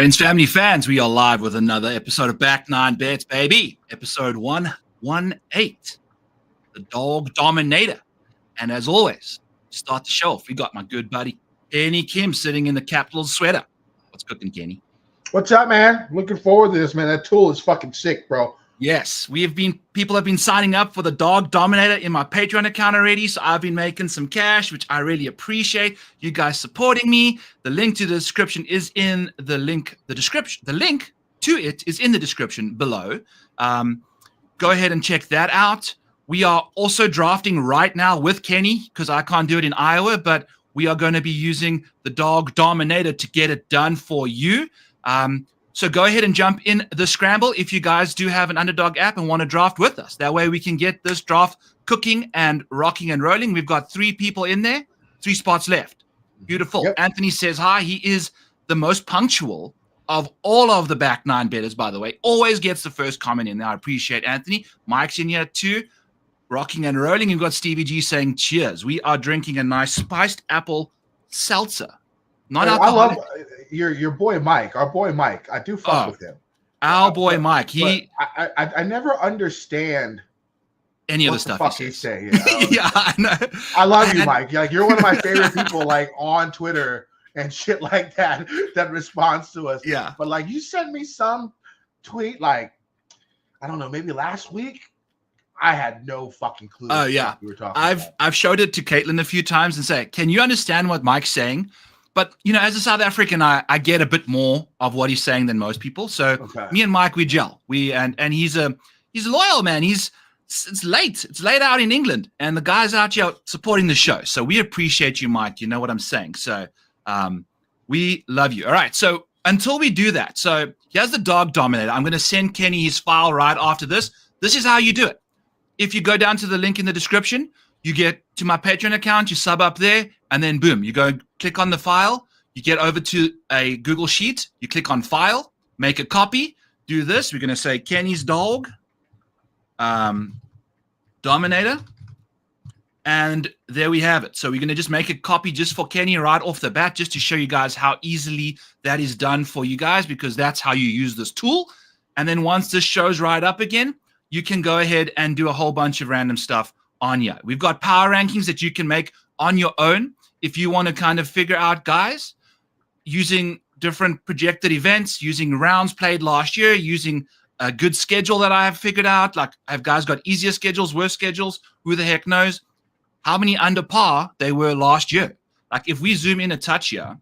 Friends, family, fans, we are live with another episode of Back Nine Bets, baby. Episode 118, the Dog Dominator. And as always, to start the show off, we got my good buddy, Kenny Kim, sitting in the Capitals sweater. What's cooking, Kenny? What's up, man? Looking forward to this, man. That tool is fucking sick, bro. Yes, people have been signing up for the Dog Dominator in my Patreon account already, so I've been making some cash, which I really appreciate. You guys supporting me. The link to the description is in the description. The link to it is in the description below. Go ahead and check that out. We are also drafting right now with Kenny because I can't do it in Iowa, but we are going to be using the Dog Dominator to get it done for you. So go ahead and jump in the scramble if you guys do have an Underdog app and want to draft with us. That way we can get this draft cooking and rocking and rolling. We've got 3 people in there, 3 spots left. Beautiful. Yep. Anthony says hi. He is the most punctual of all of the Back Nine bettors, by the way. Always gets the first comment in there. I appreciate Anthony. Mike's in here too. Rocking and rolling. You've got Stevie G saying cheers. We are drinking a nice spiced apple seltzer. Not alcoholic. I love your boy Mike, our boy Mike. I do fuck with him. Our boy Mike. I never understand any of the stuff he say. Yeah, I know. I love you, Mike. Like you're one of my favorite people, like on Twitter and shit like that responds to us. Yeah. But like you sent me some tweet, like I don't know, maybe last week. I had no fucking clue. Oh yeah. We were talking about. I've showed it to Caitlin a few times and say, can you understand what Mike's saying? But, you know, as a South African, I get a bit more of what he's saying than most people. So me and Mike, we gel. And he's loyal, man. It's late. It's late out in England. And the guy's out here supporting the show. So we appreciate you, Mike. You know what I'm saying? So we love you. All right. So until we do that, so here's the Dog Dominator. I'm going to send Kenny his file right after this. This is how you do it. If you go down to the link in the description, you get to my Patreon account, you sub up there, and then boom, you go click on the file, you get over to a Google Sheet, you click on File, make a copy, do this. We're going to say Kenny's Dog Dominator, and there we have it. So we're going to just make a copy just for Kenny right off the bat, just to show you guys how easily that is done for you guys, because that's how you use this tool. And then once this shows right up again, you can go ahead and do a whole bunch of random stuff on here. We've got power rankings that you can make on your own if you want to kind of figure out, guys, using different projected events, using rounds played last year, using a good schedule that I have figured out. Like, have guys got easier schedules, worse schedules? Who the heck knows? How many under par they were last year? Like, if we zoom in a touch here,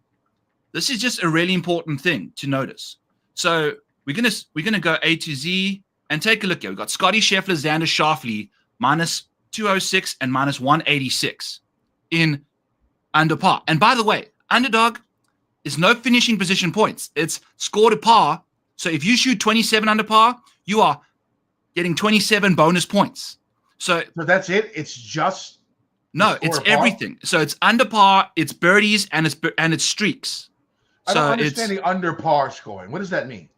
this is just a really important thing to notice. So we're gonna go A to Z and take a look here. We've got Scotty Scheffler, Xander Schauffele, minus 206 and minus 186 in under par. And by the way, Underdog is no finishing position points. It's score to par. So if you shoot 27 under par, you are getting 27 bonus points. So that's it? It's just it's everything. So it's under par, it's birdies, and it's streaks. I don't understand the under par scoring. What does that mean?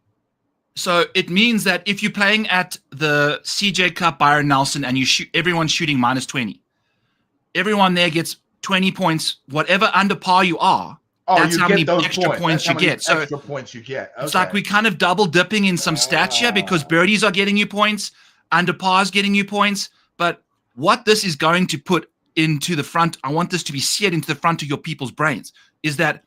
So it means that if you're playing at the CJ Cup, Byron Nelson, and everyone's shooting minus 20, everyone there gets 20 points. Whatever under par you are, that's how many extra points you get. So extra points you get. Okay. It's like we kind of double dipping in some stats here because birdies are getting you points, under par is getting you points. But what this is going to put into the front, I want this to be seared into the front of your people's brains, is that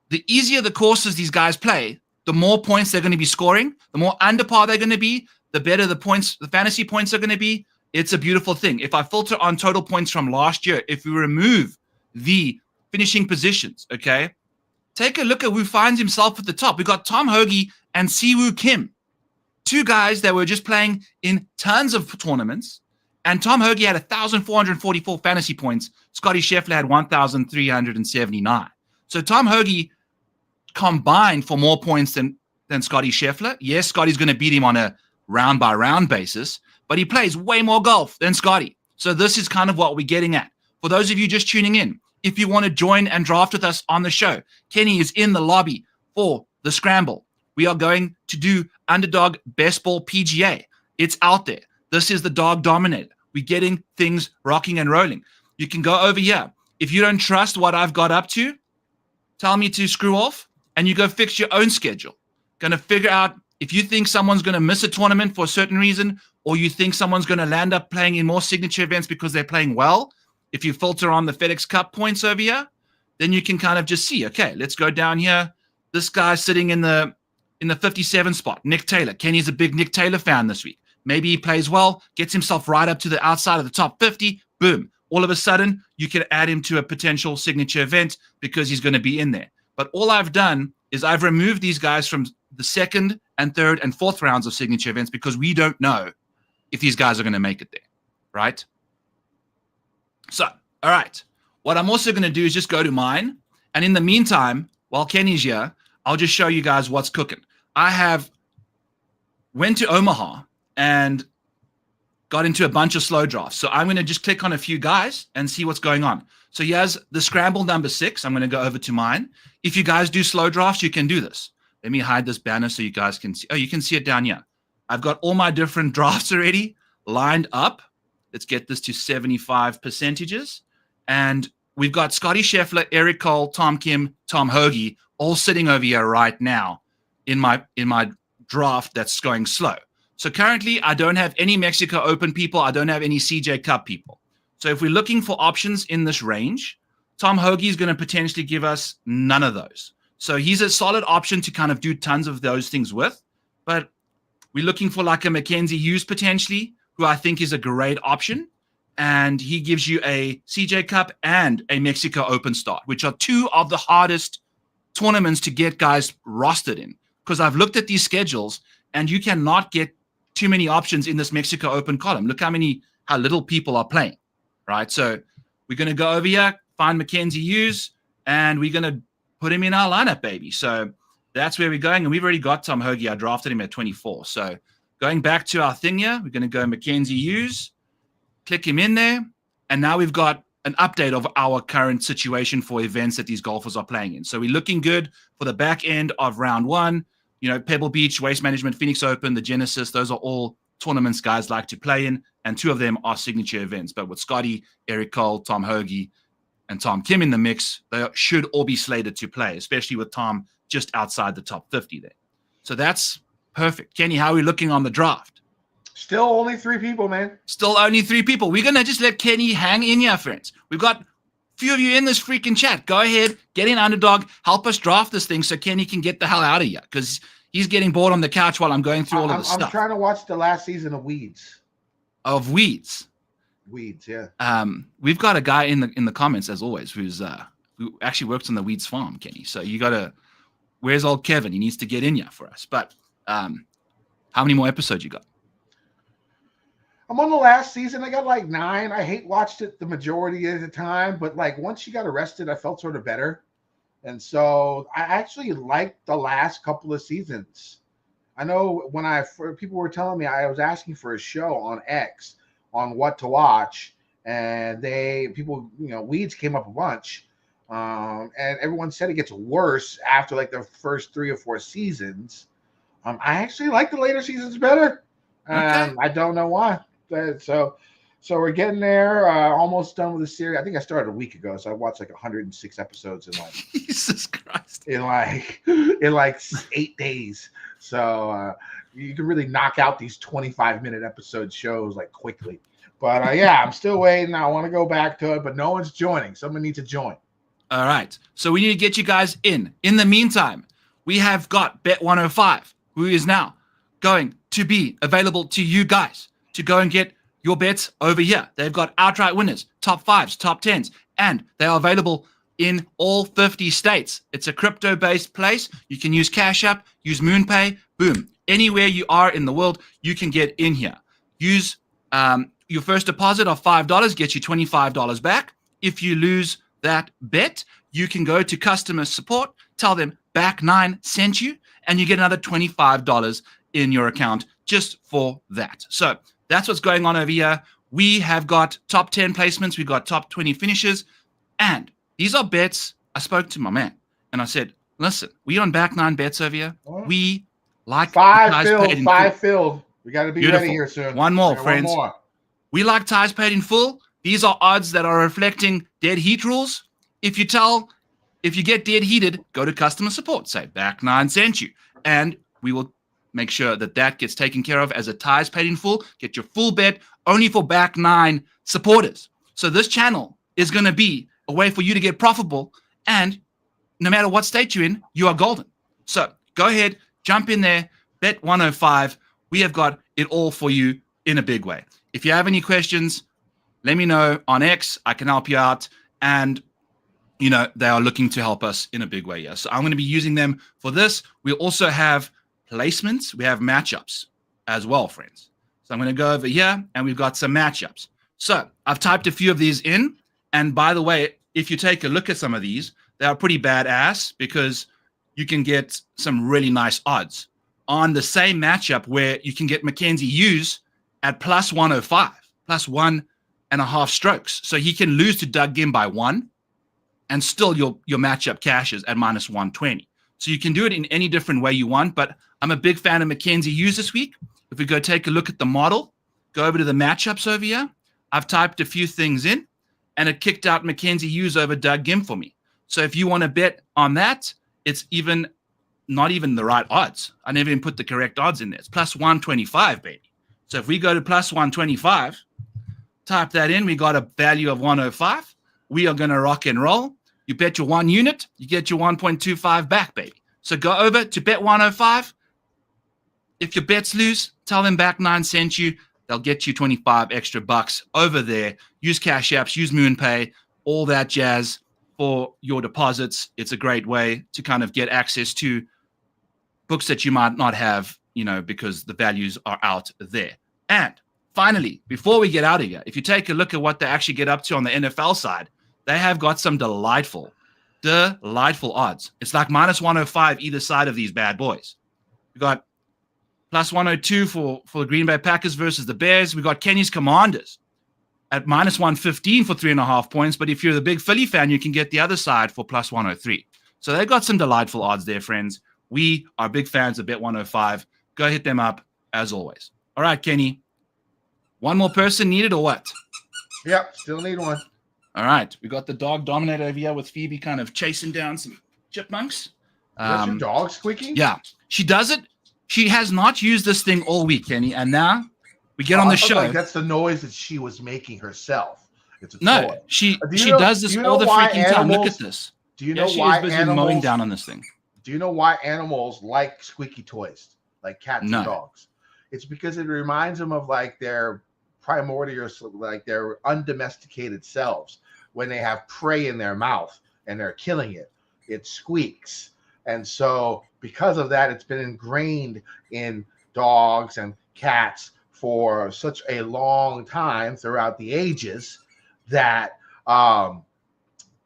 the easier the courses these guys play, the more points they're going to be scoring, the more under par they're going to be, the better the points, the fantasy points are going to be. It's a beautiful thing. If I filter on total points from last year, if we remove the finishing positions, okay, take a look at who finds himself at the top. We got Tom Hoagie and Siwoo Kim, 2 guys that were just playing in tons of tournaments. And Tom Hoagie had 1,444 fantasy points. Scotty Scheffler had 1,379. So Tom Hoagie combined for more points than Scotty Scheffler. Yes, Scotty's going to beat him on a round-by-round basis, but he plays way more golf than Scotty. So this is kind of what we're getting at. For those of you just tuning in, if you want to join and draft with us on the show, Kenny is in the lobby for the Scramble. We are going to do Underdog Best Ball PGA. It's out there. This is the Dog Dominator. We're getting things rocking and rolling. You can go over here. If you don't trust what I've got up to, tell me to screw off. And you go fix your own schedule. going to figure out if you think someone's going to miss a tournament for a certain reason, or you think someone's going to land up playing in more signature events because they're playing well. If you filter on the FedEx Cup points over here, then you can kind of just see, okay, let's go down here. This guy's sitting in the 57 spot, Nick Taylor. Kenny's a big Nick Taylor fan this week. Maybe he plays well, gets himself right up to the outside of the top 50. Boom. All of a sudden, you can add him to a potential signature event because he's going to be in there. But all I've done is I've removed these guys from the second and third and fourth rounds of signature events because we don't know if these guys are going to make it there, right? So, all right. What I'm also going to do is just go to mine. And in the meantime, while Kenny's here, I'll just show you guys what's cooking. I went to Omaha and got into a bunch of slow drafts. So I'm going to just click on a few guys and see what's going on. So here's the scramble number 6. I'm going to go over to mine. If you guys do slow drafts, you can do this. Let me hide this banner so you guys can see. Oh, you can see it down here. I've got all my different drafts already lined up. Let's get this to 75 percentages. And we've got Scotty Scheffler, Eric Cole, Tom Kim, Tom Hoagie all sitting over here right now in my draft that's going slow. So currently, I don't have any Mexico Open people. I don't have any CJ Cup people. So if we're looking for options in this range, Tom Hoagie is going to potentially give us none of those. So he's a solid option to kind of do tons of those things with. But we're looking for like a Mackenzie Hughes potentially, who I think is a great option. And he gives you a CJ Cup and a Mexico Open start, which are two of the hardest tournaments to get guys rostered in. Because I've looked at these schedules, and you cannot get too many options in this Mexico Open column. Look how little people are playing, right? So we're going to go over here, find Mackenzie Hughes, and we're going to put him in our lineup, baby. So that's where we're going. And we've already got Tom Hoagie. I drafted him at 24. So going back to our thing here, we're going to go Mackenzie Hughes, click him in there. And now we've got an update of our current situation for events that these golfers are playing in. So we're looking good for the back end of round 1. You know, Pebble Beach, Waste Management, Phoenix Open, the Genesis, those are all tournaments guys like to play in. And 2 of them are signature events. But with Scotty, Eric Cole, Tom Hoagie, and Tom Kim in the mix, they should all be slated to play, especially with Tom just outside the top 50 there. So that's perfect. Kenny, how are we looking on the draft? Still only 3 people, man. Still only 3 people. We're going to just let Kenny hang in here, friends. We've got a few of you in this freaking chat. Go ahead, get in Underdog, help us draft this thing so Kenny can get the hell out of here because he's getting bored on the couch while I'm going through all of this stuff. I'm trying to watch the last season of Weeds. Of Weeds? Weeds, yeah. We've got a guy in the comments, as always, who actually works on the Weeds farm, Kenny. So you got to – where's old Kevin? He needs to get in here for us. But how many more episodes you got? I'm on the last season. I got like 9. I watched it the majority of the time, but like once she got arrested, I felt sort of better. And so I actually liked the last couple of seasons. I know when people were telling me, I was asking for a show on X on what to watch, and Weeds came up a bunch. And everyone said it gets worse after like the first 3 or 4 seasons. I actually like the later seasons better. Okay. I don't know why. So we're getting there. Almost done with the series. I think I started a week ago, so I watched like 106 episodes in like Jesus Christ in like 8 days. So you can really knock out these 25-minute episode shows like quickly. But yeah, I'm still waiting. I want to go back to it, but no one's joining. Someone needs to join. All right. So we need to get you guys in. In the meantime, we have got Bet 105, who is now going to be available to you guys to go and get your bets over here. They've got outright winners, top 5s, top 10s, and they are available in all 50 states. It's a crypto-based place. You can use Cash App, use MoonPay, boom. Anywhere you are in the world, you can get in here. Use your first deposit of $5 gets you $25 back. If you lose that bet, you can go to customer support, tell them Back9 sent you, and you get another $25 in your account just for that. So that's what's going on over here. We have got top 10 placements. We've got top 20 finishes. And these are bets. I spoke to my man, and I said, listen, we on Back9 bets over here. We like 5 filled. We got to be ready here soon. One more, friends. One more. We like ties paid in full. These are odds that are reflecting dead heat rules. If you get dead heated, go to customer support. Say Back9 sent you. And we will make sure that that gets taken care of as a tie is paid in full. Get your full bet only for back nine supporters. So this channel is going to be a way for you to get profitable, and no matter what state you're in, you are golden. So go ahead, jump in there, bet 105. We have got it all for you in a big way. If you have any questions, let me know on X. I can help you out. And, you know, they are looking to help us in a big way. Yeah. So I'm going to be using them for this. We also have placements. We have matchups as well, friends. So I'm going to go over here, and we've got some matchups. So I've typed a few of these in. And by the way, if you take a look at some of these, they are pretty badass because you can get some really nice odds on the same matchup where you can get Mackenzie Hughes at plus 105, plus 1.5 strokes. So he can lose to Doug Gim by 1, and still your matchup cashes at minus 120. So you can do it in any different way you want, but I'm a big fan of Mackenzie Hughes this week. If we go take a look at the model, go over to the matchups over here, I've typed a few things in, and it kicked out Mackenzie Hughes over Doug Gim for me. So if you want to bet on that, it's even not even the right odds. I never even put the correct odds in there. It's plus 125, baby. So if we go to plus 125, type that in, we got a value of 105. We are going to rock and roll. You bet your 1 unit, you get your 1.25 back, baby. So go over to bet 105. If your bets lose, tell them back 9 sent you. They'll get you 25 extra bucks over there. Use Cash Apps, use MoonPay, all that jazz for your deposits. It's a great way to kind of get access to books that you might not have, you know, because the values are out there. And finally, before we get out of here, if you take a look at what they actually get up to on the NFL side, they have got some delightful odds. It's like minus 105 either side of these bad boys. We got plus 102 for the Green Bay Packers versus the Bears. We got Kenny's Commanders at minus 115 for 3.5 points. But if you're the big Philly fan, you can get the other side for plus 103. So they've got some delightful odds there, friends. We are big fans of Bet 105. Go hit them up as always. All right, Kenny. One more person needed or what? Yep, still need one. All right. We got the dog Dominator over here with Phoebe kind of chasing down some chipmunks. Is your dog squeaking? Yeah. She does it. She has not used this thing all week, Kenny. And now we get on the show. Like that's the noise that she was making herself. It's a toy. She does this all the freaking time. Look at this. Do you know why busy animals mowing down on this thing? Do you know why animals like squeaky toys, like cats and dogs? It's because it reminds them of like their primordial, like their undomesticated selves. When they have prey in their mouth and they're killing it, it squeaks. And so because of that, it's been ingrained in dogs and cats for such a long time throughout the ages that,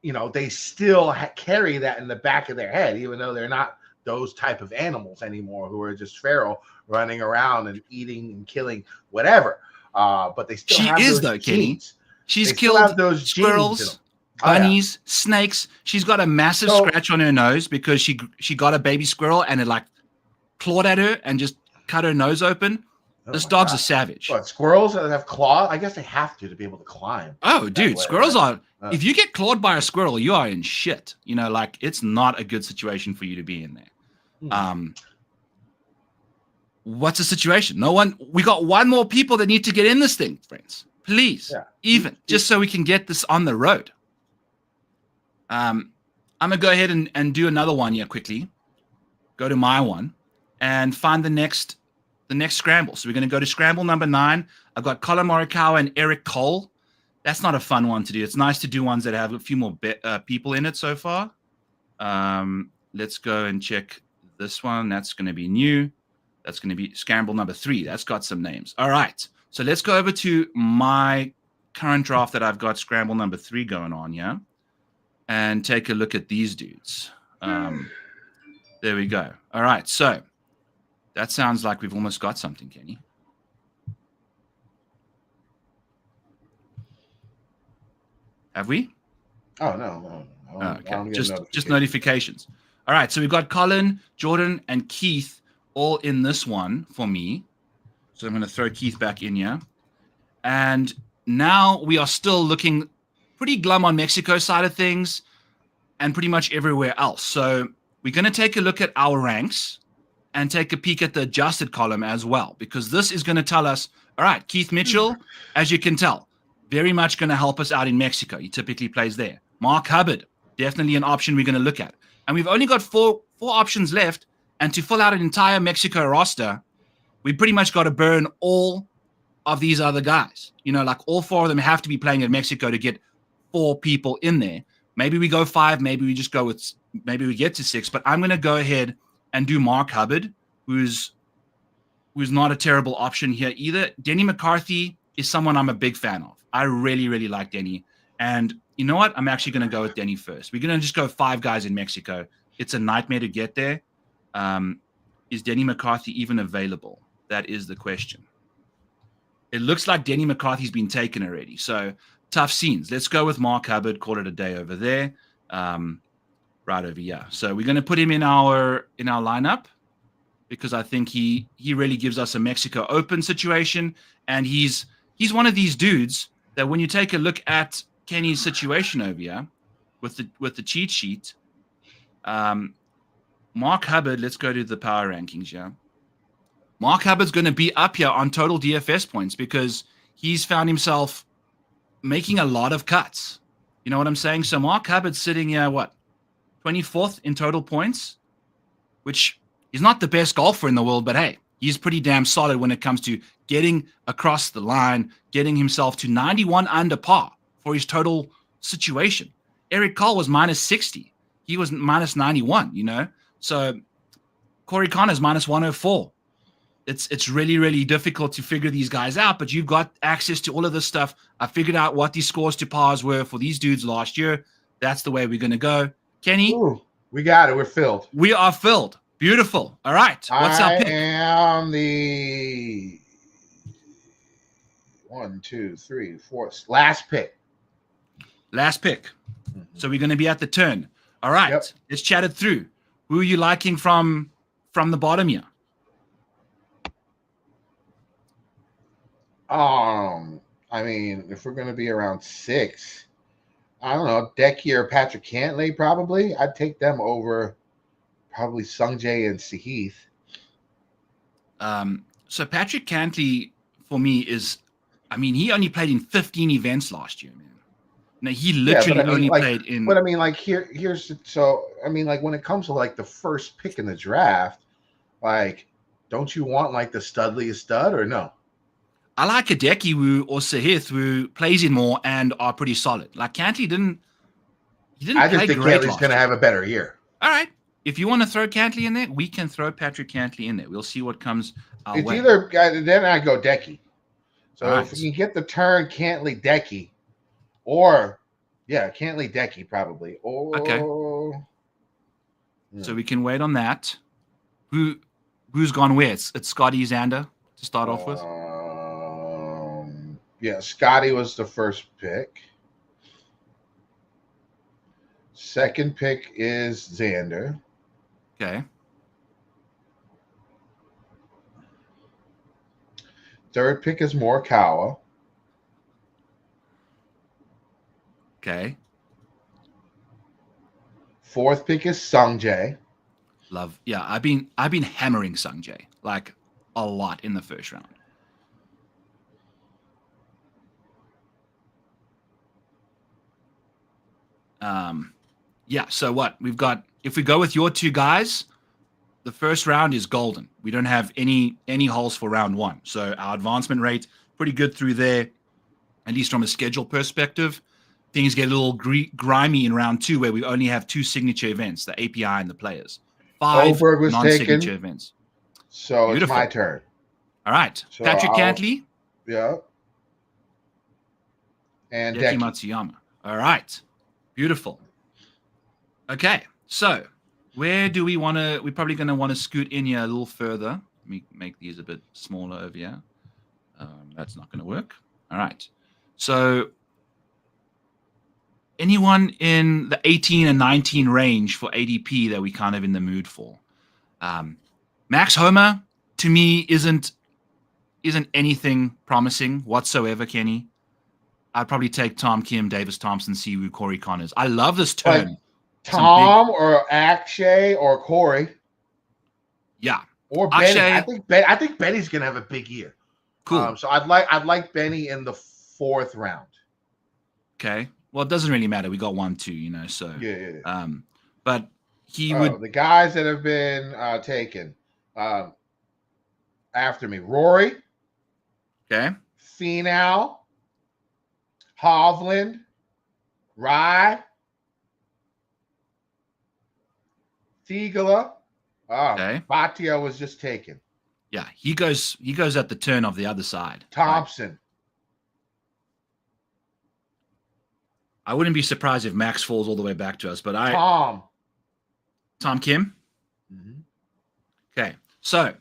you know, they still carry that in the back of their head, even though they're not those type of animals anymore who are just feral, running around and eating and killing whatever. But they still have those genes. Kenny. She's killed those squirrels, bunnies, snakes. She's got a massive scratch on her nose because she got a baby squirrel and it like clawed at her and just cut her nose open. This dog's a savage. What, squirrels that have claws? I guess they have to be able to climb. Oh, dude, squirrels are. If you get clawed by a squirrel, you are in shit. You know, like it's not a good situation for you to be in there. What's the situation? No one. We got one more people that need to get in this thing, friends. Please, just so we can get this on the road. I'm gonna go ahead and do another one here quickly. Go to my one and find the next scramble. So we're gonna go to scramble number 9. I've got Colin Morikawa and Eric Cole. That's not a fun one to do. It's nice to do ones that have a few more people in it so far. Let's go and check this one. That's gonna be new. That's gonna be scramble number 3. That's got some names. All right. So let's go over to my current draft that I've got scramble number 3 going on, yeah? And take a look at these dudes. There we go. All right, so that sounds like we've almost got something, Kenny. Have we? Oh, no. Okay, just notifications. All right, so we've got Colin, Jordan, and Keith all in this one for me. So I'm going to throw Keith back in here. And now we are still looking pretty glum on Mexico side of things and pretty much everywhere else. So we're going to take a look at our ranks. and take a peek at the adjusted column as well, because this is going to tell us, all right, Keith Mitchell, as you can tell, very much going to help us out in Mexico. He typically plays there. Mark Hubbard, definitely an option we're going to look at. And we've only got four options left. And to fill out an entire Mexico roster, we pretty much got to burn all of these other guys. You know, like all 4 of them have to be playing in Mexico to get 4 people in there. Maybe we go 5. Maybe we just go with, maybe we get to 6. But I'm going to go ahead and do Mark Hubbard, who's not a terrible option here either. Denny McCarthy is someone I'm a big fan of. I really, really like Denny. And you know what? I'm actually going to go with Denny first. We're going to just go 5 guys in Mexico. It's a nightmare to get there. Is Denny McCarthy even available? That is the question. It looks like Denny McCarthy's been taken already. So tough scenes. Let's go with Mark Hubbard. Call it a day over there. Right over here. So we're going to put him in our lineup because I think he really gives us a Mexico Open situation. And he's one of these dudes that when you take a look at Kenny's situation over here with the cheat sheet, Mark Hubbard, let's go to the power rankings, yeah. Mark Hubbard's going to be up here on total DFS points because he's found himself making a lot of cuts. You know what I'm saying? So Mark Hubbard's sitting here, 24th in total points, which is not the best golfer in the world, but hey, he's pretty damn solid when it comes to getting across the line, getting himself to 91 under par for his total situation. Eric Cole was minus 60. He was minus 91, you know? So Corey Connors minus 104. It's really, really difficult to figure these guys out, but you've got access to all of this stuff. I figured out what these scores to pars were for these dudes last year. That's the way we're going to go. Kenny? Ooh, we got it. We're filled. We are filled. Beautiful. All right. What's our pick? I am the 1, 2, 3, 4 last pick. Last pick. So we're going to be at the turn. All right. Yep. Let's chat it through. Who are you liking from the bottom here? I mean, if we're going to be around 6, I don't know, Decky or Patrick Cantlay, probably. I'd take them over probably Sungjae and Sahith. So Patrick Cantlay, for me, he only played in 15 events last year, man. No, he literally only played in. But I mean, like here's like when it comes to like the first pick in the draft, like, don't you want like the studliest stud or no? I like Hideki or Sahith who plays in more and are pretty solid. Like Cantlay didn't. I just think Cantlay's going to have a better year. All right, if you want to throw Cantlay in there, we can throw Patrick Cantlay in there. We'll see what comes our way. It's either then I go Decky. So right. If we can get the turn Cantlay Decky, or Cantlay Decky probably. Or okay. So we can wait on that. Who's gone where? It's Scotty Xander to start off with. Yeah, Scotty was the first pick. Second pick is Xander. Okay. Third pick is Morikawa. Okay. Fourth pick is Sungjae. Love. Yeah, I've been hammering Sungjae like a lot in the first round. So what we've got, if we go with your 2 guys, the first round is golden. We don't have any holes for round 1. So our advancement rate, pretty good through there, at least from a schedule perspective. Things get a little grimy in round 2 where we only have 2 signature events, the API and the players. 5 non-signature events. So Beautiful. It's my turn. All right. So Patrick Cantlay. Yeah. And Decky Matsuyama. All right. Beautiful. Okay. So where do we want to, we're probably going to want to scoot in here a little further. Let me make these a bit smaller over here. That's not going to work. All right. So anyone in the 18 and 19 range for ADP that we kind of in the mood for? Max Homa, to me, isn't anything promising whatsoever, Kenny. I'd probably take Tom Kim, Davis Thompson, Siwoo, Corey Connors. I love this turn. Tom or Akshay or Corey. Yeah. Or Benny. Akshay, I think Benny's gonna have a big year. cool. So I'd like Benny in the 4th round. Okay. Well, it doesn't really matter. We got 1-2, you know. So, Yeah. but he would. The guys that have been taken after me: Rory, Okay. Finau, Hovland, Rye, Thigala. Okay. Bhatia was just taken. Yeah, he goes at the turn of the other side. Thompson. I wouldn't be surprised if Max falls all the way back to us, but Tom Kim. Mm-hmm. Okay, so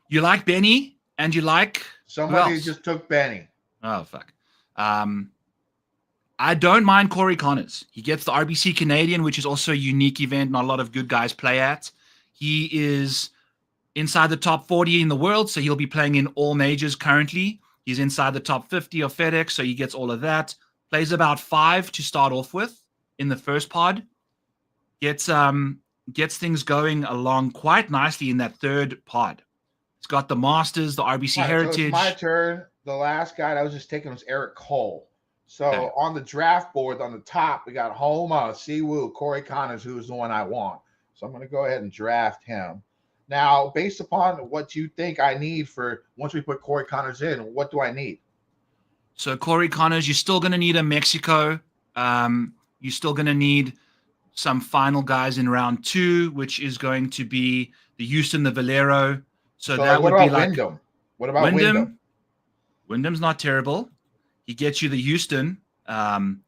you like Benny and you like somebody just took Benny. Oh fuck. I don't mind Corey Connors. He gets the RBC Canadian, which is also a unique event. Not a lot of good guys play at. He is inside the top 40 in the world, so he'll be playing in all majors currently. He's inside the top 50 of FedEx, so he gets all of that. Plays about 5 to start off with in the first pod. Gets things going along quite nicely in that 3rd pod. It's got the Masters, the RBC Heritage. So it's my turn. The last guy I was just taking was Eric Cole. So on the draft board on the top, we got Homa, Siwoo, Corey Connors, who's the one I want. So I'm going to go ahead and draft him. Now, based upon what you think I need for once we put Corey Connors in, what do I need? So Corey Connors, you're still going to need a Mexico. You're still going to need some final guys in round 2, which is going to be the Houston, the Valero. So that would be like Wyndham? What about Wyndham? Wyndham's not terrible. He gets you the Houston. Ben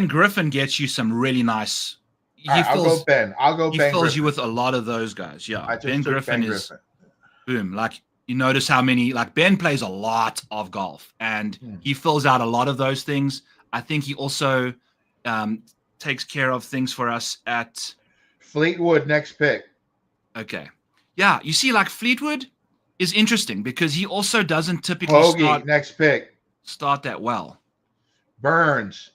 Griffin gets you some really nice. I'll go Ben. He fills you with a lot of those guys. Yeah, Ben Griffin is boom. Like you notice how many. Like Ben plays a lot of golf, and he fills out a lot of those things. I think he also takes care of things for us at Fleetwood. Next pick. Okay, yeah. You see, like Fleetwood is interesting because he also doesn't typically start that well. Burns.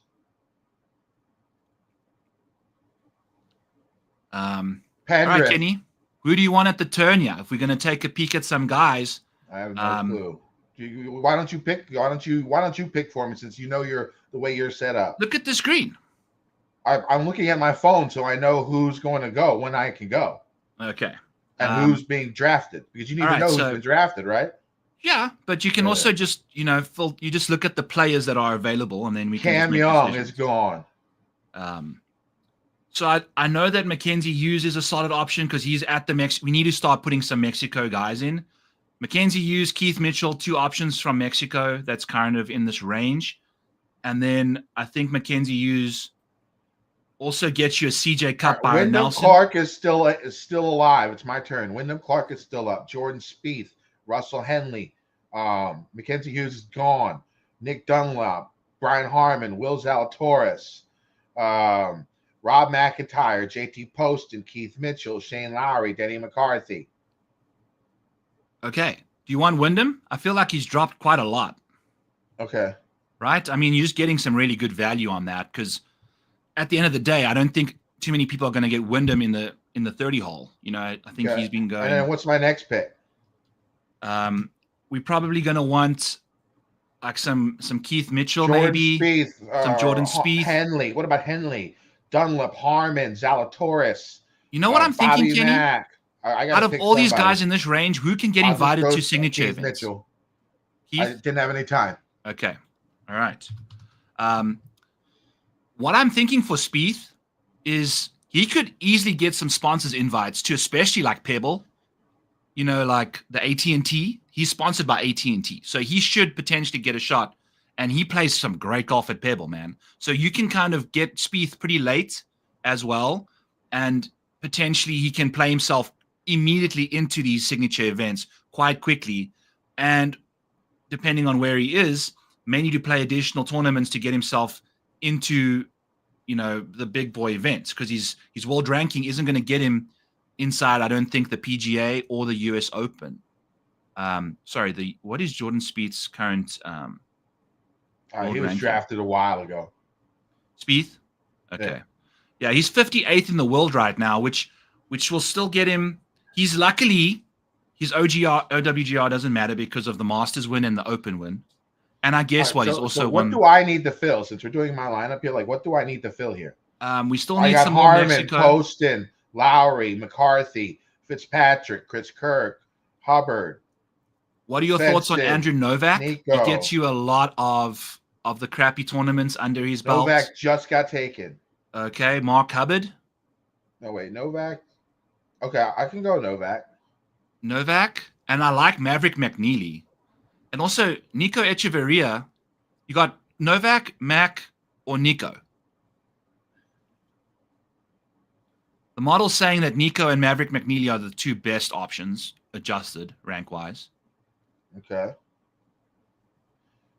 All right, Kenny. Who do you want at the turn? Yeah, if we're going to take a peek at some guys, I have no clue. Why don't you pick? Why don't you pick for me since you know the way you're set up? Look at the screen. I'm looking at my phone, so I know who's going to go when I can go. Okay. And who's being drafted because you need to know who's been drafted, right? Yeah, but you can also just you just look at the players that are available, and then we can. Cam Young is gone. So I know that Mackenzie Hughes is a solid option because he's at the Mex. We need to start putting some Mexico guys in. Mackenzie Hughes, Keith Mitchell, 2 options from Mexico. That's kind of in this range, and then I think Mackenzie Hughes also gets you a CJ Cup. Byron Nelson. Clark is still alive. It's my turn. Wyndham Clark is still up. Jordan Spieth, Russell Henley, Mackenzie Hughes is gone. Nick Dunlap, Brian Harmon, Will Zalatoris, Rob McIntyre, JT Poston, Keith Mitchell, Shane Lowry, Denny McCarthy. Okay. Do you want Wyndham? I feel like he's dropped quite a lot. Okay. Right? I mean, you're just getting some really good value on that because at the end of the day, I don't think too many people are going to get Wyndham in the 30 hole. You know, I think he's been going. And then what's my next pick? We're probably going to want like some Keith Mitchell, Jordan maybe Spieth, some Jordan Spieth. Henley. What about Henley? Dunlap, Harmon, Zalatoris. You know what I'm thinking, Bobby Kenny? Mack. Out of all these guys in this range, who can get invited to signature Keith events? Mitchell. Keith? I didn't have any time. Okay. All right. What I'm thinking for Spieth is he could easily get some sponsors invites to, especially like Pebble, you know, like the AT&T. He's sponsored by AT&T, so he should potentially get a shot. And he plays some great golf at Pebble, man. So you can kind of get Spieth pretty late as well, and potentially he can play himself immediately into these signature events quite quickly. And depending on where he is, may need to play additional tournaments to get himself into, you know, the big boy events because his world ranking isn't going to get him inside, I don't think, the PGA or the US Open. What is Jordan Spieth's current he was drafted a while ago. Spieth? Okay. Yeah, he's 58th in the world right now, which will still get him He's luckily his OWGR doesn't matter because of the Masters win and the Open win. And I guess All right, he's also what won. do I need to fill since we're doing my lineup here? Like, what do I need to fill here? We still I need got some more Harmon, Mexico. Poston, Lowry, McCarthy, Fitzpatrick, Chris Kirk, Hubbard. What are your thoughts on Andrew Novak? Nico. He gets you a lot of the crappy tournaments under his belt. Novak just got taken. Okay, Mark Hubbard. No, wait, Novak. Okay, I can go Novak. Novak, and I like Maverick McNeely. And also Nico Echeverria. You got Novak, Mac, or Nico. The model's saying that Nico and Maverick McNeely are the two best options, adjusted rank-wise. Okay.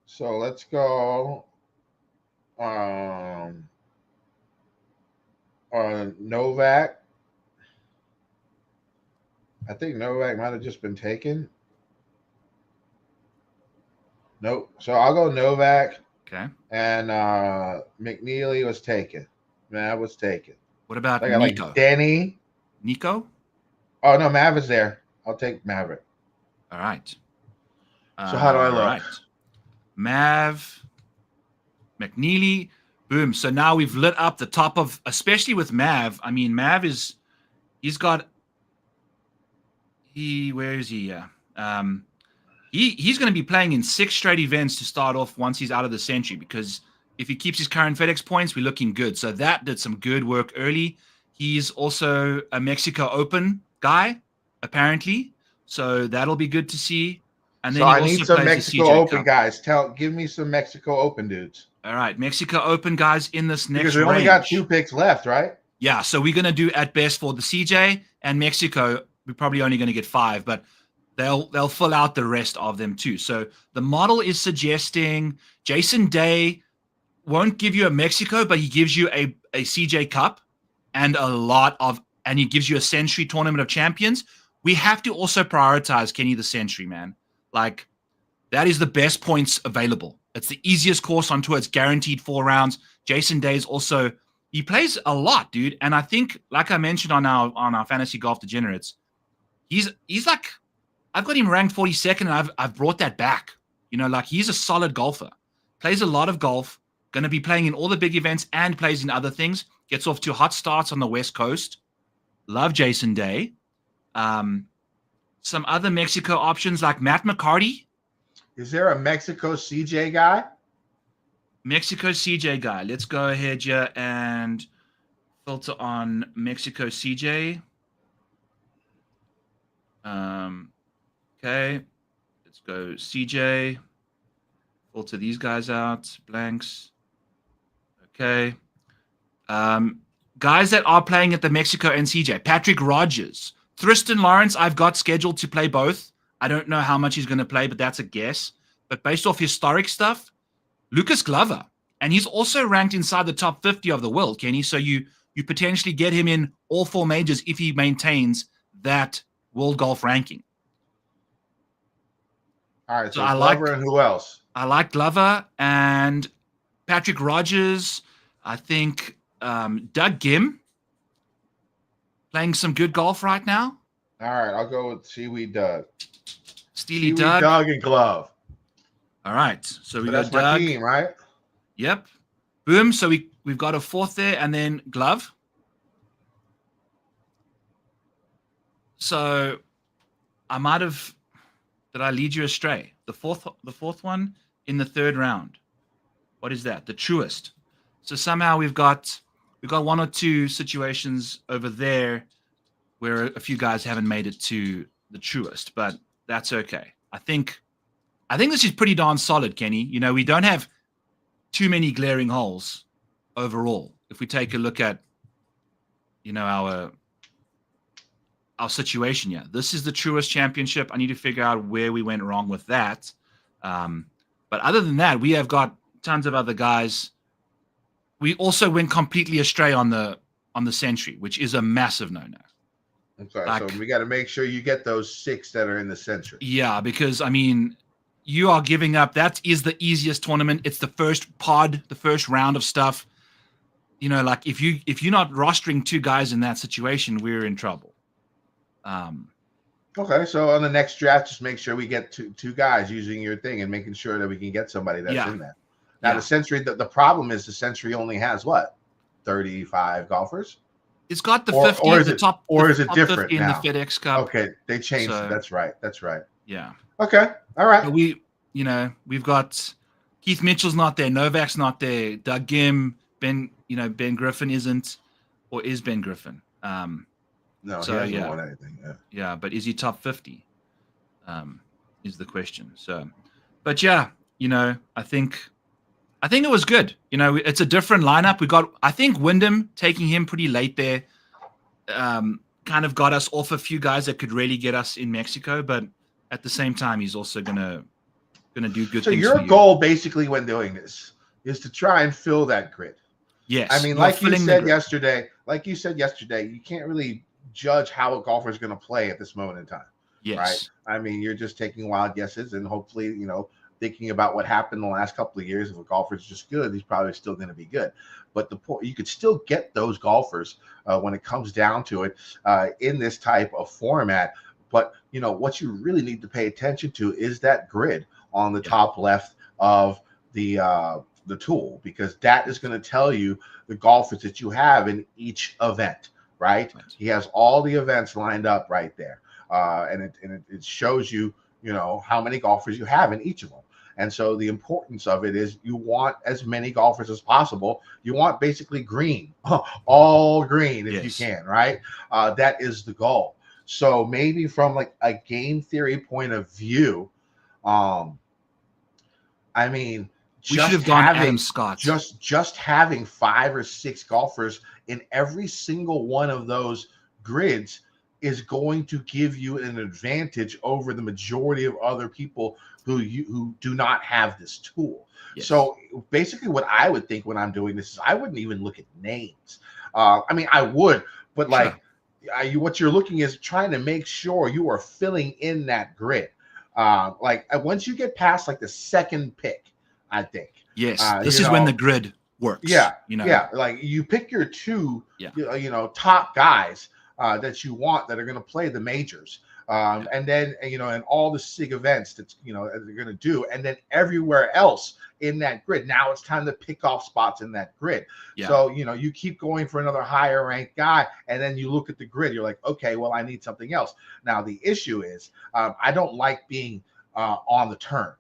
So let's go Novak. I think Novak might have just been taken. Nope. So I'll go Novak. Okay. And McNeely was taken. Mav was taken. What about Nico? Like Denny. Nico? Oh, no, Mav is there. I'll take Maverick. All right. So how do I look? Right. Mav, McNeely, boom. So now we've lit up the top of, especially with Mav. I mean, Mav is, where is he? Yeah. He's going to be playing in 6 straight events to start off once he's out of the century, because if he keeps his current FedEx points, we're looking good. So that did some good work early. He's also a Mexico Open guy, apparently. So that'll be good to see. And then so I need some Mexico Open Cup. guys. Give me some Mexico Open dudes. All right, Mexico Open guys in this next because we only got 2 picks left, right? Yeah, so we're going to do at best for the CJ and Mexico. We're probably only going to get 5, but they'll fill out the rest of them too. So the model is suggesting Jason Day won't give you a Mexico, but he gives you a CJ Cup and and he gives you a Century Tournament of Champions. We have to also prioritize Kenny the Century, man. Like, that is the best points available. It's the easiest course on tour. It's guaranteed 4 rounds. Jason Day is also, he plays a lot, dude. And I think, like I mentioned on our Fantasy Golf Degenerates, he's like, I've got him ranked 42nd, and I've brought that back. You know, like, he's a solid golfer. Plays a lot of golf. Going to be playing in all the big events and plays in other things. Gets off to hot starts on the West Coast. Love Jason Day. Some other Mexico options like Matt McCarty. Is there a Mexico CJ guy? Mexico CJ guy. Let's go ahead here and filter on Mexico CJ. Okay. Let's go CJ. Filter these guys out. Blanks. Okay. Guys that are playing at the Mexico and CJ. Patrick Rogers. Tristan Lawrence, I've got scheduled to play both. I don't know how much he's going to play, but that's a guess. But based off historic stuff, Lucas Glover. And he's also ranked inside the top 50 of the world, Kenny. So you potentially get him in all 4 majors if he maintains that world golf ranking. All right, so Glover and who else? I like Glover and Patrick Rogers. I think Doug Gim. Playing some good golf right now. All right, I'll go with Seaweed Doug. Steely Doug. Doug and Glove. All right, so we got Doug. My team, right? Yep. Boom. So we've got a 4th there, and then Glove. So did I lead you astray? The fourth one in the 3rd round. What is that? The Truest. So somehow we've got 1 or 2 situations over there where a few guys haven't made it to the Truest, but that's okay. I think this is pretty darn solid, Kenny. You know, we don't have too many glaring holes overall. If we take a look at, you know, our situation, yeah, this is the Truest Championship. I need to figure out where we went wrong with that. But other than that, we have got tons of other guys. We also went completely astray on the Century, which is a massive no-no. Okay, so we got to make sure you get those 6 that are in the Century. Yeah, because, I mean, you are giving up. That is the easiest tournament. It's the first pod, the first round of stuff. You know, like, if you're not rostering 2 guys in that situation, we're in trouble. Okay, so on the next draft, just make sure we get two guys using your thing and making sure that we can get somebody that's in there. Now the Century, the problem is the Century only has what, 35 golfers? It's got the 50, or is the it, top, or the is it top different 50 in the now? FedEx Cup. Okay, they changed So, it. That's right. That's right. Yeah. Okay. All right. But we've got Keith Mitchell's not there, Novak's not there, Doug Gim, Ben Griffin isn't, or is Ben Griffin? No, so, he hasn't won anything. Yeah, but is he top 50? Is the question. So, but yeah, I think it was good. It's a different lineup. We got, I think Wyndham taking him pretty late there, kind of got us off a few guys that could really get us in Mexico. But at the same time, he's also gonna do good. So things your for you. goal, basically, when doing this, is to try and fill that grid. Yes. I mean, like you said yesterday, you can't really judge how a golfer is going to play at this moment in time. Yes. Right. I mean, you're just taking wild guesses and hopefully, thinking about what happened the last couple of years. If a golfer is just good, he's probably still going to be good. But the point, you could still get those golfers when it comes down to it in this type of format. But what you really need to pay attention to is that grid on the top left of the tool, because that is going to tell you the golfers that you have in each event. Right. He has all the events lined up right there, and it shows you how many golfers you have in each of them. And so the importance of it is you want as many golfers as possible. You want basically green, all green if you can, right? That is the goal. So maybe from like a game theory point of view, I mean, we should have gone Adam Scott. Just having 5 or 6 golfers in every single one of those grids is going to give you an advantage over the majority of other people who do not have this tool. Yes. So basically what I would think when I'm doing this is I wouldn't even look at names. I mean, I would, but what you're looking is trying to make sure you are filling in that grid. Once you get past like the second pick, I think. Yes, this is when the grid works. Yeah, like you pick your 2, top guys that you want that are going to play the majors, and then and all the SIG events that they're going to do, and then everywhere else in that grid. Now it's time to pick off spots in that grid. Yeah. So you keep going for another higher ranked guy, and then you look at the grid. You're like, okay, well, I need something else. Now the issue is I don't like being on the turn.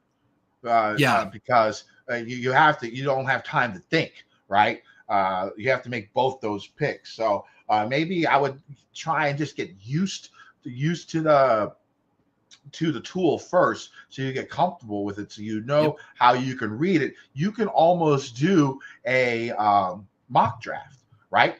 Because you don't have time to think, right? You have to make both those picks. So maybe I would try and just get used to the tool first, so you get comfortable with it, so how you can read it. You can almost do a mock draft, right?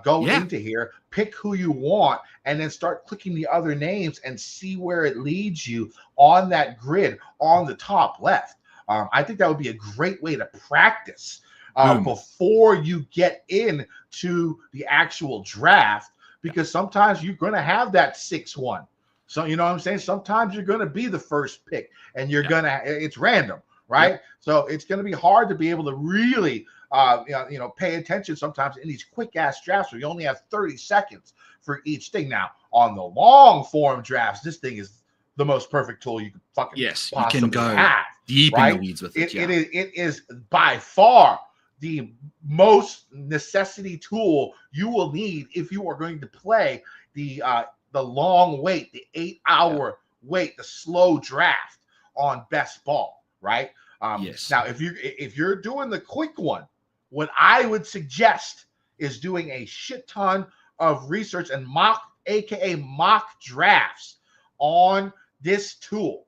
Go into here, pick who you want, and then start clicking the other names and see where it leads you on that grid on the top left. I think that would be a great way to practice before you get into the actual draft, because sometimes you're going to have that 6-1. So, you know what I'm saying? Sometimes you're going to be the first pick and you're going to, it's random, right? Yep. So it's going to be hard to be able to really, pay attention sometimes in these quick ass drafts where you only have 30 seconds for each thing. Now, on the long form drafts, this thing is the most perfect tool you can fucking possibly have. Deep in the weeds with it. It is by far the most necessity tool you will need if you are going to play the long wait, the 8-hour wait, the slow draft on best ball, right? Now, if you're doing the quick one, what I would suggest is doing a shit ton of research and aka mock drafts on this tool.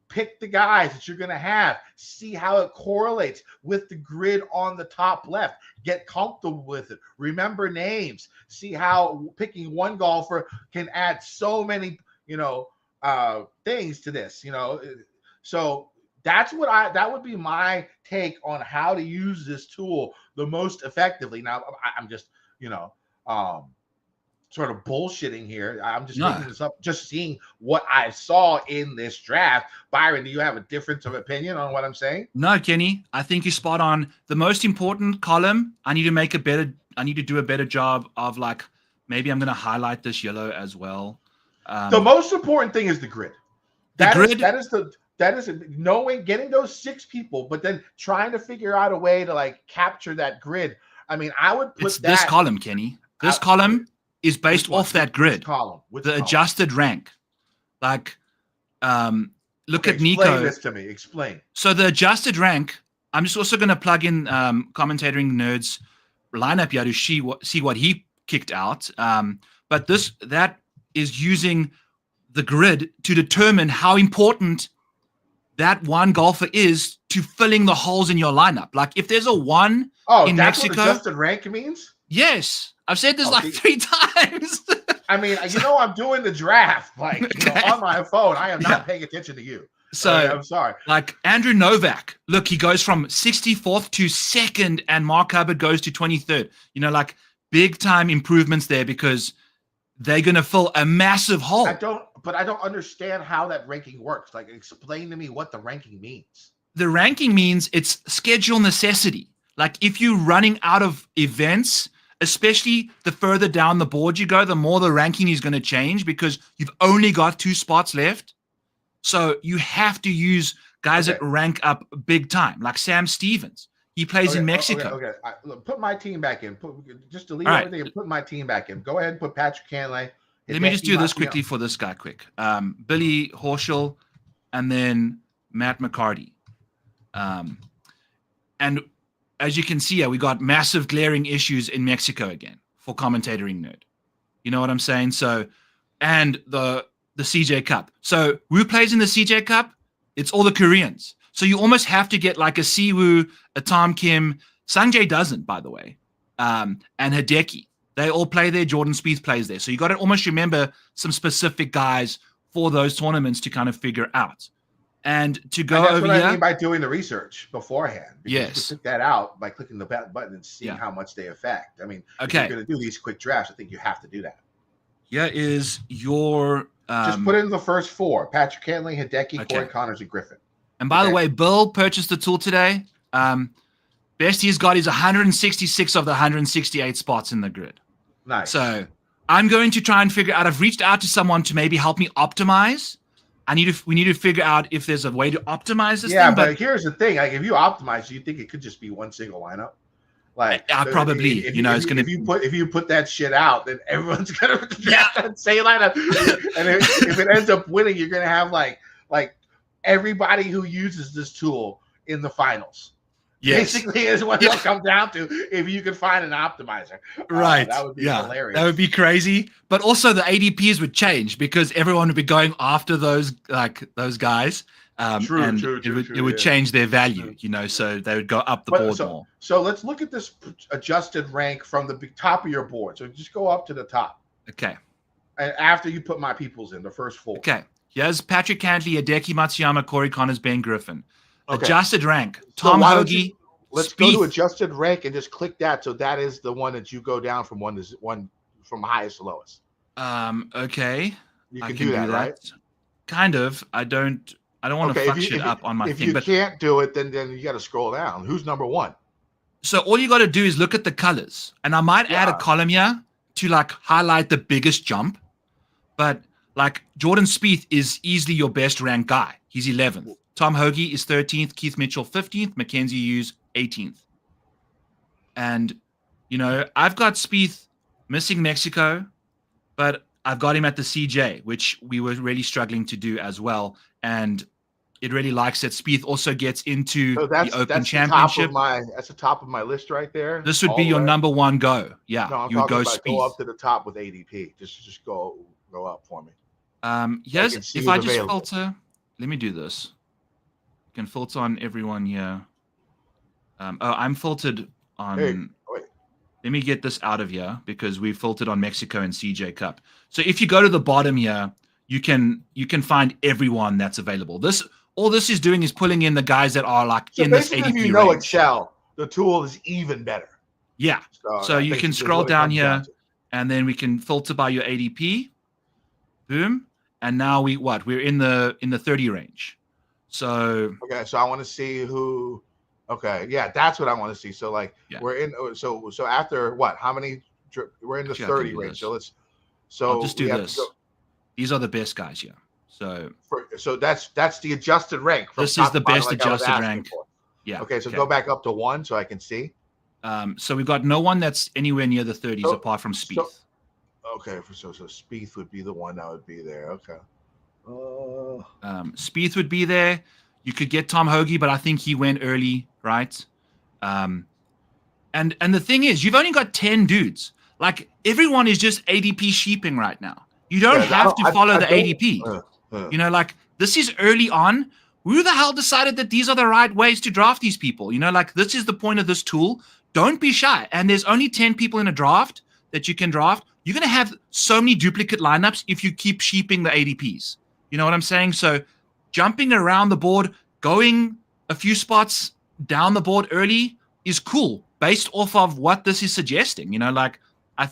Pick the guys that you're going to have. See how it correlates with the grid on the top left. Get comfortable with it. Remember names. See how picking one golfer can add so many, things to this, So that would be my take on how to use this tool the most effectively. Now, I'm just, sort of bullshitting here. I'm just making this up, just seeing what I saw in this draft. Byron, do you have a difference of opinion on what I'm saying? No, Kenny, I think you're spot on. The most important column, I need to do a better job of maybe I'm going to highlight this yellow as well. The most important thing is the grid. The grid. That is knowing, getting those 6 people, but then trying to figure out a way to like capture that grid. I mean, I would put this column, Kenny. This column is based off that grid. The adjusted rank. Like, look at Nico. Explain this to me. Explain. So the adjusted rank. I'm just also going to plug in commentating nerds lineup here to see what he kicked out. But that is using the grid to determine how important that one golfer is to filling the holes in your lineup. Like if there's a 1 in Mexico. What adjusted rank means? Yes. I've said this like 3 times. I mean, I'm doing the draft like on my phone. I am not paying attention to you. So I'm sorry. Like Andrew Novak, look, he goes from 64th to 2nd, and Mark Hubbard goes to 23rd. Like big time improvements there because they're going to fill a massive hole. I don't understand how that ranking works. Like, explain to me what the ranking means. The ranking means it's schedule necessity. Like if you're running out of events, especially the further down the board you go, the more the ranking is going to change because you've only got 2 spots left. So you have to use guys that rank up big time, like Sam Stevens. He plays in Mexico. Okay. Put my team back in. Just delete everything and put my team back in. Go ahead and put Patrick Cantlay. Let me just do this quickly for this guy quick. Billy Horschel and then Matt McCarty. And as you can see here, we got massive glaring issues in Mexico again for commentating nerd. You know what I'm saying? So, and the CJ Cup. So who plays in the CJ Cup? It's all the Koreans. So you almost have to get like a Siwoo, a Tom Kim. Sanjay doesn't, by the way. And Hideki. They all play there. Jordan Spieth plays there. So you got to almost remember some specific guys for those tournaments to kind of figure out. And to go that's over what here. I mean by doing the research beforehand. Yes. You pick that out by clicking the button and seeing how much they affect. I mean, if you're going to do these quick drafts, I think you have to do that. Here is your... just put in the first 4. Patrick Cantlay, Hideki, Corey Connors, and Griffin. And by the way, Bill purchased the tool today. Best he's got is 166 of the 168 spots in the grid. Nice. So I'm going to try and figure out. I've reached out to someone to maybe help me optimize. We need to figure out if there's a way to optimize this. Yeah, but here's the thing: like, if you optimize, you think it could just be one single lineup? Like, probably. It's going to. If you put that shit out, then everyone's gonna draft that same lineup. And if it ends up winning, you're gonna have like everybody who uses this tool in the finals. Yes. Basically is what it'll come down to if you can find an optimizer. Right. That would be hilarious. That would be crazy. But also the ADPs would change because everyone would be going after those guys. True. It would change their value, so they would go up the board more. So let's look at this adjusted rank from the top of your board. So just go up to the top. Okay. And after you put my peoples in, the first 4. Okay. Here's Patrick Cantlay, Hideki Matsuyama, Corey Connors, Ben Griffin. Okay. Adjusted rank. Tom Hoagie. Let's go to adjusted rank and just click that. So that is the one that you go down from one from highest to lowest. Okay. You can do that, right? Kind of. I don't want to fuck shit up on my thing. If you can't do it, then you got to scroll down. Who's number 1? So all you got to do is look at the colors. And I might add a column here to like highlight the biggest jump. But like Jordan Spieth is easily your best ranked guy. He's 11th. Tom Hoagie is 13th, Keith Mitchell 15th, Mackenzie Hughes 18th. And, I've got Spieth missing Mexico, but I've got him at the CJ, which we were really struggling to do as well. And it really likes that Spieth also gets into the Open Championship. That's the top of my list right there. This would be your number 1 go. Yeah, no, you would go Spieth. Go up to the top with ADP. Just go up for me. Yes, if I just filter, let me do this. Can filter on everyone here. I'm filtered on. Let me get this out of here because we filtered on Mexico and CJ Cup. So if you go to the bottom here, you can find everyone that's available. All this is doing is pulling in the guys that are like in this ADP if you range. Excel, the tool is even better. Yeah. So you can scroll down here, and then we can filter by your ADP. Boom. And now we're in the 30 range. So I want to see who. Okay, yeah, that's what I want to see. So we're in. So after what? How many? We're in the 30 range. So let's. So I'll just do this. These are the best guys here. So that's the adjusted rank. From this is the best like adjusted rank. For. Yeah. Okay, so go back up to 1 so I can see. So we've got no one that's anywhere near the 30s apart from Spieth. Okay, so Spieth would be the one that would be there. Okay. Spieth would be there. You could get Tom Hoagie, but I think he went early, right? And the thing is, you've only got 10 dudes. Like, everyone is just ADP sheeping right now. You don't have to follow the ADP. You know, like, this is early on. Who the hell decided that these are the right ways to draft these people? You know, like, this is the point of this tool. Don't be shy. And there's only 10 people in a draft that you can draft. You're going to have so many duplicate lineups if you keep sheeping the ADPs. You know what I'm saying? So jumping around the board, going a few spots down the board early is cool based off of what this is suggesting. You know, like, I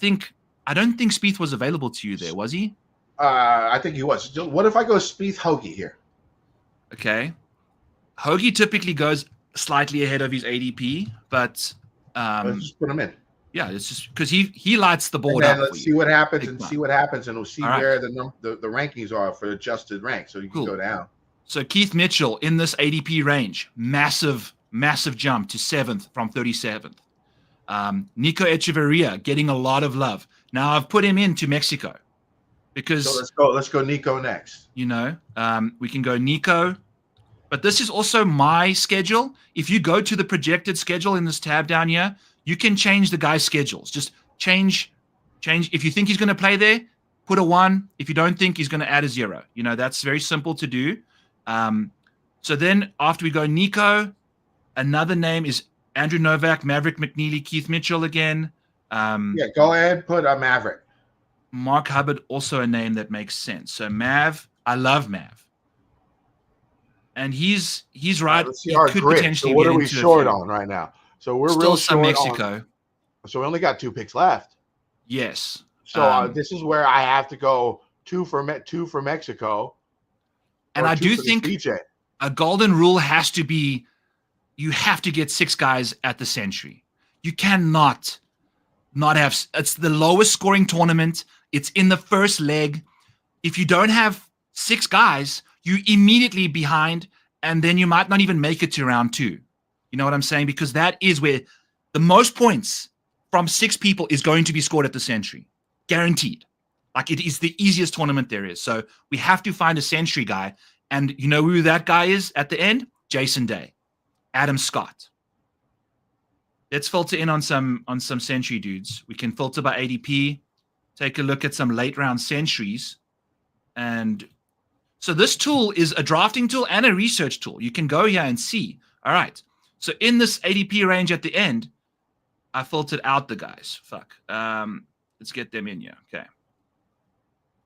don't think Spieth was available to you there, was he? I think he was. What if I go Spieth Hoagie here? Okay. Hoagie typically goes slightly ahead of his ADP, but let's just put him in. Yeah, it's just because he lights the board up. Let's see what happens and we'll see where the rankings are for adjusted rank, so you can go down. So Keith Mitchell in this ADP range, massive jump to 7th from 37th. Nico Echeverria getting a lot of love. Now I've put him into Mexico because let's go Nico next. You know, we can go Nico, but this is also my schedule. If you go to the projected schedule in this tab down here, you can change the guy's schedules. Just change. If you think he's going to play there, put a 1. If you don't think, he's going to add a 0. You know, that's very simple to do. So then after we go Nico, another name is Andrew Novak, Maverick McNeely, Keith Mitchell again. Go ahead, put a Maverick. Mark Hubbard, also a name that makes sense. So Mav, I love Mav. And he's right. Let's see our grid. So what are we short on right now? So we're still real some short Mexico. So we only got 2 picks left. Yes. So this is where I have to go 2 for Mexico. And I do think a golden rule has to be you have to get 6 guys at the Century. You cannot not have. It's the lowest scoring tournament. It's in the first leg. If you don't have 6 guys, you immediately behind, and then you might not even make it to round 2. You know what I'm saying? Because that is where the most points from 6 people is going to be scored at the Century. Guaranteed. Like, it is the easiest tournament there is. So we have to find a Century guy. And you know who that guy is at the end? Jason Day. Adam Scott. Let's filter in on some Century dudes. We can filter by ADP. Take a look at some late round Centuries. And so this tool is a drafting tool and a research tool. You can go here and see. All right. So in this ADP range at the end, I filtered out the guys. Fuck. Let's get them in here. Okay.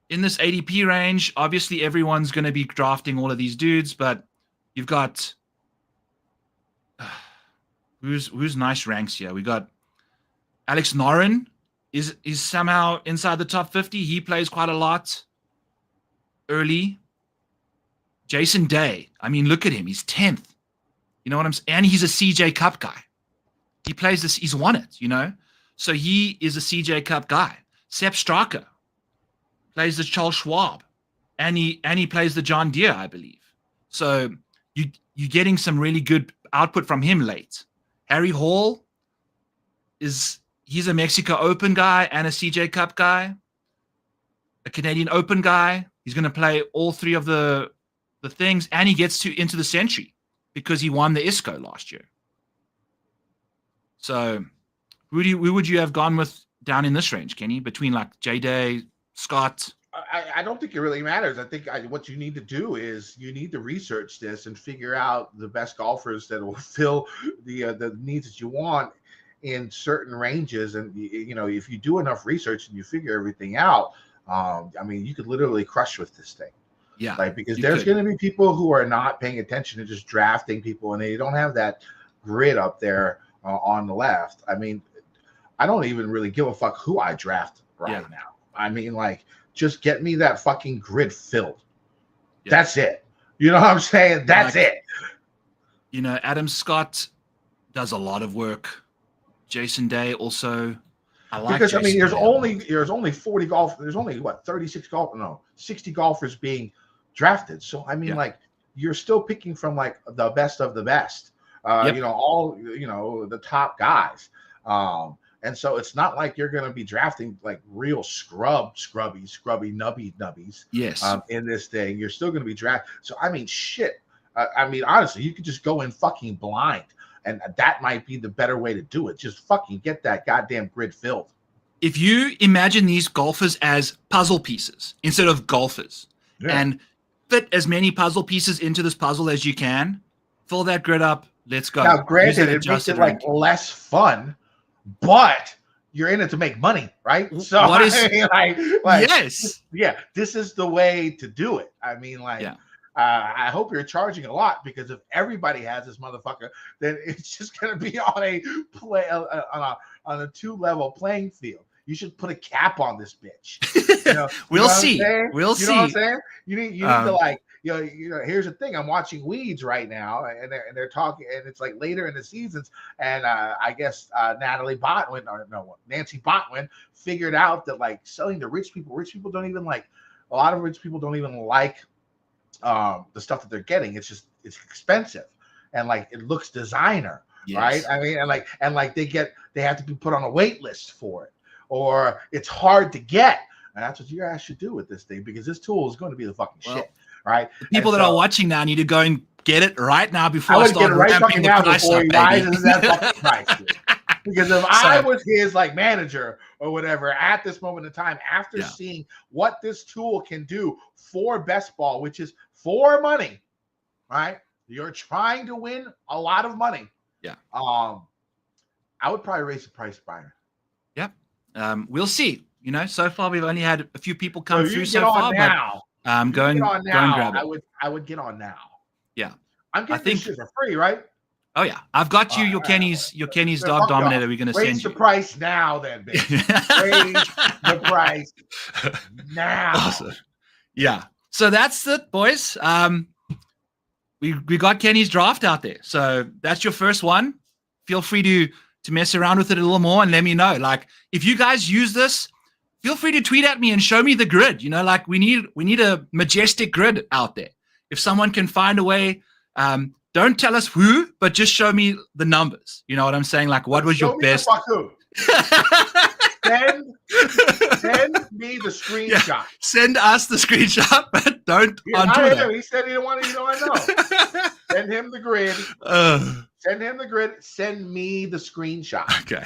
In this ADP range, obviously everyone's going to be drafting all of these dudes, but you've got who's nice ranks here. We got Alex Noren is somehow inside the top 50. He plays quite a lot early. Jason Day. I mean, look at him. He's 10th. You know what I'm saying? And he's a CJ Cup guy. He plays this. He's won it, you know? So he is a CJ Cup guy. Sepp Straka plays the Charles Schwab. And he plays the John Deere, I believe. So you're getting some really good output from him late. Harry Hall he's a Mexico Open guy and a CJ Cup guy. A Canadian Open guy. He's going to play all 3 of the things, and he gets into the Century because he won the ISCO last year. So who would you have gone with down in this range, Kenny? Between like J-Day, Scott? I don't think it really matters. I think what you need to do is you need to research this and figure out the best golfers that will fill the needs that you want in certain ranges. And, you know, if you do enough research and you figure everything out, I mean, you could literally crush with this thing. Yeah. Like, because there's going to be people who are not paying attention to just drafting people, and they don't have that grid up there on the left. I mean, I don't even really give a fuck who I draft right now. I mean, like, just get me that fucking grid filled. Yeah. That's it. You know what I'm saying? That's it. You know, Adam Scott does a lot of work. Jason Day also. I like because I mean, Jason there's only 40 golf. There's only what 36 golf. No, 60 golfers being drafted. So I mean, Yeah. like you're still picking from like the best of the best. Yep. You know, all the top guys. And so it's not like you're going to be drafting like real scrubby nubbies. Yes. In this thing, you're still going to be drafted. So I mean, shit. I mean, honestly, you could just go in fucking blind, and that might be the better way to do it. Just fucking get that goddamn grid filled. If you imagine these golfers as puzzle pieces instead of golfers, and fit as many puzzle pieces into this puzzle as you can, fill that grid up. Let's go. Now, granted, it makes it like less fun, but you're in it to make money, right? So what is I mean, yes, yeah, this is the way to do it. I mean, like, I hope you're charging a lot, because if everybody has this motherfucker, then it's just gonna be on a on a 2-level playing field. You should put a cap on this bitch. We'll see. We'll see. You know what I'm saying? You need to like. Here's the thing. I'm watching Weeds right now, and they're talking, and it's like later in the seasons, and I guess Nancy Botwin figured out that like selling to rich people don't even like. A lot of rich people don't even like the stuff that they're getting. It's expensive, and like it looks designer, right? I mean, and like they have to be put on a wait list for it, or it's hard to get. And that's what your ass should do with this thing, because this tool is going to be the fucking shit. Right. The people that are watching now need to go and get it right now before I I would start get it right ramping fucking the now price before up, he baby. rises that fucking price. Dude. Because if I was his like manager or whatever at this moment in time, after seeing what this tool can do for best ball, which is for money, right? You're trying to win a lot of money. Yeah. I would probably raise the price, Byron. Yep. We'll see. So far we've only had a few people come through so far. Now. Go and grab it. I would get on now. Yeah. I'm getting this shit for free, right? Oh yeah. I've got you your Kenny's DAWG Dominator we're gonna send you. Raise the price now then, bitch. Raise the price now. Awesome. Yeah. So that's it, boys. We got Kenny's draft out there. So that's your first one. Feel free to mess around with it a little more and let me know. Like if you guys use this, feel free to tweet at me and show me the grid. Like we need a majestic grid out there. If someone can find a way, don't tell us who, but just show me the numbers. You know what I'm saying? Like what was your best? Send me the screenshot. Yeah, send us the screenshot, but don't on Twitter. He said he didn't want to. I know. Send him the grid. Send him the grid. Send me the screenshot. Okay.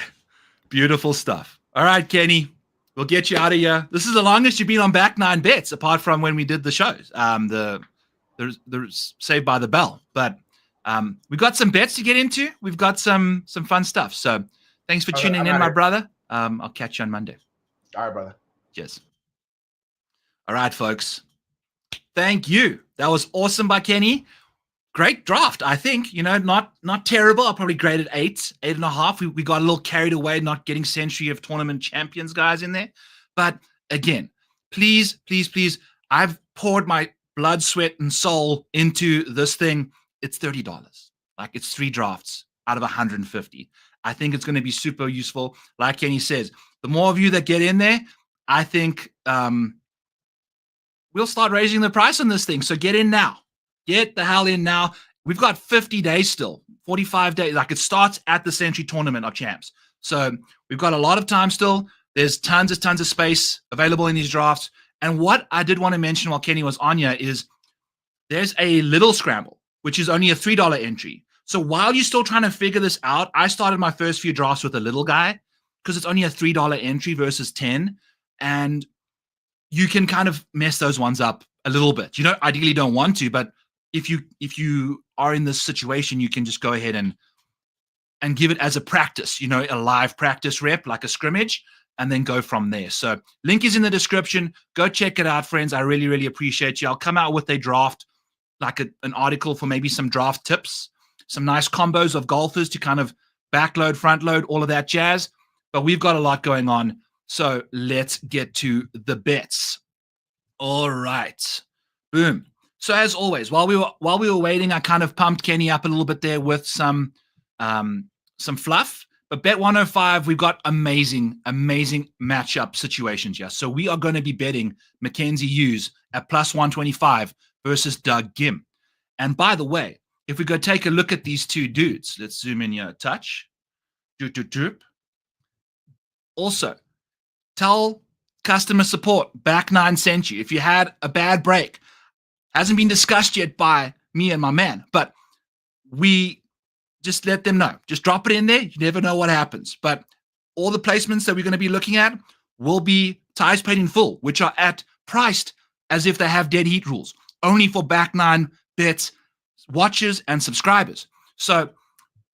Beautiful stuff. All right, Kenny. We'll get you out of here. This is the longest you've been on Back 9 Bets, apart from when we did the shows. There's Saved by the Bell. But we've got some bets to get into. We've got some fun stuff. So thanks for tuning in, my brother. I'll catch you on Monday. All right, brother. Cheers. All right, folks. Thank you. That was awesome by Kenny. Great draft, I think. Not terrible. I'll probably grade it 8.5. We got a little carried away, not getting Century of Tournament Champions guys in there. But again, please, I've poured my blood, sweat, and soul into this thing. It's $30. Like it's 3 drafts out of 150. I think it's going to be super useful. Like Kenny says, the more of you that get in there, I think we'll start raising the price on this thing. So get in now. Get the hell in now. We've got 50 days still, 45 days. Like it starts at the Century Tournament of Champs. So we've got a lot of time still. There's tons of space available in these drafts. And what I did want to mention while Kenny was on here is there's a little scramble, which is only a $3 entry. So while you're still trying to figure this out, I started my first few drafts with a little guy because it's only a $3 entry versus 10. And you can kind of mess those ones up a little bit. Ideally don't want to, but if you are in this situation, you can just go ahead and give it as a practice, a live practice rep, like a scrimmage, and then go from there. So link is in the description. Go check it out, friends. I really, really appreciate you. I'll come out with a draft, like an article for maybe some draft tips, some nice combos of golfers to kind of backload, front load, all of that jazz. But we've got a lot going on. So let's get to the bets. All right. Boom. So as always, while we were waiting, I kind of pumped Kenny up a little bit there with some fluff. But Bet 105, we've got amazing matchup situations here. So we are going to be betting Mackenzie Hughes at plus 125 versus Doug Gim. And by the way, if we go take a look at these two dudes, let's zoom in here a touch. Also, tell customer support back 9 sent you. If you had a bad break, hasn't been discussed yet by me and my man, but we just let them know. Just drop it in there. You never know what happens. But all the placements that we're going to be looking at will be ties paid in full, which are priced as if they have dead heat rules, only for back 9 bets, watchers, and subscribers. So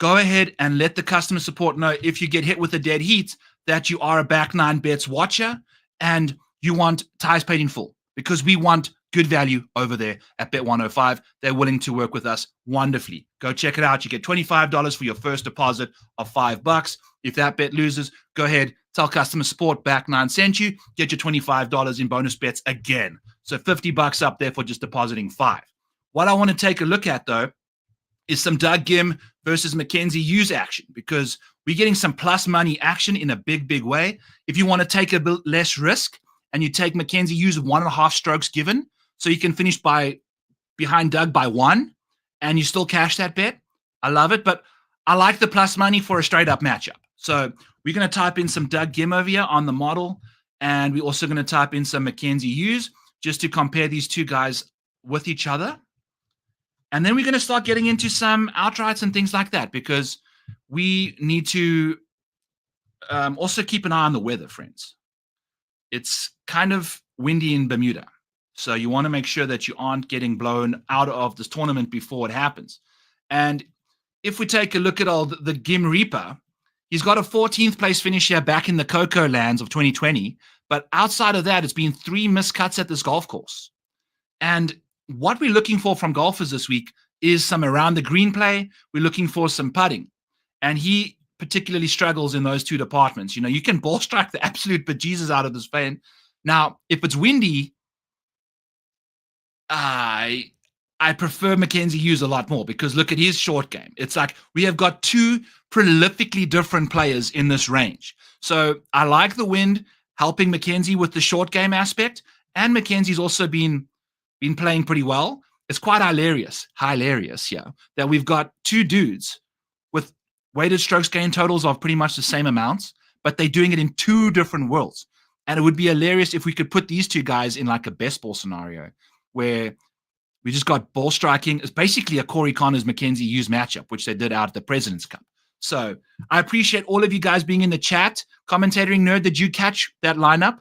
go ahead and let the customer support know if you get hit with a dead heat that you are a back 9 bets watcher and you want ties paid in full, because we want good value over there at Bet 105. They're willing to work with us wonderfully. Go check it out. You get $25 for your first deposit of $5. If that bet loses, go ahead, tell customer support back 9 sent you, get your $25 in bonus bets again. So $50 up there for just depositing 5. What I want to take a look at, though, is some Doug Gim versus Mackenzie Hughes action, because we're getting some plus money action in a big way. If you want to take a bit less risk and you take Mackenzie Hughes 1.5 strokes given, so you can finish behind Doug by 1 and you still cash that bet, I love it. But I like the plus money for a straight up matchup. So we're going to type in some Doug Gim over here on the model, and we're also going to type in some Mackenzie Hughes just to compare these two guys with each other. And then we're going to start getting into some outrights and things like that, because we need to also keep an eye on the weather, friends. It's kind of windy in Bermuda, so you want to make sure that you aren't getting blown out of this tournament before it happens. And if we take a look at the Gim Reaper, he's got a 14th place finish here back in the Cocoa Lands of 2020. But outside of that, it's been 3 miscuts at this golf course. And what we're looking for from golfers this week is some around the green play. We're looking for some putting. And he particularly struggles in those 2 departments. You know, you can ball strike the absolute bejesus out of this fan. Now, if it's windy, I prefer Mackenzie Hughes a lot more, because look at his short game. It's like we have got 2 prolifically different players in this range. So I like the wind helping Mackenzie with the short game aspect, and Mackenzie's also been playing pretty well. It's quite hilarious, yeah, that we've got 2 dudes with weighted strokes gain totals of pretty much the same amounts, but they're doing it in 2 different worlds. And it would be hilarious if we could put these 2 guys in like a best ball scenario where we just got ball striking. It's basically a Corey Connors Mackenzie Hughes matchup, which they did out at the President's Cup. So I appreciate all of you guys being in the chat. Commentating Nerd, did you catch that lineup?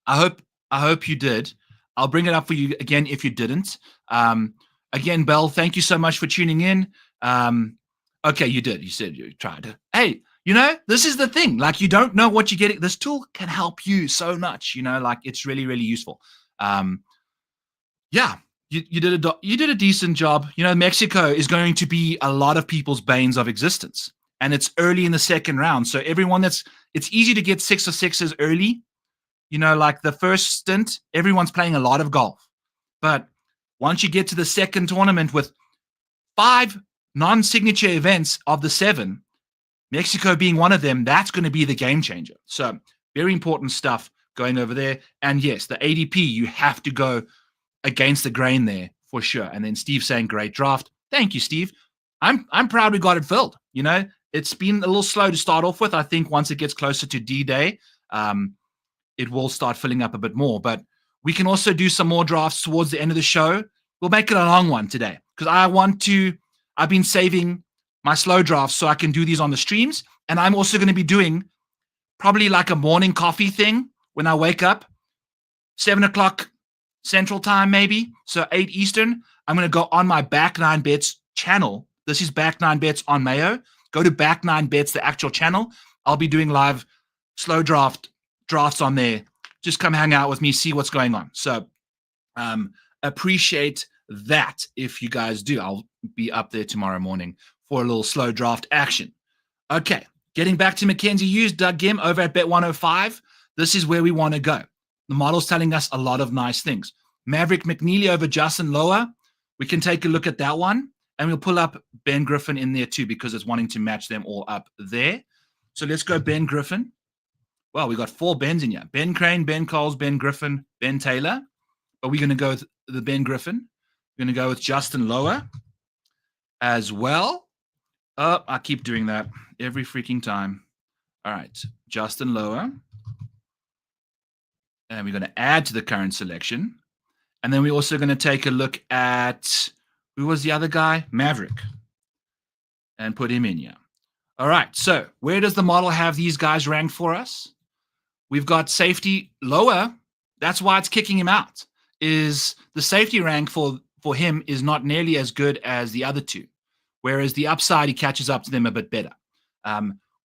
I hope you did. I'll bring it up for you again if you didn't. Again, Belle, thank you so much for tuning in. Okay, you did. You said you tried. Hey, you know, this is the thing. Like, you don't know what you're getting. This tool can help you so much. You know, like, it's really, really useful. Yeah, you did a decent job. You know, Mexico is going to be a lot of people's banes of existence, and it's early in the second round. So everyone it's easy to get 6 or 6s early. You know, like the first stint, everyone's playing a lot of golf. But once you get to the second tournament with 5 non-signature events of the 7, Mexico being one of them, that's going to be the game changer. So very important stuff going over there. And yes, the ADP, you have to go against the grain there for sure. And then Steve saying, great draft. Thank you, Steve. I'm proud we got it filled. You know, it's been a little slow to start off with. I think once it gets closer to D-Day, it will start filling up a bit more. But we can also do some more drafts towards the end of the show. We'll make it a long one today, because I've been saving my slow drafts so I can do these on the streams. And I'm also going to be doing probably like a morning coffee thing when I wake up, 7 o'clock Central Time maybe, so 8 Eastern. I'm going to go on my Back 9 Bets channel. This is Back 9 Bets on Mayo. Go to Back 9 Bets, the actual channel. I'll be doing live slow drafts on there. Just come hang out with me, see what's going on. So appreciate that if you guys do. I'll be up there tomorrow morning for a little slow draft action. Okay, getting back to Mackenzie Hughes, Doug Gim over at Bet 105. This is where we want to go. The model's telling us a lot of nice things. Maverick McNeely over Justin Lower. We can take a look at that one. And we'll pull up Ben Griffin in there too because it's wanting to match them all up there. So let's go Ben Griffin. Well, we got 4 Bens in here. Ben Crane, Ben Coles, Ben Griffin, Ben Taylor. But we're going to go with the Ben Griffin. We're going to go with Justin Lower as well. Oh, I keep doing that every freaking time. All right, Justin Lower. And we're going to add to the current selection. And then we're also going to take a look at, who was the other guy? Maverick. And put him in here. All right, so where does the model have these guys ranked for us? We've got safety Lower. That's why it's kicking him out. Is the safety rank for him is not nearly as good as the other two, whereas the upside, he catches up to them a bit better.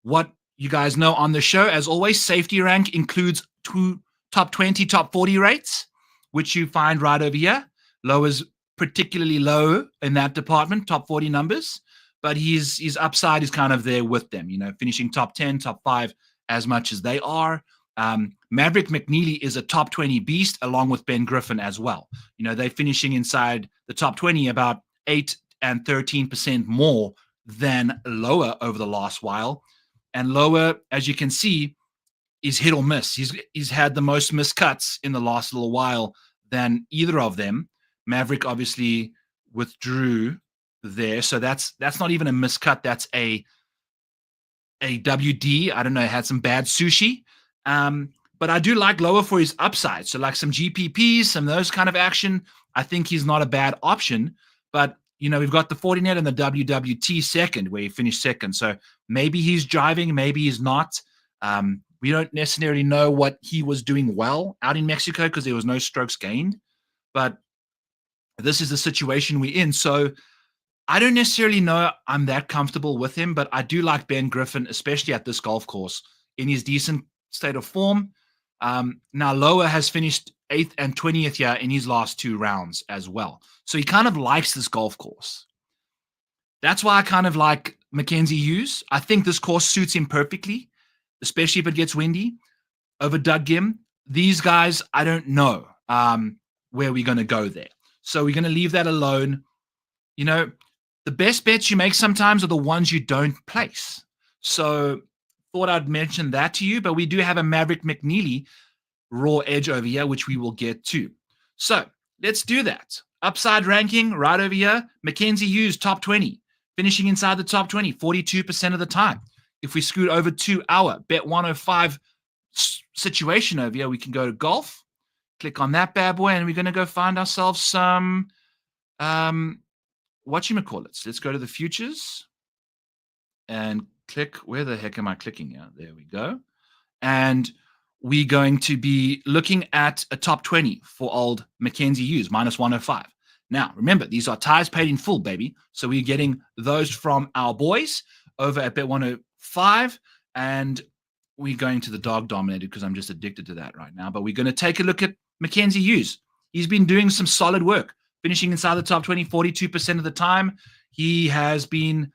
What you guys know on the show, as always, safety rank includes 2 top 20, top 40 rates, which you find right over here. Lower's particularly low in that department, top 40 numbers, but his upside is kind of there with them, finishing top 10, top 5 as much as they are. Maverick McNeely is a top 20 beast along with Ben Griffin as well. They're finishing inside the top 20 about 8 and 13% more than Lower over the last while. And Lower, as you can see, is hit or miss. He's had the most missed cuts in the last little while than either of them. Maverick obviously withdrew there, so that's not even a miscut. That's a WD. I don't know. Had some bad sushi. But I do like Lower for his upside. So like some GPPs, some of those kind of action. I think he's not a bad option. But, we've got the 40 net and the WWT second, where he finished second. So maybe he's driving, maybe he's not. We don't necessarily know what he was doing well out in Mexico because there was no strokes gained. But this is the situation we're in. So I don't necessarily know I'm that comfortable with him, but I do like Ben Griffin, especially at this golf course, in his decent state of form. Now, Lower has finished 8th and 20th here in his last 2 rounds as well. So he kind of likes this golf course. That's why I kind of like Mackenzie Hughes. I think this course suits him perfectly, especially if it gets windy, over Doug Gim. These guys, I don't know where we're going to go there. So we're going to leave that alone. The best bets you make sometimes are the ones you don't place. So thought I'd mention that to you, but we do have a Maverick McNeely raw edge over here, which we will get to. So let's do that. Upside ranking right over here. Mackenzie Hughes, top 20, finishing inside the top 20, 42% of the time. If we scoot over to our Bet 105 situation over here, we can go to golf, click on that bad boy, and we're going to go find ourselves some, whatchamacallits. Let's go to the futures and click. Where the heck am I clicking here? There we go. And we're going to be looking at a top 20 for old Mackenzie Hughes, minus 105. Now, remember, these are ties paid in full, baby. So we're getting those from our boys over at Bet 105. And we're going to the DAWG Dominator because I'm just addicted to that right now. But we're going to take a look at Mackenzie Hughes. He's been doing some solid work, finishing inside the top 20, 42% of the time. He has been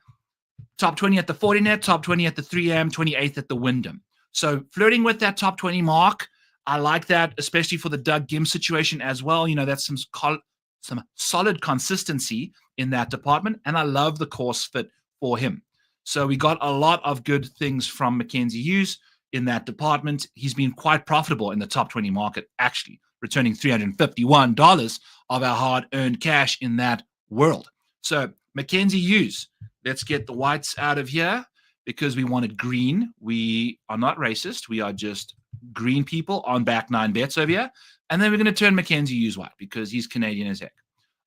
top 20 at the 40 net, top 20 at the 3am, 28th at the Wyndham. So flirting with that top 20 mark, I like that, especially for the Doug Gim situation as well. That's some solid consistency in that department, and I love the course fit for him. So we got a lot of good things from Mackenzie Hughes in that department. He's been quite profitable in the top 20 market, actually, returning $351 of our hard-earned cash in that world. So Mackenzie Hughes, let's get the whites out of here because we wanted green. We are not racist. We are just green people on back 9 bets over here. And then we're going to turn Mackenzie Hughes white because he's Canadian as heck.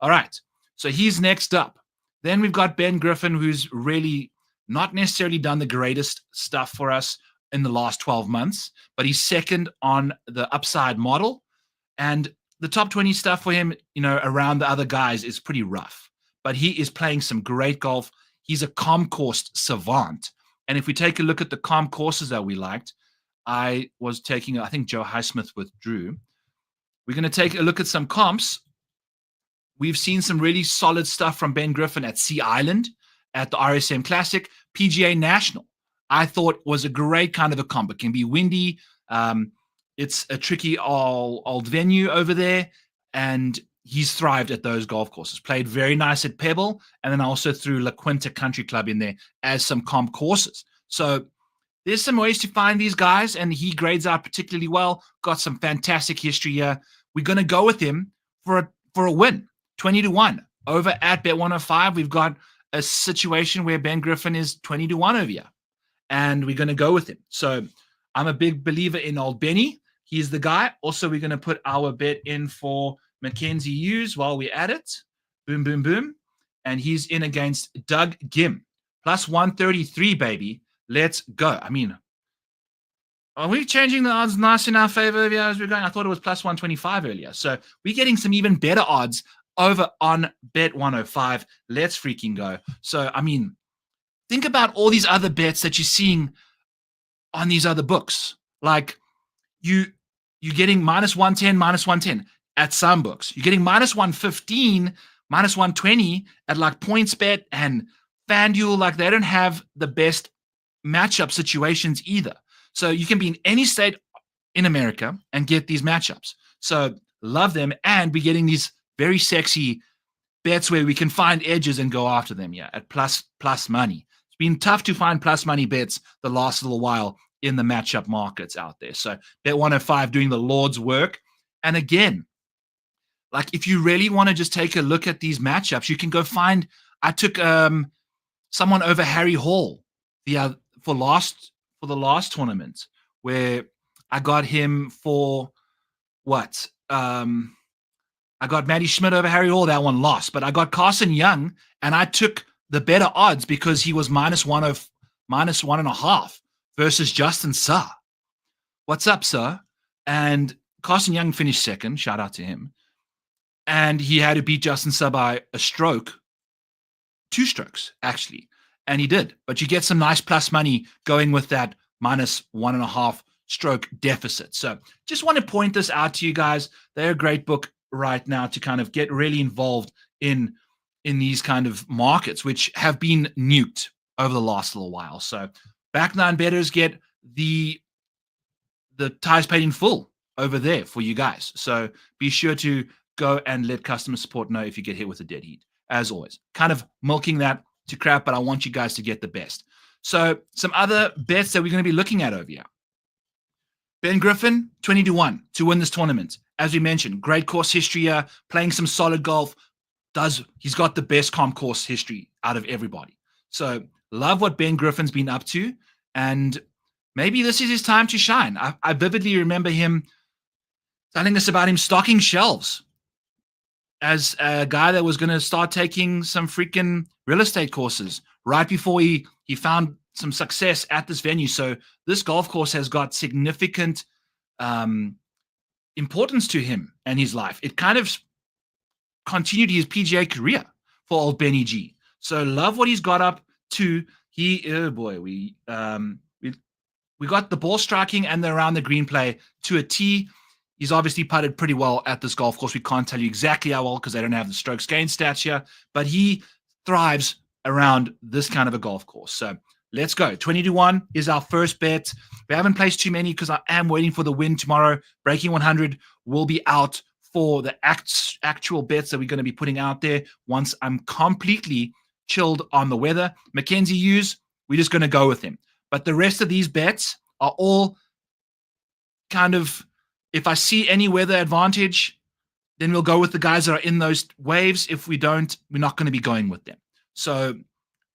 All right. So he's next up. Then we've got Ben Griffin, who's really not necessarily done the greatest stuff for us in the last 12 months, but he's second on the upside model. And the top 20 stuff for him, around the other guys is pretty rough. But he is playing some great golf. He's a calm course savant. And if we take a look at the calm courses that we liked, I think Joe Highsmith withdrew. We're going to take a look at some comps. We've seen some really solid stuff from Ben Griffin at Sea Island, at the RSM Classic, PGA National. I thought was a great kind of a comp. It can be windy. It's a tricky old venue over there. And he's thrived at those golf courses. Played very nice at Pebble, and then also threw La Quinta Country Club in there as some comp courses. So there's some ways to find these guys, and he grades out particularly well. Got some fantastic history here. We're going to go with him for a win, 20-1 over at Bet105. We've got a situation where Ben Griffin is 20-1 over here, and we're going to go with him. So I'm a big believer in old Benny. He's the guy. Also, we're going to put our bet in for Mackenzie Hughes while we're at it. Boom, boom, boom. And he's in against Doug Gim. Plus 133, baby. Let's go. I mean, are we changing the odds nice in our favor as we're going? I thought it was plus 125 earlier. So we're getting some even better odds over on Bet105. Let's freaking go. So, I mean, think about all these other bets that you're seeing on these other books. Like, you're getting minus 110 at some books. You're getting minus 115, minus 120 at like PointsBet and FanDuel. Like, they don't have the best matchup situations either. So you can be in any state in America and get these matchups. So love them. And we're getting these very sexy bets where we can find edges and go after them. Yeah, at plus money. It's been tough to find plus money bets the last little while in the matchup markets out there. So Bet105 doing the Lord's work. And again, like, if you really want to just take a look at these matchups, you can go find. I took someone over Harry Hall for the last tournament, where I got him for what? I got Matty Schmidt over Harry Hall. That one lost, but I got Carson Young, and I took the better odds because he was minus 1.5 versus Justin Suh. What's up, sir? And Carson Young finished second. Shout out to him. And he had to beat Justin Suh by a stroke, 2 strokes, actually. And he did. But you get some nice plus money going with that minus 1.5 stroke deficit. So just want to point this out to you guys. They're a great book right now to kind of get really involved in these kind of markets, which have been nuked over the last little while. So back nine bettors get the ties paid in full over there for you guys. So be sure to go and let customer support know if you get hit with a dead heat. As always, kind of milking that to crap, but I want you guys to get the best. So some other bets that we're going to be looking at over here. Ben Griffin, 20-1 to win this tournament. As we mentioned, great course history here, playing some solid golf. He's got the best comp course history out of everybody. So love what Ben Griffin's been up to, and maybe this is his time to shine. I vividly remember him telling us about him stocking shelves as a guy that was going to start taking some freaking real estate courses right before he found some success at this venue. So this golf course has got significant importance to him and his life. It kind of continued his PGA career for old Benny G. So love what he's got up to. We got the ball striking and the around the green play to a tee. He's obviously putted pretty well at this golf course. We can't tell you exactly how well because they don't have the strokes gained stats here, but he thrives around this kind of a golf course. So let's go. 20-1 is our first bet. We haven't placed too many because I am waiting for the win tomorrow. Breaking 100 will be out for the actual bets that we're going to be putting out there once I'm completely chilled on the weather. Mackenzie Hughes, we're just going to go with him. But the rest of these bets are all kind of, if I see any weather advantage, then we'll go with the guys that are in those waves. If we don't, we're not going to be going with them. So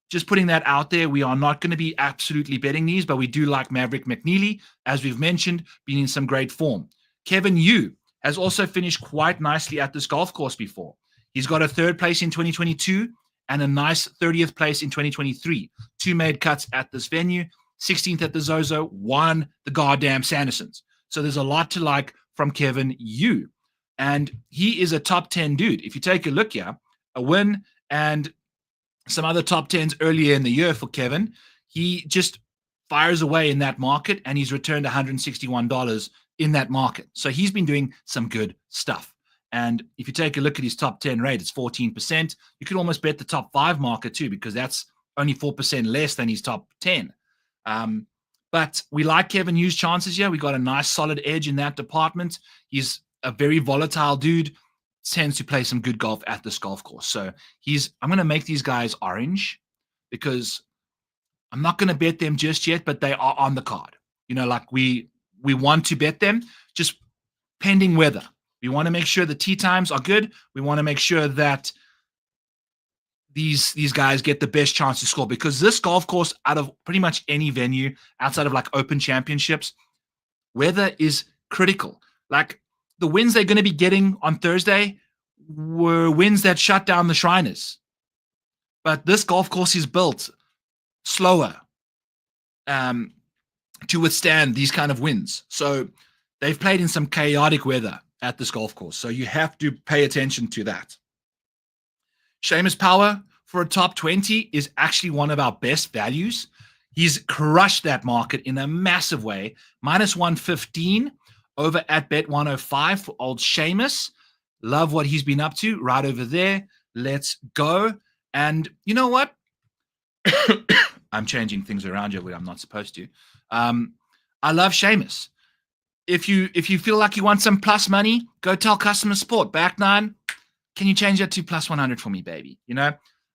just putting that out there, we are not going to be absolutely betting these, but we do like Maverick McNeely, as we've mentioned, being in some great form. Kevin Yu has also finished quite nicely at this golf course before. He's got a 3rd place in 2022 and a nice 30th place in 2023. 2 made cuts at this venue, 16th at the Zozo, won the goddamn Sandersons. So there's a lot to like from Kevin Yu. And he is a top 10 dude. If you take a look here, a win and some other top 10s earlier in the year for Kevin, he just fires away in that market, and he's returned $161 in that market. So he's been doing some good stuff. And if you take a look at his top 10 rate, it's 14%. You could almost bet the top 5 market too, because that's only 4% less than his top 10. But we like Kevin Yu's chances here. We got a nice solid edge in that department. He's a very volatile dude. tends to play some good golf at this golf course. So I'm going to make these guys orange because I'm not going to bet them just yet, but they are on the card. Like we want to bet them, just pending weather. We want to make sure the tee times are good. We want to make sure that these guys get the best chance to score, because this golf course, out of pretty much any venue outside of like open championships, weather is critical. Like the wins they're going to be getting on Thursday were wins that shut down the Shriners. But this golf course is built slower to withstand these kind of winds. So they've played in some chaotic weather at this golf course. So you have to pay attention to that. Seamus Power for a top 20 is actually one of our best values. He's crushed that market in a massive way. Minus 115 over at Bet 105 for old Seamus. Love what he's been up to right over there. Let's go. And you know what? I'm changing things around here where I'm not supposed to. I love Seamus. If you feel like you want some plus money, go tell customer support. Back 9, can you change that to plus 100 for me, baby?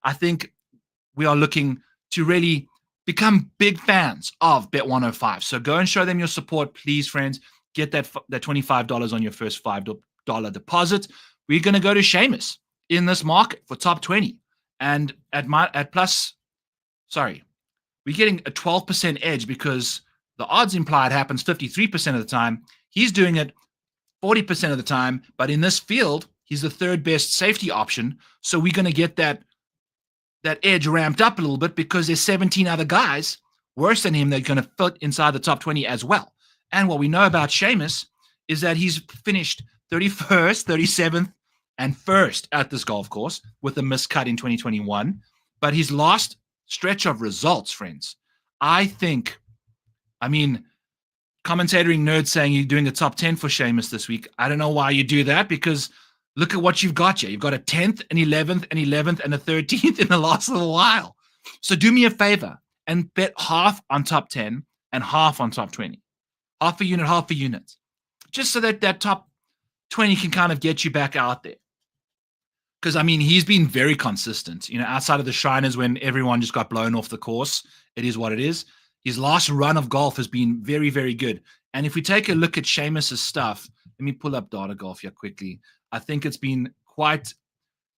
I think we are looking to really become big fans of Bet 105. So go and show them your support, please, friends. Get that $25 on your first $5 deposit. We're going to go to Seamus in this market for top 20. And we're getting a 12% edge because the odds implied happens 53% of the time. He's doing it 40% of the time, but in this field, he's the third best safety option. So we're going to get that edge ramped up a little bit because there's 17 other guys worse than him that are going to fit inside the top 20 as well. And what we know about Seamus is that he's finished 31st, 37th, and 1st at this golf course with a miscut in 2021. But his last stretch of results, friends, commentating nerd saying you're doing a top 10 for Seamus this week. I don't know why you do that, because look at what you've got here. You've got a 10th, an 11th, an 11th, and a 13th in the last little while. So do me a favor and bet half on top 10 and half on top 20. Half a unit. Just so that top 20 can kind of get you back out there. Because, he's been very consistent. Outside of the Shriners when everyone just got blown off the course, it is what it is. His last run of golf has been very, very good. And if we take a look at Seamus's stuff, let me pull up Data Golf here quickly. I think it's been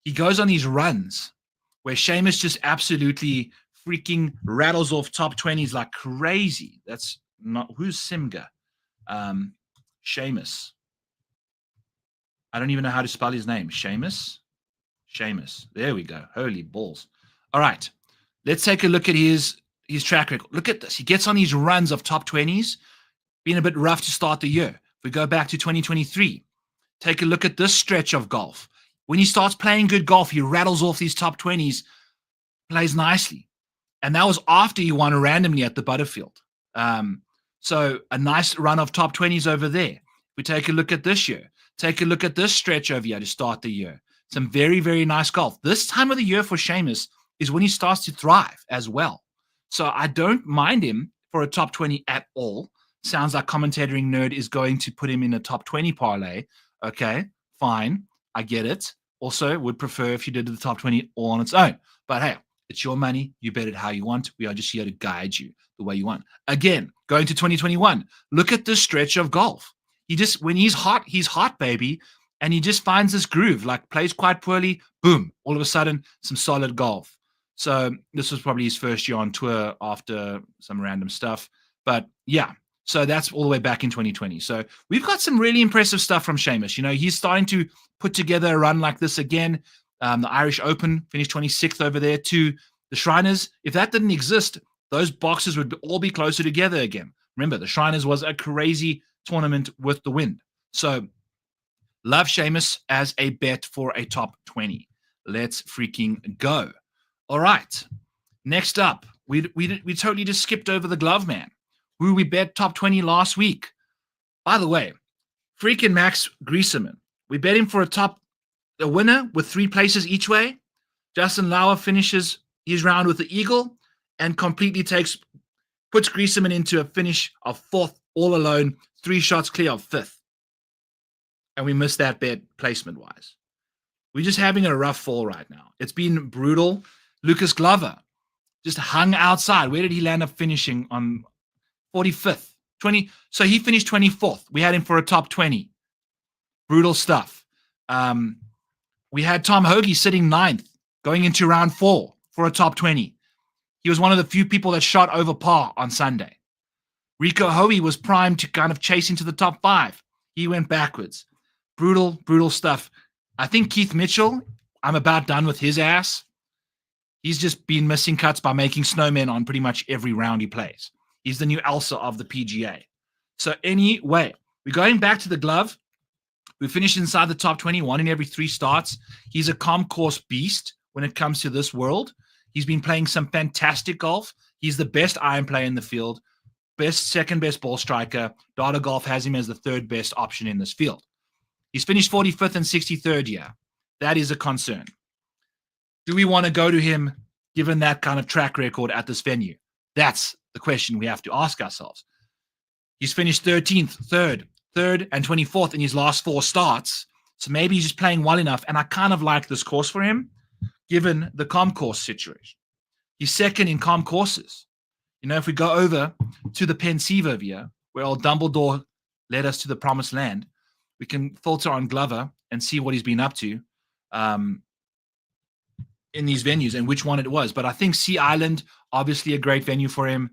he goes on these runs where Seamus just absolutely freaking rattles off top 20s like crazy. That's not, who's Simga? Seamus. I don't even know how to spell his name. Seamus. There we go. Holy balls. All right. Let's take a look at his track record. Look at this. He gets on these runs of top 20s, being a bit rough to start the year. If we go back to 2023, take a look at this stretch of golf. When he starts playing good golf, he rattles off these top 20s, plays nicely. And that was after he won randomly at the Butterfield. So a nice run of top 20s over there. If we take a look at this year, take a look at this stretch over here to start the year. Some very, very nice golf. This time of the year for Seamus is when he starts to thrive as well. So I don't mind him for a top 20 at all. Sounds like commentating nerd is going to put him in a top 20 parlay. Okay, fine. I get it. Also, would prefer if you did the top 20 all on its own. But hey, it's your money. You bet it how you want. We are just here to guide you the way you want. Again, going to 2021, look at this stretch of golf. When he's hot, baby. And he just finds this groove, like plays quite poorly, boom, all of a sudden, some solid golf. So this was probably his first year on tour after some random stuff. But yeah, so that's all the way back in 2020. So we've got some really impressive stuff from Seamus. He's starting to put together a run like this again. The Irish Open finished 26th over there to the Shriners. If that didn't exist, those boxes would all be closer together again. Remember, the Shriners was a crazy tournament with the wind. So love Seamus as a bet for a top 20. Let's freaking go. All right. Next up, we totally just skipped over the glove man, who we bet top 20 last week. By the way, freaking Max Griesemann. We bet him for a winner with 3 places each way. Justin Lauer finishes his round with the eagle and completely puts Griesemann into a finish of 4th all alone, 3 shots clear of 5th. And we missed that bet placement-wise. We're just having a rough fall right now. It's been brutal. Lucas Glover just hung outside. Where did he land up finishing? On 45th. 20. So he finished 24th. We had him for a top 20. Brutal stuff. We had Tom Hoagie sitting 9th going into round 4 for a top 20. He was one of the few people that shot over par on Sunday. Rico Hoey was primed to kind of chase into the top 5. He went backwards. Brutal, brutal stuff. I think Keith Mitchell, I'm about done with his ass. He's just been missing cuts by making snowmen on pretty much every round he plays. He's the new Elsa of the PGA. So anyway, we're going back to the glove. We finished inside the top 21 in every 3 starts. He's a concourse beast when it comes to this world. He's been playing some fantastic golf. He's the best iron player in the field, second best ball striker. Data Golf has him as the 3rd best option in this field. He's finished 45th and 63rd here. That is a concern. Do we want to go to him given that kind of track record at this venue? That's the question we have to ask ourselves. He's finished 13th, 3rd, and 24th in his last 4 starts. So maybe he's just playing well enough. And I kind of like this course for him, given the concourse situation. He's 2nd in concourses. You know, if we go over to the Pensieve over here, where old Dumbledore led us to the promised land, we can filter on Glover and see what he's been up to in these venues and which one it was. But I think Sea Island, obviously a great venue for him.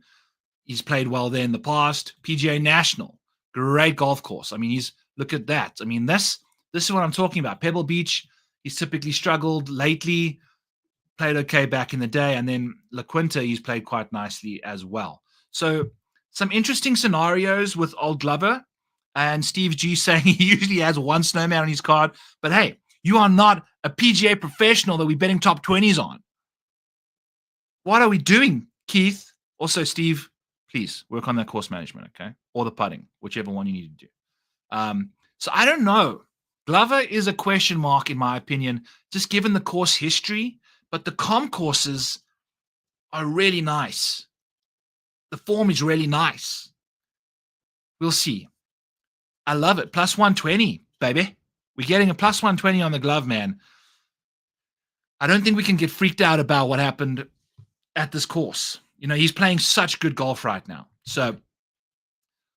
He's played well there in the past. PGA National, great golf course. I mean, look at that. I mean, this is what I'm talking about. Pebble Beach, he's typically struggled lately, played okay back in the day. And then La Quinta, he's played quite nicely as well. So some interesting scenarios with old Glover. And Steve G saying he usually has 1 snowman on his card. But hey, you are not a PGA professional that we're betting top 20s on. What are we doing, Keith? Also, Steve, please work on that course management, okay? Or the putting, whichever one you need to do. So I don't know. Glover is a question mark, in my opinion, just given the course history. But the comp courses are really nice. The form is really nice. We'll see. I love it. Plus 120, baby. We're getting a plus 120 on the glove, man. I don't think we can get freaked out about what happened at this course. You know, he's playing such good golf right now. So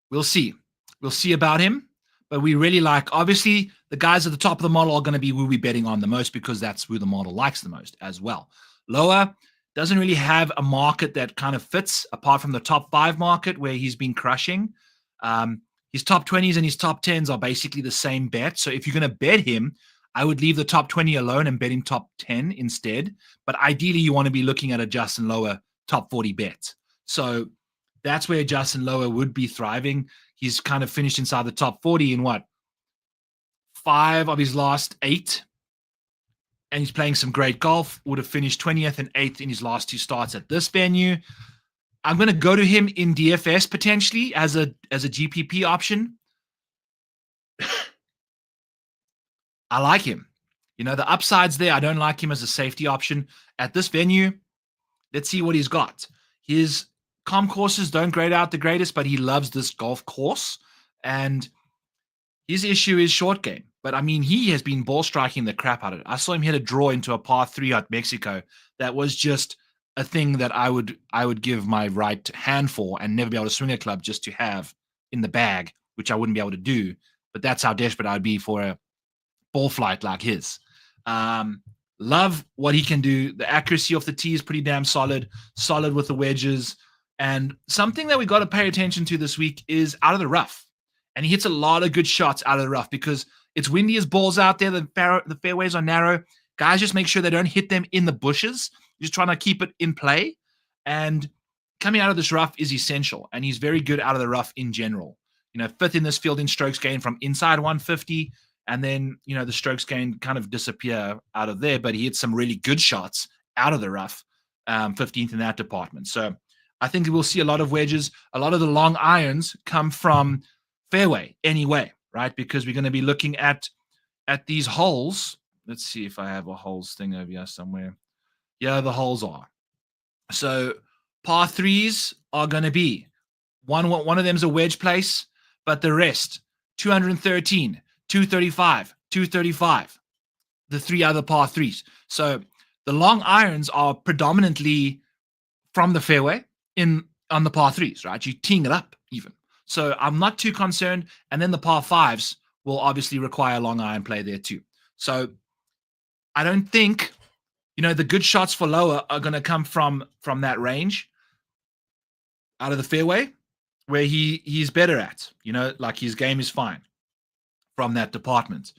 we'll see. We'll see about him. But we really like, obviously, the guys at the top of the model are going to be who we're betting on the most because that's who the model likes the most as well. Lower doesn't really have a market that kind of fits apart from the top 5 market where he's been crushing. His top 20s and his top 10s are basically the same bet. So if you're going to bet him, I would leave the top 20 alone and bet him top 10 instead. But ideally, you want to be looking at a Justin Lower top 40 bet. So that's where Justin Lower would be thriving. He's kind of finished inside the top 40 in 5 of his last 8. And he's playing some great golf. Would have finished 20th and 8th in his last 2 starts at this venue. I'm going to go to him in DFS potentially as a GPP option. I like him. You know, the upside's there. I don't like him as a safety option. At this venue, let's see what he's got. His comp courses don't grade out the greatest, but he loves this golf course. And his issue is short game. But, I mean, he has been ball striking the crap out of it. I saw him hit a draw into a par 3 at Mexico. That was just a thing that I would give my right hand for and never be able to swing a club just to have in the bag, which I wouldn't be able to do. But that's how desperate I'd be for a ball flight like his. Love what he can do. The accuracy off the tee is pretty damn solid with the wedges. And something that we got to pay attention to this week is out of the rough. And he hits a lot of good shots out of the rough because it's windy as balls out there. The fairways are narrow. Guys, just make sure they don't hit them in the bushes. Just trying to keep it in play. And coming out of this rough is essential. And he's very good out of the rough in general. You know, 5th in this field in strokes gained from inside 150. And then, you know, the strokes gained kind of disappear out of there. But he hit some really good shots out of the rough. 15th in that department. So I think we'll see a lot of wedges. A lot of the long irons come from fairway anyway, right? Because we're going to be looking at these holes. Let's see if I have a holes thing over here somewhere. Yeah, the holes are. So par 3s are going to be one of them's a wedge place, but the rest 213, 235, 235. the 3 other par 3s. So the long irons are predominantly from the fairway on the par 3s, right? You're teeing it up even. So I'm not too concerned. And then the par 5s will obviously require long iron play there too. So I don't think, the good shots for lower are going to come from that range out of the fairway where he's better at, like his game is fine from that department.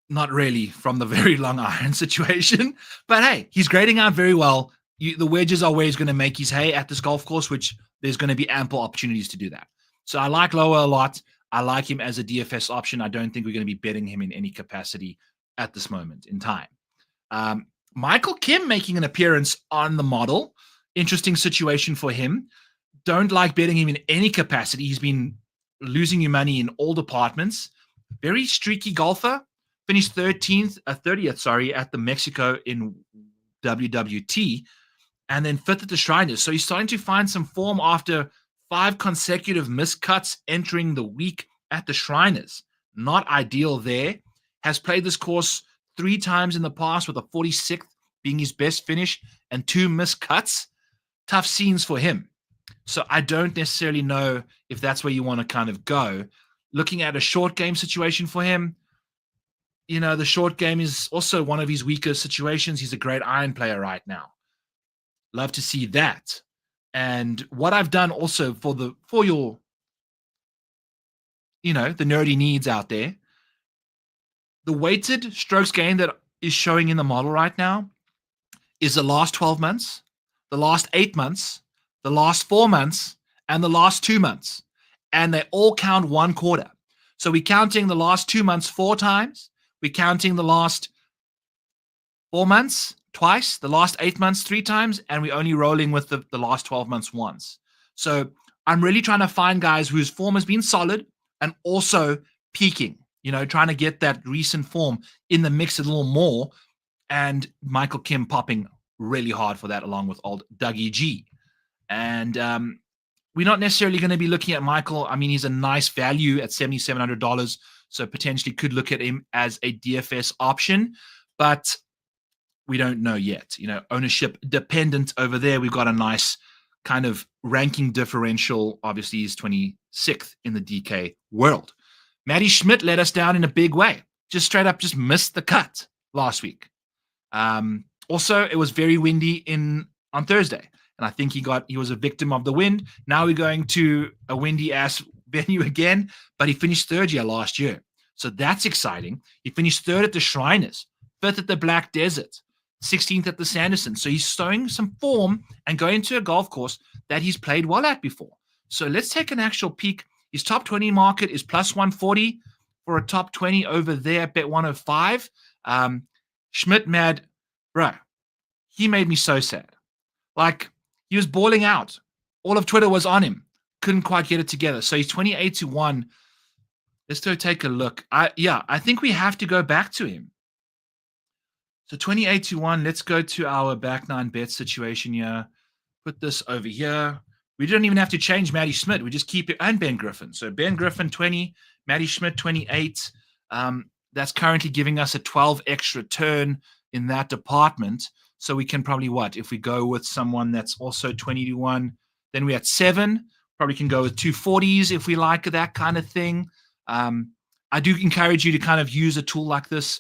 Not really from the very long iron situation, but hey, he's grading out very well. The wedges are where he's going to make his hay at this golf course, which there's going to be ample opportunities to do that. So I like Lower a lot. I like him as a DFS option. I don't think we're going to be betting him in any capacity at this moment in time. Michael Kim making an appearance on the model. Interesting situation for him. Don't like betting him in any capacity. He's been losing you money in all departments. Very streaky golfer. Finished 30th, at the Mexico in WWT, and then 5th at the Shriners. So he's starting to find some form after 5 consecutive miscuts entering the week at the Shriners. Not ideal there. Has played this course 3 times in the past with a 46th being his best finish and 2 miscuts. Tough scenes for him. So I don't necessarily know if that's where you want to kind of go. Looking at a short game situation for him, the short game is also one of his weaker situations. He's a great iron player right now. Love to see that. And what I've done also for your, the nerdy needs out there, the weighted strokes gain that is showing in the model right now is the last 12 months, the last 8 months, the last 4 months, and the last 2 months. And they all count 1 quarter. So we're counting the last 2 months 4 times. We're counting the last 4 months twice, the last 8 months 3 times, and we're only rolling with the last 12 months once. So I'm really trying to find guys whose form has been solid and also peaking, trying to get that recent form in the mix a little more. And Michael Kim popping really hard for that along with old Dougie G. And we're not necessarily going to be looking at Michael. I mean, he's a nice value at $7,700. So potentially could look at him as a DFS option, but we don't know yet. Ownership dependent over there. We've got a nice kind of ranking differential. Obviously, he's 26th in the DK world. Matty Schmidt let us down in a big way. Just straight up just missed the cut last week. Also, it was very windy on Thursday, and I think he was a victim of the wind. Now we're going to a windy ass venue again, but he finished 3rd year last year. So that's exciting. He finished 3rd at the Shriners, 5th at the Black Desert, 16th at the Sanderson. So he's showing some form and going to a golf course that he's played well at before. So let's take an actual peek. His top 20 market is plus 140 for a top 20 over there at bet 105. Schmidt, mad, bro, he made me so sad. Like, he was balling out. All of Twitter was on him. Couldn't quite get it together. So he's 28-1. Let's go take a look. I think we have to go back to him. So 28-1. Let's go to our back 9 bet situation here. Put this over here. We don't even have to change Matty Schmidt. We just keep it, and Ben Griffin. So Ben Griffin 20, Matty Schmidt 28. That's currently giving us a 12 extra turn in that department. So we can probably if we go with someone that's also 20-1, then we're at 7. Probably can go with 240s if we like that kind of thing. I do encourage you to kind of use a tool like this.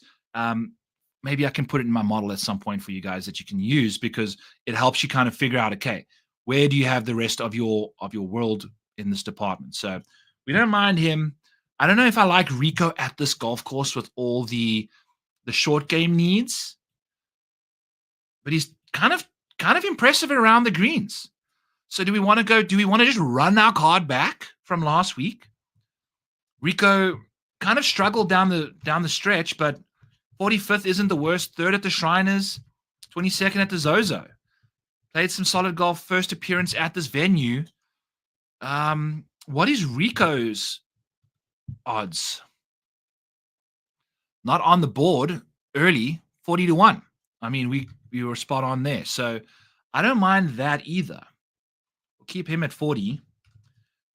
Maybe I can put it in my model at some point for you guys that you can use, because it helps you kind of figure out, okay, where do you have the rest of your world in this department? So we don't mind him. I don't know if I like Rico at this golf course with all the short game needs, but he's kind of impressive around the greens. So do we want to just run our card back from last week? Rico kind of struggled down the stretch, but 45th isn't the worst. 3rd at the Shriners, 22nd at the Zozo. Played some solid golf, first appearance at this venue. What is Rico's odds? Not on the board early, 40-1. I mean, we were spot on there. So I don't mind that either. We'll keep him at 40.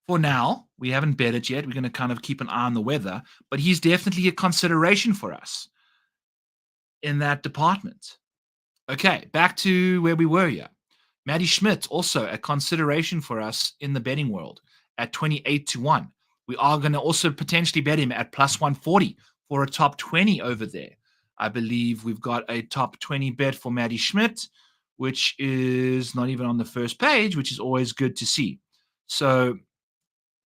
For now, we haven't bet it yet. We're going to kind of keep an eye on the weather, but he's definitely a consideration for us. in that department. Okay, back to where we were here. Maddie Schmidt, also a consideration for us in the betting world at 28-1. We are going to also potentially bet him at plus 140 for a top 20 over there. I believe we've got a top 20 bet for Maddie Schmidt, which is not even on the first page, which is always good to see. So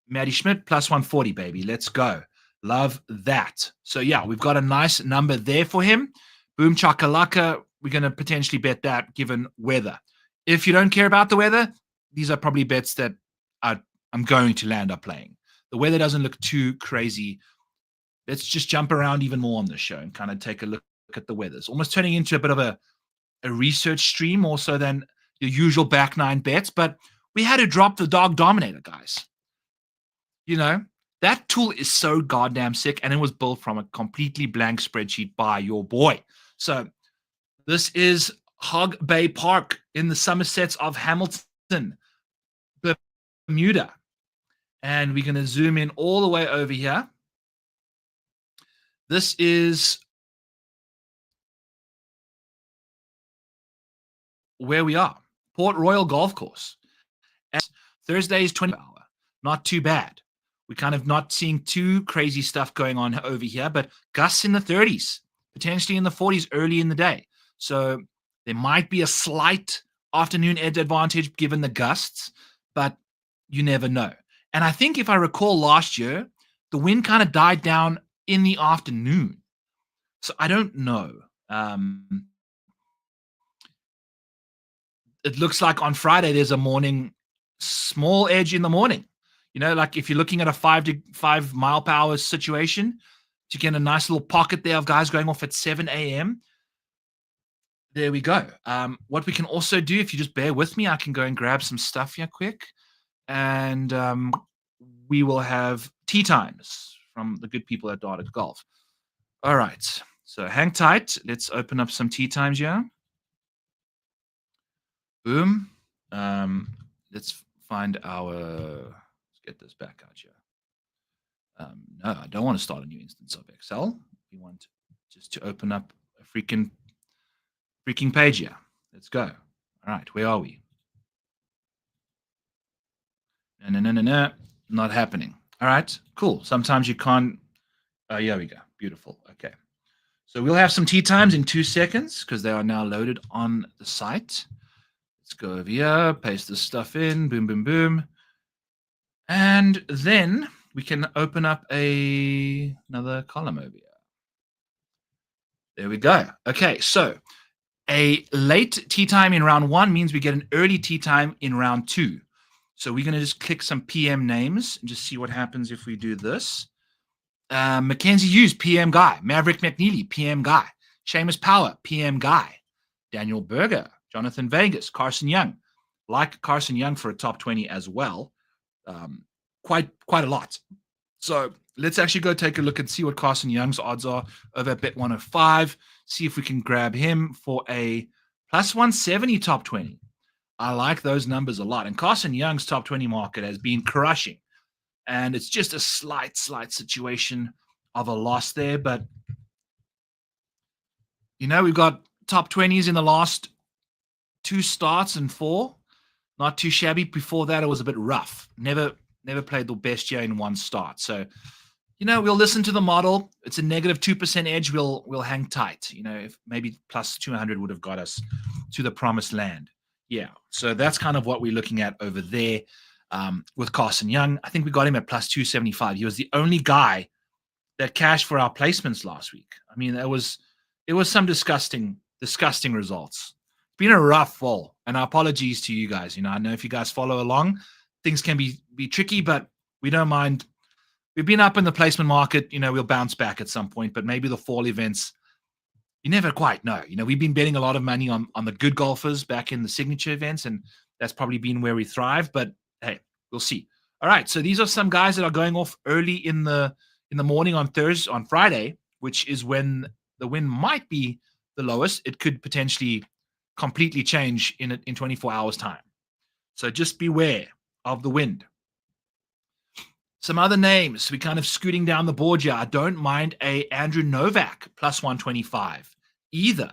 Maddie Schmidt plus 140, baby. Let's go. Love that. So yeah, we've got a nice number there for him. Boom chakalaka. We're going to potentially bet that given weather. If you don't care about the weather, these are probably bets that I'm going to land up playing. The weather doesn't look too crazy. Let's just jump around even more on this show and kind of take a look at the weather. It's almost turning into a bit of a research stream more so than your usual back nine bets. But we had to drop the DAWG Dominator, guys. You know, that tool is so goddamn sick, and it was built from a completely blank spreadsheet by your boy. So this is Hog Bay Park in the Somersets of Hamilton, Bermuda. And we're going to zoom in all the way over here. This is where we are. Port Royal Golf Course. And Thursday's 20 hour. Not too bad. We're kind of not seeing too crazy stuff going on over here, but gusts in the 30s, potentially in the 40s early in the day. So there might be a slight afternoon edge advantage given the gusts, but you never know. And I think if I recall last year, the wind kind of died down in the afternoon. So I don't know. It looks like on Friday there's a morning small edge in the morning. You know, like if you're looking at a 5 mile per hour situation, you get a nice little pocket there of guys going off at 7 a.m. There we go. What we can also do, if you just bear with me, I can go and grab some stuff here quick. And we will have tea times from the good people at Darted Golf. All right. So hang tight. Let's open up some tea times here. Boom. Let's find our... Let's get this back out here. No, I don't want to start a new instance of Excel. We want just to open up a freaking page here. Let's go. All right, where are we? No. Not happening. All right, cool. Sometimes you can't. Oh, yeah, we go. Beautiful. Okay. So we'll have some tea times in 2 seconds because they are now loaded on the site. Let's go over here, paste this stuff in. Boom, boom, boom. And then we can open up another column over here. There we go. Okay, so a late tea time in round 1 means we get an early tea time in round 2. So we're going to just click some PM names and just see what happens if we do this. Mackenzie Hughes, PM guy. Maverick McNeely, PM guy. Seamus Power, PM guy. Daniel Berger, Jonathan Vegas, Carson Young. Like Carson Young for a top 20 as well. Quite a lot. So let's actually go take a look and see what Carson Young's odds are over at Bet 105. See if we can grab him for a plus 170 top 20. I like those numbers a lot. And Carson Young's top 20 market has been crushing. And it's just a slight situation of a loss there. But, you know, we've got top 20s in the last 2 starts and 4. Not too shabby. Before that, it was a bit rough. Never played the best year in 1 start. So, you know, we'll listen to the model. It's a negative 2% edge. We'll hang tight. You know, if maybe plus 200 would have got us to the promised land. Yeah. So that's kind of what we're looking at over there with Carson Young. I think we got him at plus 275. He was the only guy that cashed for our placements last week. I mean, it was some disgusting results. It's been a rough fall, and our apologies to you guys. You know, I know if you guys follow along, things can be tricky, but we don't mind. We've been up in the placement market. You know, we'll bounce back at some point, but maybe the fall events, you never quite know. You know, we've been betting a lot of money on the good golfers back in the signature events, and that's probably been where we thrive. But hey, we'll see. All right, so these are some guys that are going off early in the morning on Friday, which is when the wind might be the lowest. It could potentially completely change in 24 hours time. So just beware of the wind. Some other names. We kind of scooting down the board here. I don't mind a Andrew Novak plus 125. either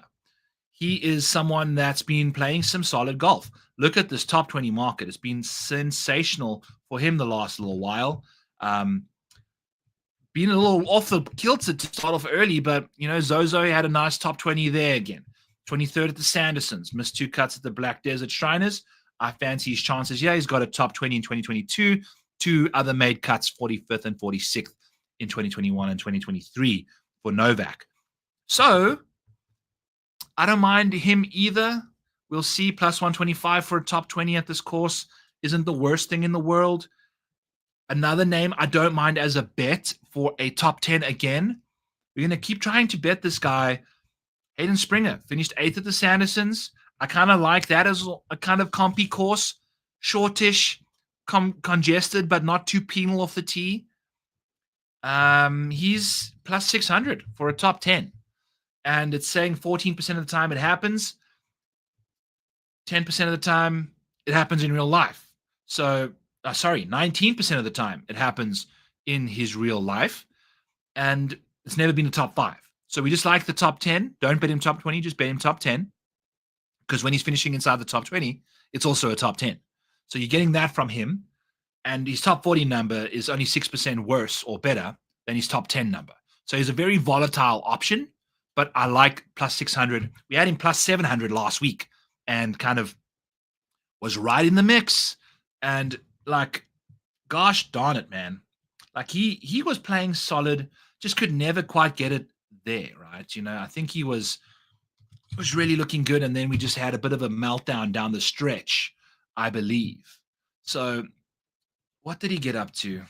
he is someone that's been playing some solid golf. Look at this top 20 market. It's been sensational for him the last little while. Been a little off the kilter to start off early, but, Zozo had a nice top 20 there again. 23rd at the Sandersons, missed 2 cuts at the Black Desert Shriners. I fancy his chances. Yeah, he's got a top 20 in 2022. 2 other made cuts, 45th and 46th in 2021 and 2023 for Novak. So I don't mind him either. We'll see. Plus 125 for a top 20 at this course isn't the worst thing in the world. Another name I don't mind as a bet for a top 10 again. We're going to keep trying to bet this guy. Hayden Springer finished 8th at the Sandersons. I kind of like that as a kind of compy course. Shortish, congested, but not too penal off the tee. He's plus 600 for a top 10. And it's saying 14% of the time it happens. 10% of the time it happens in real life. So, 19% of the time it happens in his real life. And it's never been a top 5. So we just like the top 10. Don't bet him top 20, just bet him top 10. Because when he's finishing inside the top 20, it's also a top 10. So you're getting that from him. And his top 40 number is only 6% worse or better than his top 10 number. So he's a very volatile option, but I like plus 600. We had him plus 700 last week and kind of was right in the mix. And gosh darn it, man. He was playing solid, just could never quite get it there, right? I think he was really looking good, and then we just had a bit of a meltdown down the stretch, I believe. So what did he get up to?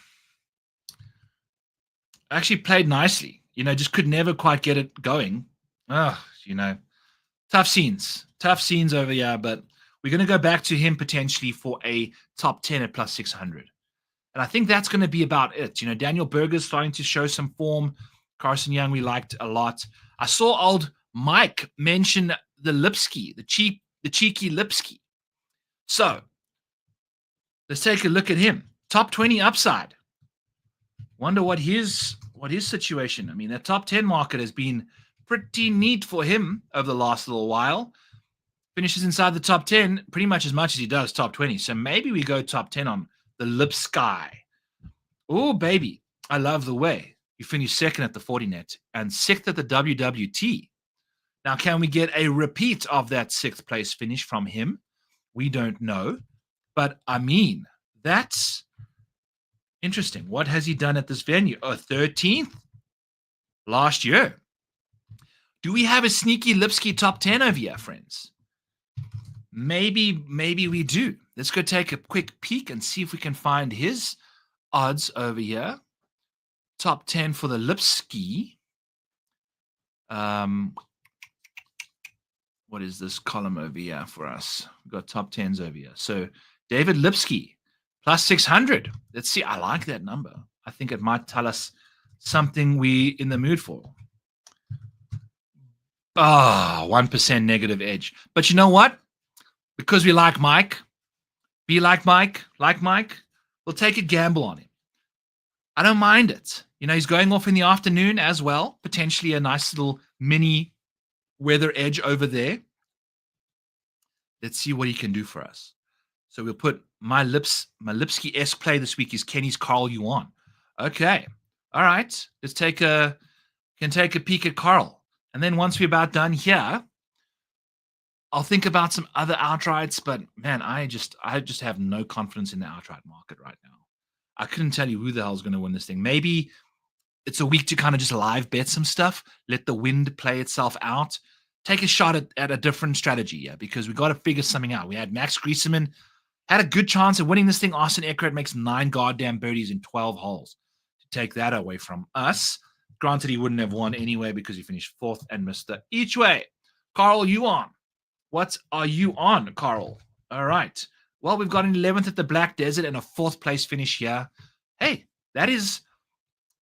Actually played nicely, just could never quite get it going. Tough scenes over here, but we're going to go back to him potentially for a top 10 at plus 600. And I think that's going to be about it. Daniel Berger's starting to show some form. Carson Young we liked a lot. I saw old Mike mention the Lipsky, the cheeky Lipsky. So let's take a look at him. Top 20 upside. Wonder what his situation. I mean, the top 10 market has been pretty neat for him over the last little while. Finishes inside the top 10 pretty much as he does top 20. So maybe we go top 10 on the Lipsky. Oh, baby. I love the way you finished 2nd at the 40 net and 6th at the WWT. Now, can we get a repeat of that 6th place finish from him? We don't know. But, I mean, that's interesting. What has he done at this venue? 13th last year. Do we have a sneaky Lipsky top 10 over here, friends? Maybe we do. Let's go take a quick peek and see if we can find his odds over here. Top 10 for the Lipsky. What is this column over here for us? We've got top 10s over here. So David Lipsky, plus 600. Let's see. I like that number. I think it might tell us something we in the mood for. 1% negative edge. But you know what? Because we like Mike, be like Mike, we'll take a gamble on him. I don't mind it. He's going off in the afternoon as well. Potentially a nice little mini weather edge over there. Let's see what he can do for us. So we'll put my Lipsky-esque play this week is Kenny's Carl Yuan. Okay. All right. Let's take a peek at Carl. And then once we're about done here, I'll think about some other outrights, but man, I just have no confidence in the outright market right now. I couldn't tell you who the hell's going to win this thing. Maybe it's a week to kind of just live bet some stuff, let the wind play itself out, take a shot at a different strategy, because we got to figure something out. We had Max Griesemann, had a good chance of winning this thing. Austin Eckert makes 9 goddamn birdies in 12 holes to take that away from us. Granted, he wouldn't have won anyway because he finished 4th and missed the each way. Carl, you on? What are you on, Carl? All right. Well, we've got an 11th at the Black Desert and a 4th place finish here. Hey, that is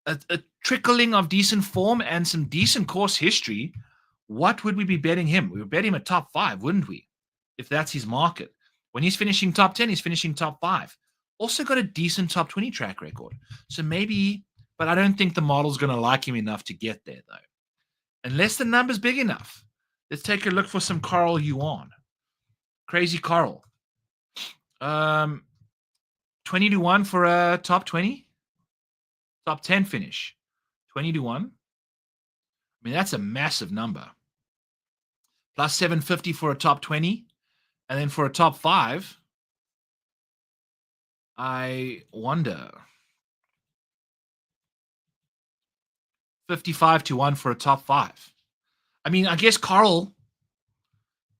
a trickling of decent form and some decent course history. What would we be betting him? We would bet him a top 5, wouldn't we? If that's his market. When he's finishing top 10, he's finishing top 5. Also got a decent top 20 track record. So maybe, but I don't think the model's going to like him enough to get there, though. Unless the number's big enough. Let's take a look for some Carl Yuan. Crazy Carl. 20 to 1 for a top 20. Top 10 finish. 20 to 1. I mean, that's a massive number. Plus 750 for a top 20. And then for a top 5, I wonder. 55 to 1 for a top 5. I mean, I guess Carl,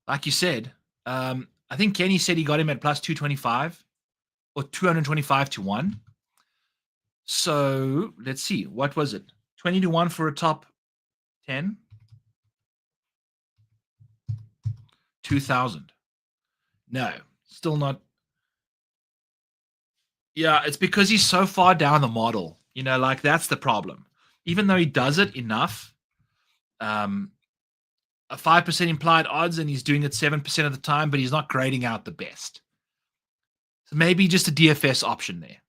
like you said, I think Kenny said he got him at plus 225 or 225 to 1. So let's see. What was it? 20 to 1 for a top 10. 2,000. No, still not. Yeah, it's because he's so far down the model. You know, like that's the problem. Even though he does it enough, a 5% implied odds, and he's doing it 7% of the time, but he's not grading out the best. So maybe just a DFS option there.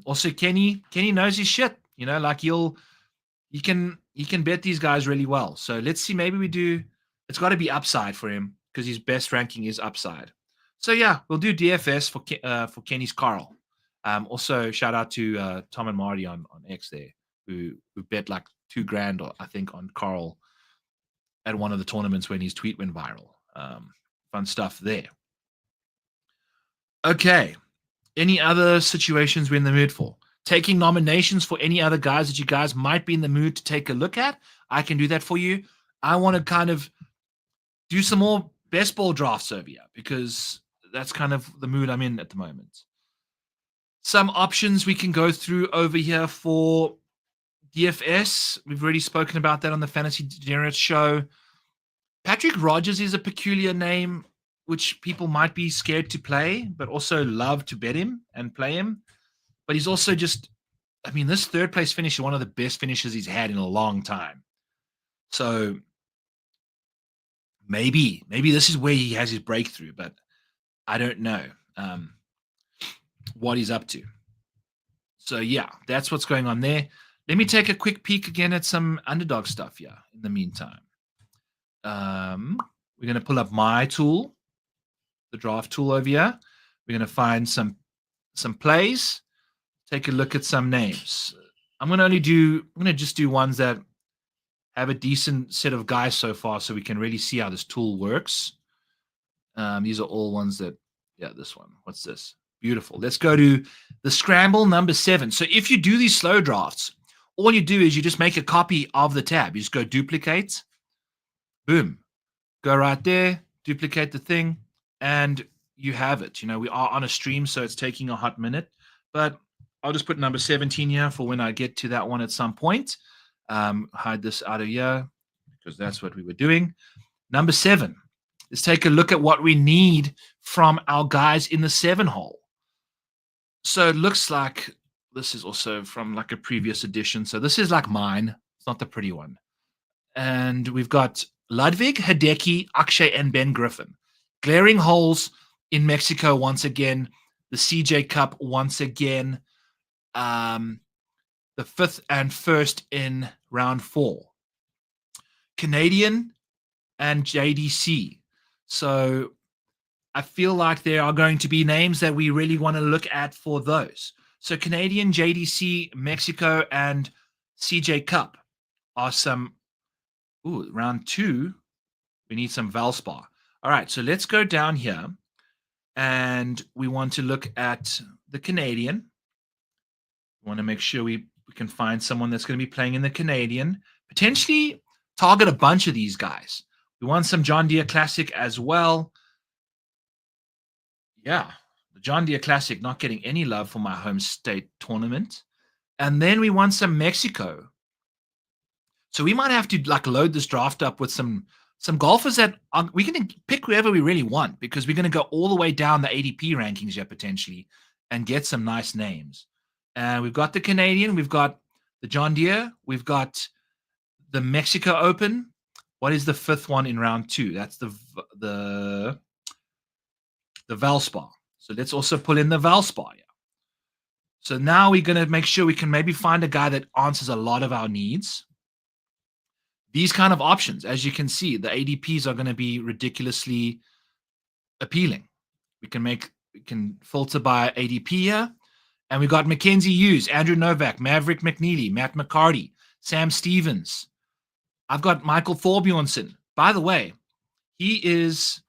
Also, Kenny knows his shit. You know, like you can bet these guys really well. So let's see. Maybe we do. It's got to be upside for him because his best ranking is upside. So yeah, we'll do DFS for Kenny's Carl. Also, shout out to Tom and Marty on X there, who bet like $2,000, or I think, on Carl at one of the tournaments when his tweet went viral. Fun stuff there. Okay. Any other situations we're in the mood for? Taking nominations for any other guys that you guys might be in the mood to take a look at. I can do that for you. I want to kind of do some more best ball drafts over here because that's kind of the mood I'm in at the moment. Some options we can go through over here for DFS. We've already spoken about that on the Fantasy Degenerates show. Patrick Rogers is a peculiar name, which people might be scared to play, but also love to bet him and play him. But he's also just, I mean, this third place finish is one of the best finishes he's had in a long time. So maybe this is where he has his breakthrough, but I don't know what he's up to. So yeah, that's what's going on there. Let me take a quick peek again at some underdog stuff here in the meantime. We're going to pull up my tool, the draft tool over here. We're going to find some plays, take a look at some names. I'm going to just do ones that have a decent set of guys so far so we can really see how this tool works. These are all ones that, yeah, this one. What's this? Beautiful. Let's go to the scramble number 7. So if you do these slow drafts, all you do is you just make a copy of the tab. You just go duplicate. Boom. Go right there, duplicate the thing, and you have it. You know, we are on a stream, so it's taking a hot minute, but I'll just put number 17 here for when I get to that one at some point. Hide this out of here because that's what we were doing. Number 7. Let's take a look at what we need from our guys in the 7 hole. So it looks like this is also from like a previous edition. So this is like mine. It's not the pretty one. And we've got Ludwig, Hideki, Akshay, and Ben Griffin. Glaring holes in Mexico once again. The CJ Cup once again. The 5th and 1st in round 4. Canadian and JDC. So I feel like there are going to be names that we really want to look at for those. So Canadian, JDC, Mexico, and CJ Cup are some. Ooh, round 2, we need some Valspar. All right, so let's go down here, and we want to look at the Canadian. We want to make sure we can find someone that's going to be playing in the Canadian. Potentially target a bunch of these guys. We want some John Deere Classic as well. Yeah, the John Deere Classic not getting any love for my home state tournament. And then we want some Mexico. So we might have to like load this draft up with some golfers that we can pick whoever we really want because we're going to go all the way down the ADP rankings here potentially and get some nice names. And we've got the Canadian, we've got the John Deere, we've got the Mexico Open. What is the 5th one in round 2? That's the Valspar. So let's also pull in the Valspar. Yeah. So now we're going to make sure we can maybe find a guy that answers a lot of our needs. these kind of options, as you can see, the ADPs are going to be ridiculously appealing. We can filter by ADP here, and we got Mackenzie Hughes, Andrew Novak, Maverick McNeely, Matt McCarty, Sam Stevens. I've got Michael Thorbjornsson. By the way, he is,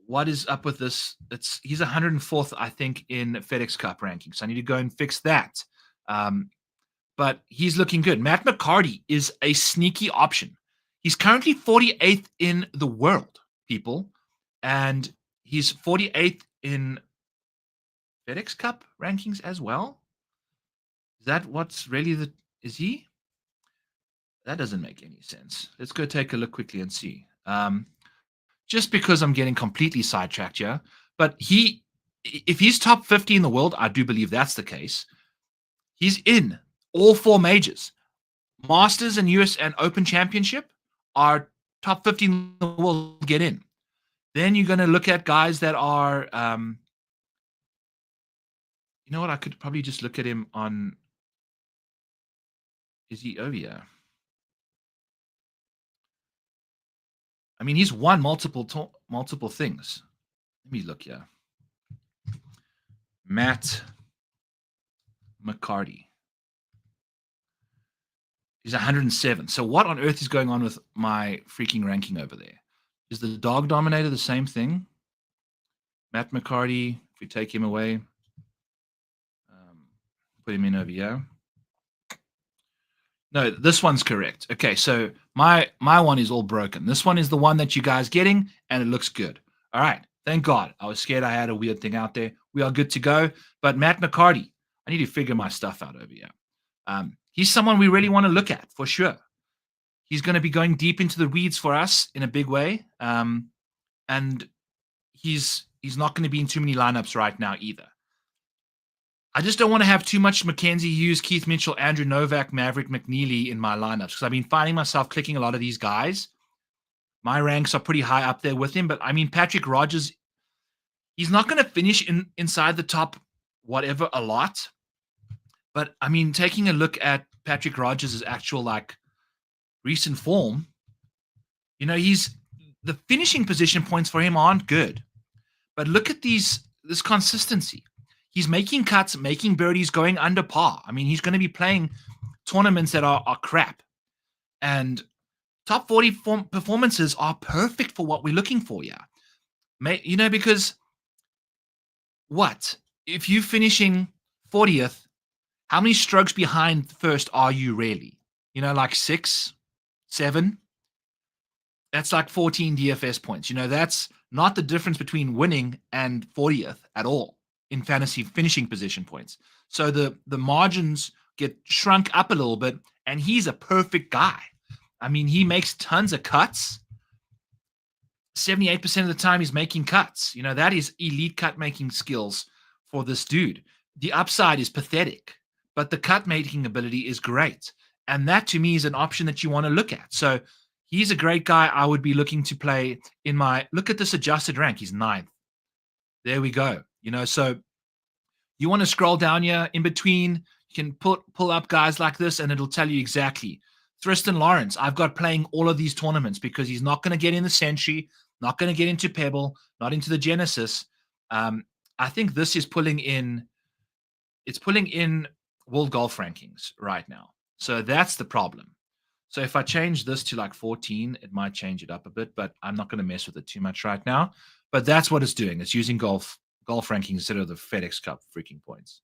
what is up with this? He's 104th, I think, in FedEx Cup rankings. So I need to go and fix that. But he's looking good. Matt McCarty is a sneaky option. He's currently 48th in the world, people. And he's 48th in FedEx Cup rankings as well. Is that what's really is he? That doesn't make any sense. Let's go take a look quickly and see. Just because I'm getting completely sidetracked here. But if he's top 50 in the world, I do believe that's the case. He's in all 4 majors. Masters and US and Open Championship are top 50 in the world get in. Then you're going to look at guys that are, you know what? I could probably just look at him on, is he over here? I mean, he's won multiple things. Let me look here. Matt McCarty. He's 107. So what on earth is going on with my freaking ranking over there? Is the DAWG Dominator the same thing? Matt McCarty, if we take him away, put him in over here. No, this one's correct. Okay, so my one is all broken. This one is the one that you guys getting, and it looks good. All right, thank God. I was scared I had a weird thing out there. We are good to go. But Matt McCarty, I need to figure my stuff out over here. He's someone we really want to look at for sure. He's going to be going deep into the weeds for us in a big way. And he's not going to be in too many lineups right now either. I just don't want to have too much Mackenzie Hughes, Keith Mitchell, Andrew Novak, Maverick McNeely in my lineups because I've been finding myself clicking a lot of these guys. My ranks are pretty high up there with him, but I mean, Patrick Rogers, he's not going to finish inside the top whatever a lot. But I mean, taking a look at Patrick Rogers' actual recent form, you know, the finishing position points for him aren't good. But look at this consistency. He's making cuts, making birdies, going under par. I mean, he's going to be playing tournaments that are crap. And top 40 performances are perfect for what we're looking for, yeah. You know, because what? If you're finishing 40th, how many strokes behind first are you really? You know, like 6, 7? That's like 14 DFS points. You know, that's not the difference between winning and 40th at all in fantasy finishing position points. So the margins get shrunk up a little bit, and he's a perfect guy. I mean, he makes tons of cuts. 78% of the time he's making cuts. You know, that is elite cut making skills for this dude. The upside is pathetic, but the cut making ability is great. And that to me is an option that you want to look at. So he's a great guy I would be looking to play in my, look at this adjusted rank. He's 9th. There we go. You know, so you want to scroll down here in between, you can pull up guys like this and it'll tell you exactly. Tristan Lawrence, I've got playing all of these tournaments because he's not going to get in the Century, not going to get into Pebble, not into the Genesis. I think this is pulling in World Golf Rankings right now. So that's the problem. So if I change this to like 14, it might change it up a bit, but I'm not going to mess with it too much right now. But that's what it's doing. It's using golf rankings instead of the FedEx Cup freaking points.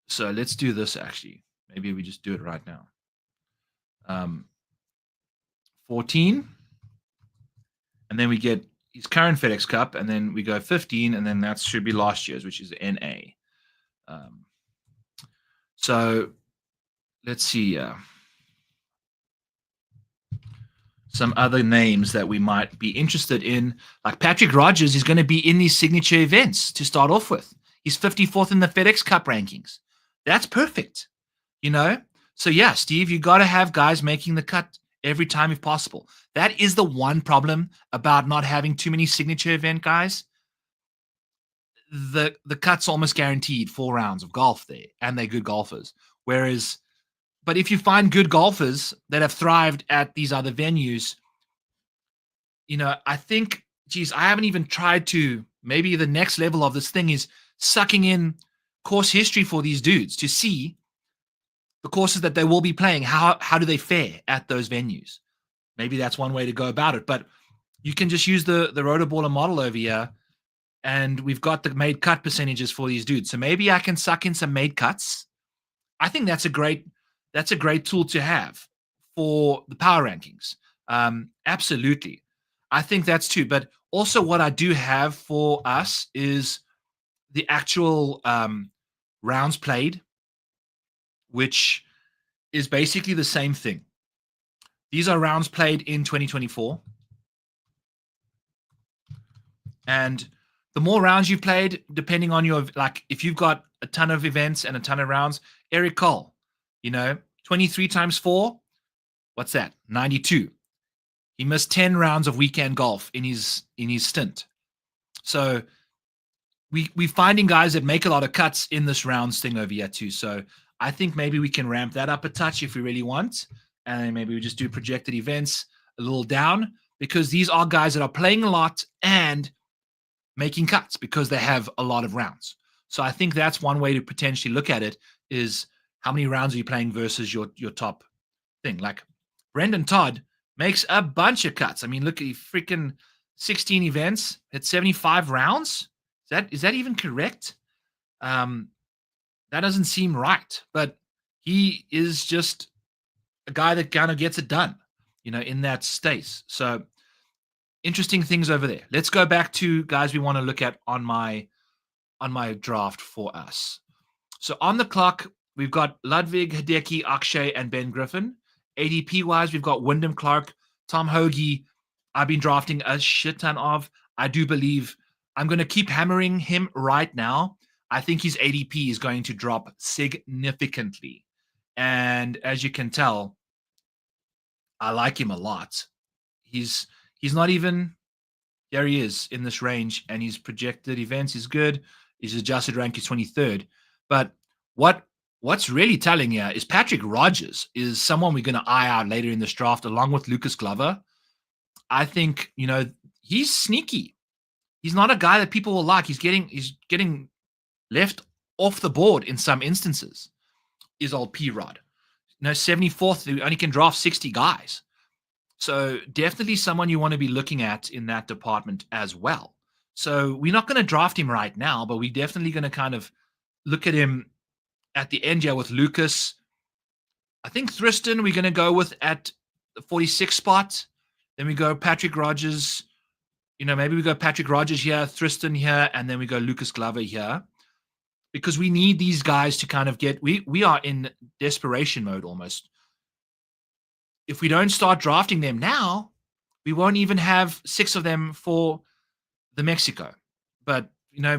So let's do this actually. Maybe we just do it right now. 14. And then we get his current FedEx Cup, and then we go 15, and then that should be last year's, which is NA. So let's see some other names that we might be interested in. Like Patrick Rogers is going to be in these signature events to start off with. He's 54th in the FedEx Cup rankings. That's perfect, you know? So yeah, Steve, you got to have guys making the cut every time if possible. That is the one problem about not having too many signature event guys. The cut's almost guaranteed 4 rounds of golf there, and they're good golfers. Whereas But if you find good golfers that have thrived at these other venues, I think, geez, I haven't even tried to, maybe the next level of this thing is sucking in course history for these dudes to see the courses that they will be playing. How do they fare at those venues? Maybe that's one way to go about it. But you can just use the rotoballer model over here, and we've got the made cut percentages for these dudes. So maybe I can suck in some made cuts. I think that's a great tool to have for the power rankings. Absolutely. I think that's too. But also what I do have for us is the actual rounds played, which is basically the same thing. These are rounds played in 2024. And the more rounds you've played, depending on your, like, if you've got a ton of events and a ton of rounds, Eric Cole, 23 times 4, what's that? 92. He missed 10 rounds of weekend golf in his stint. So we're finding guys that make a lot of cuts in this rounds thing over here too. So I think maybe we can ramp that up a touch if we really want. And maybe we just do projected events a little down, because these are guys that are playing a lot and making cuts because they have a lot of rounds. So I think that's one way to potentially look at it, is how many rounds are you playing versus your top thing. Like Brendan Todd makes a bunch of cuts. I mean, look at the freaking 16 events at 75 rounds. Is that even correct? That doesn't seem right, but he is just a guy that kind of gets it done, in that space. So interesting things over there. Let's go back to guys we want to look at on my draft for us. So on the clock, we've got Ludwig, Hideki, Akshay, and Ben Griffin. ADP-wise, we've got Wyndham Clark, Tom Hoagie. I've been drafting a shit ton of. I do believe I'm going to keep hammering him right now. I think his ADP is going to drop significantly. And as you can tell, I like him a lot. He's not even, there he is in this range, and his projected events is good. His adjusted rank is 23rd. But what's really telling here is Patrick Rodgers is someone we're going to eye out later in this draft, along with Lucas Glover. I think, he's sneaky. He's not a guy that people will like. He's getting left off the board in some instances, is old P-Rod. 74th, we only can draft 60 guys. So definitely someone you want to be looking at in that department as well. So we're not going to draft him right now, but we're definitely going to kind of look at him at the end here with Lucas. I think Thriston we're going to go with at the 46th spot. Then we go Patrick Rodgers. Maybe we go Patrick Rodgers here, Thriston here, and then we go Lucas Glover here. Because we need these guys to kind of we are in desperation mode almost. If we don't start drafting them now, we won't even have 6 of them for the Mexico. But,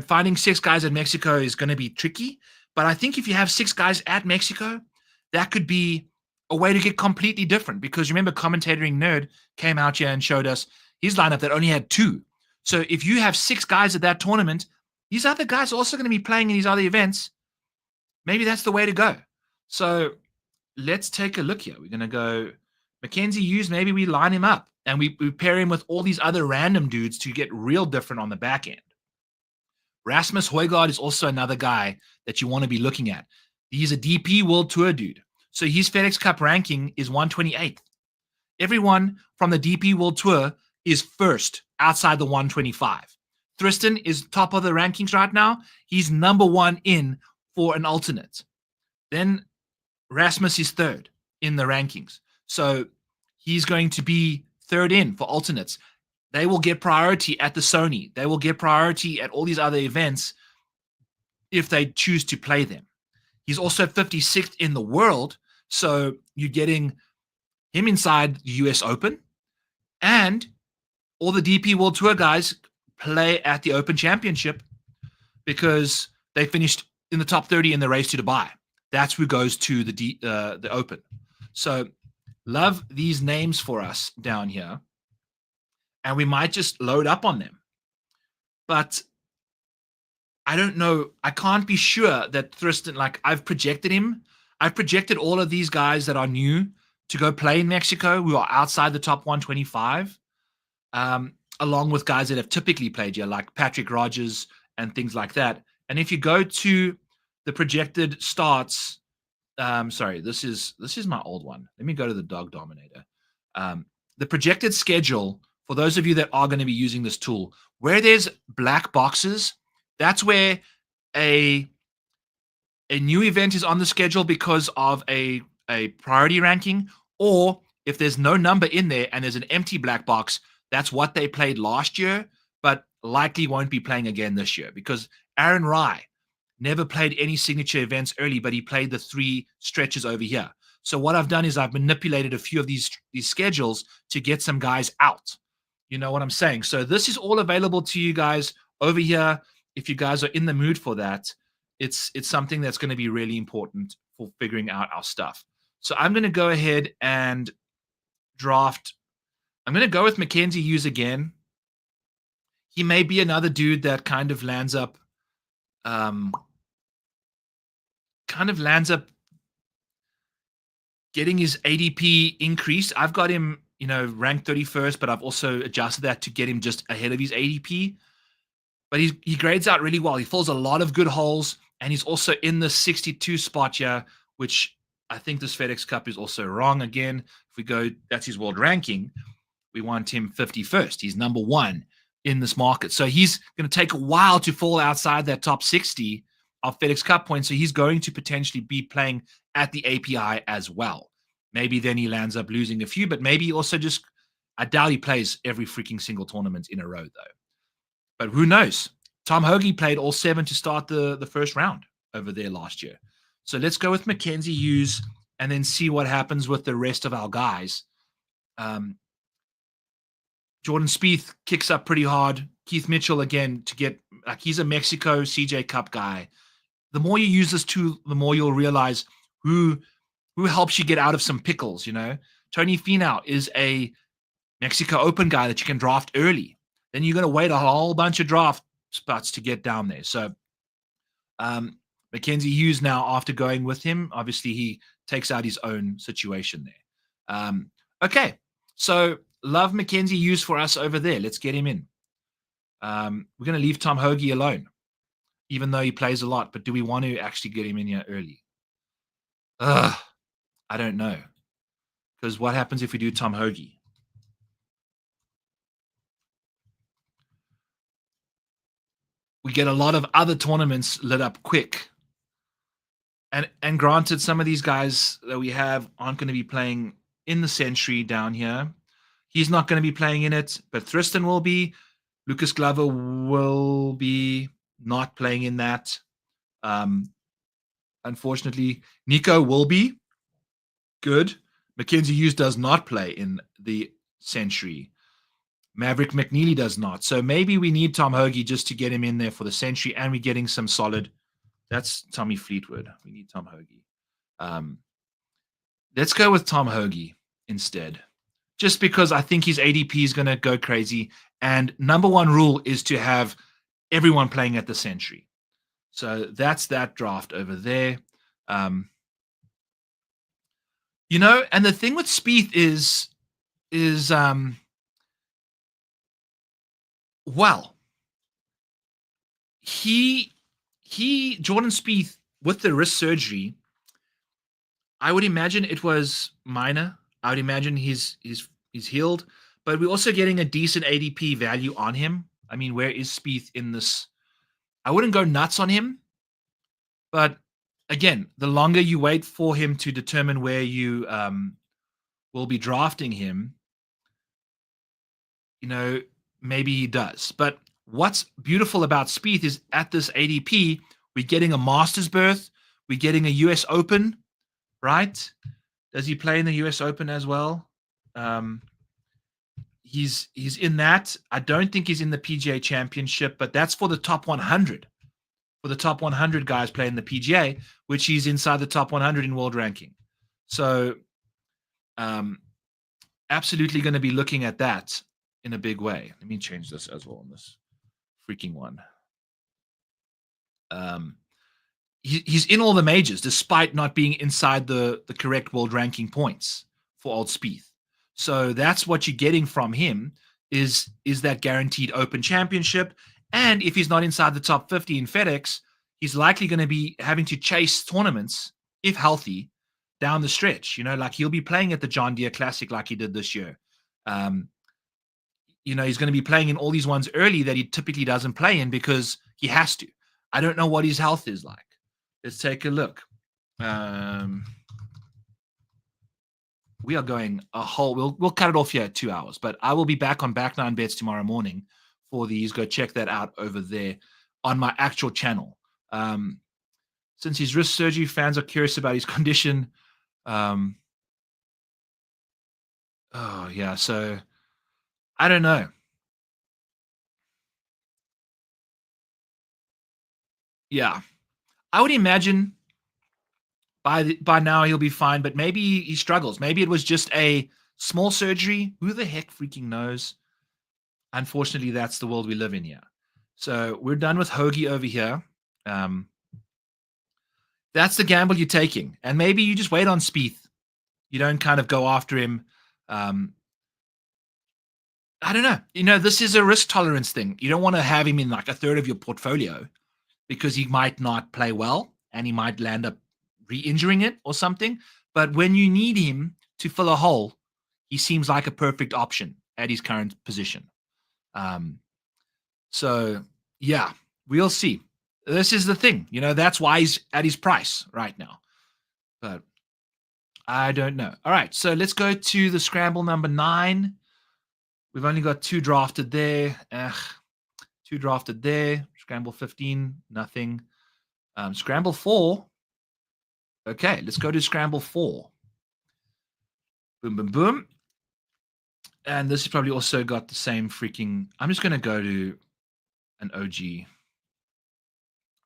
finding 6 guys at Mexico is going to be tricky. But I think if you have 6 guys at Mexico, that could be a way to get completely different. Because remember, Commentating Nerd came out here and showed us his lineup that only had 2. So if you have 6 guys at that tournament, these other guys are also going to be playing in these other events. Maybe that's the way to go. So let's take a look here. We're going to go Mackenzie Hughes. Maybe we line him up and we pair him with all these other random dudes to get real different on the back end. Rasmus Højgaard is also another guy that you want to be looking at. He's a DP World Tour dude. So his FedEx Cup ranking is 128th. Everyone from the DP World Tour is first outside the 125. Thriston is top of the rankings right now. He's number 1 in for an alternate. Then Rasmus is 3rd in the rankings. So he's going to be 3rd in for alternates. They will get priority at the Sony. They will get priority at all these other events if they choose to play them. He's also 56th in the world. So you're getting him inside the US Open, and all the DP World Tour guys play at the Open Championship because they finished in the top 30 in the race to Dubai. That's who goes to the Open. So love these names for us down here, and we might just load up on them. But I don't know. I can't be sure that Thriston, like I've projected him. I've projected all of these guys that are new to go play in Mexico who are outside the top 125, along with guys that have typically played here, like Patrick Rogers and things like that. And if you go to the projected starts, sorry, this is my old one. Let me go to the DAWG Dominator. The projected schedule, for those of you that are going to be using this tool, where there's black boxes, that's where a new event is on the schedule because of a priority ranking, or if there's no number in there and there's an empty black box, that's what they played last year, but likely won't be playing again this year because Aaron Rye never played any signature events early, but he played the 3 stretches over here. So what I've done is I've manipulated a few of these schedules to get some guys out. You know what I'm saying? So this is all available to you guys over here. If you guys are in the mood for that, it's something that's going to be really important for figuring out our stuff. So I'm going to go ahead and draft. I'm going to go with Mackenzie Hughes again. He may be another dude that kind of lands up getting his ADP increased. I've got him, ranked 31st, but I've also adjusted that to get him just ahead of his ADP. But he grades out really well. He fills a lot of good holes, and he's also in the 62 spot here, which I think this FedEx Cup is also wrong again. If we go, that's his world ranking. We want him 51st. He's number 1 in this market. So he's going to take a while to fall outside that top 60 of FedEx Cup points. So he's going to potentially be playing at the API as well. Maybe then he lands up losing a few, but maybe he also just, I doubt he plays every freaking single tournament in a row though. But who knows? Tom Hoagie played all 7 to start the first round over there last year. So let's go with Mackenzie Hughes and then see what happens with the rest of our guys. Jordan Spieth kicks up pretty hard. Keith Mitchell, again, to get, he's a Mexico CJ Cup guy. The more you use this tool, the more you'll realize who helps you get out of some pickles, Tony Finau is a Mexico Open guy that you can draft early. Then you're going to wait a whole bunch of draft spots to get down there. So Mackenzie Hughes now, after going with him, obviously he takes out his own situation there. Okay, so love Mackenzie Hughes for us over there. Let's get him in. We're going to leave Tom Hoagie alone, even though he plays a lot. But do we want to actually get him in here early? I don't know. Because what happens if we do Tom Hoagie? We get a lot of other tournaments lit up quick. And granted, some of these guys that we have aren't going to be playing in the Century down here. He's not going to be playing in it, but Tristan will be. Lucas Glover will be not playing in that. Unfortunately, Nico will be. Good. Mackenzie Hughes does not play in the Century. Maverick McNeely does not. So maybe we need Tom Hoagie just to get him in there for the Century, and we're getting some solid. That's Tommy Fleetwood. We need Tom Hoagie. Let's go with Tom Hoagie instead, just because I think his ADP is going to go crazy. And number 1 rule is to have everyone playing at the Century. So that's that draft over there. And the thing with Spieth is well, Jordan Spieth, with the wrist surgery, I would imagine it was minor. I would imagine he's healed, but we're also getting a decent ADP value on him. I mean, where is Spieth in this? I wouldn't go nuts on him, but again, the longer you wait for him to determine where you will be drafting him, maybe he does. But what's beautiful about Spieth is at this ADP, we're getting a Masters berth, we're getting a US Open, right? Does he play in the US Open as well? He's in that. I don't think he's in the PGA Championship, but that's for the top 100. For the top 100 guys playing the PGA, which he's inside the top 100 in world ranking. So absolutely going to be looking at that in a big way. Let me change this as well on this freaking one. he's in all the majors despite not being inside the correct world ranking points for Old Spieth. So that's what you're getting from him is that guaranteed Open Championship. And if he's not inside the top 50 in FedEx, he's likely going to be having to chase tournaments, if healthy, down the stretch. Like he'll be playing at the John Deere Classic like he did this year. He's going to be playing in all these ones early that he typically doesn't play in because he has to. I don't know what his health is like. Let's take a look. We are going a whole. We'll cut it off here at 2 hours, but I will be back on Back Nine Bets tomorrow morning for these. Go check that out over there on my actual channel. Since his wrist surgery, fans are curious about his condition. Oh yeah, so I don't know. Yeah, I would imagine by now he'll be fine, but maybe he struggles. Maybe it was just a small surgery. Who the heck freaking knows? Unfortunately, that's the world we live in here. So we're done with Hoagie over here. That's the gamble you're taking. And maybe you just wait on Spieth. You don't kind of go after him. I don't know. This is a risk tolerance thing. You don't want to have him in like a third of your portfolio because he might not play well and he might land up re-injuring it or something. But when you need him to fill a hole, he seems like a perfect option at his current position. So, yeah, we'll see. This is the thing. That's why he's at his price right now. But I don't know. All right, so let's go to the scramble number 9. We've only got 2 drafted there. 2 drafted there. Scramble 15, nothing. Scramble 4. Okay, let's go to scramble 4. Boom, boom, boom. And this has probably also got the same freaking... I'm just going to go to an OG.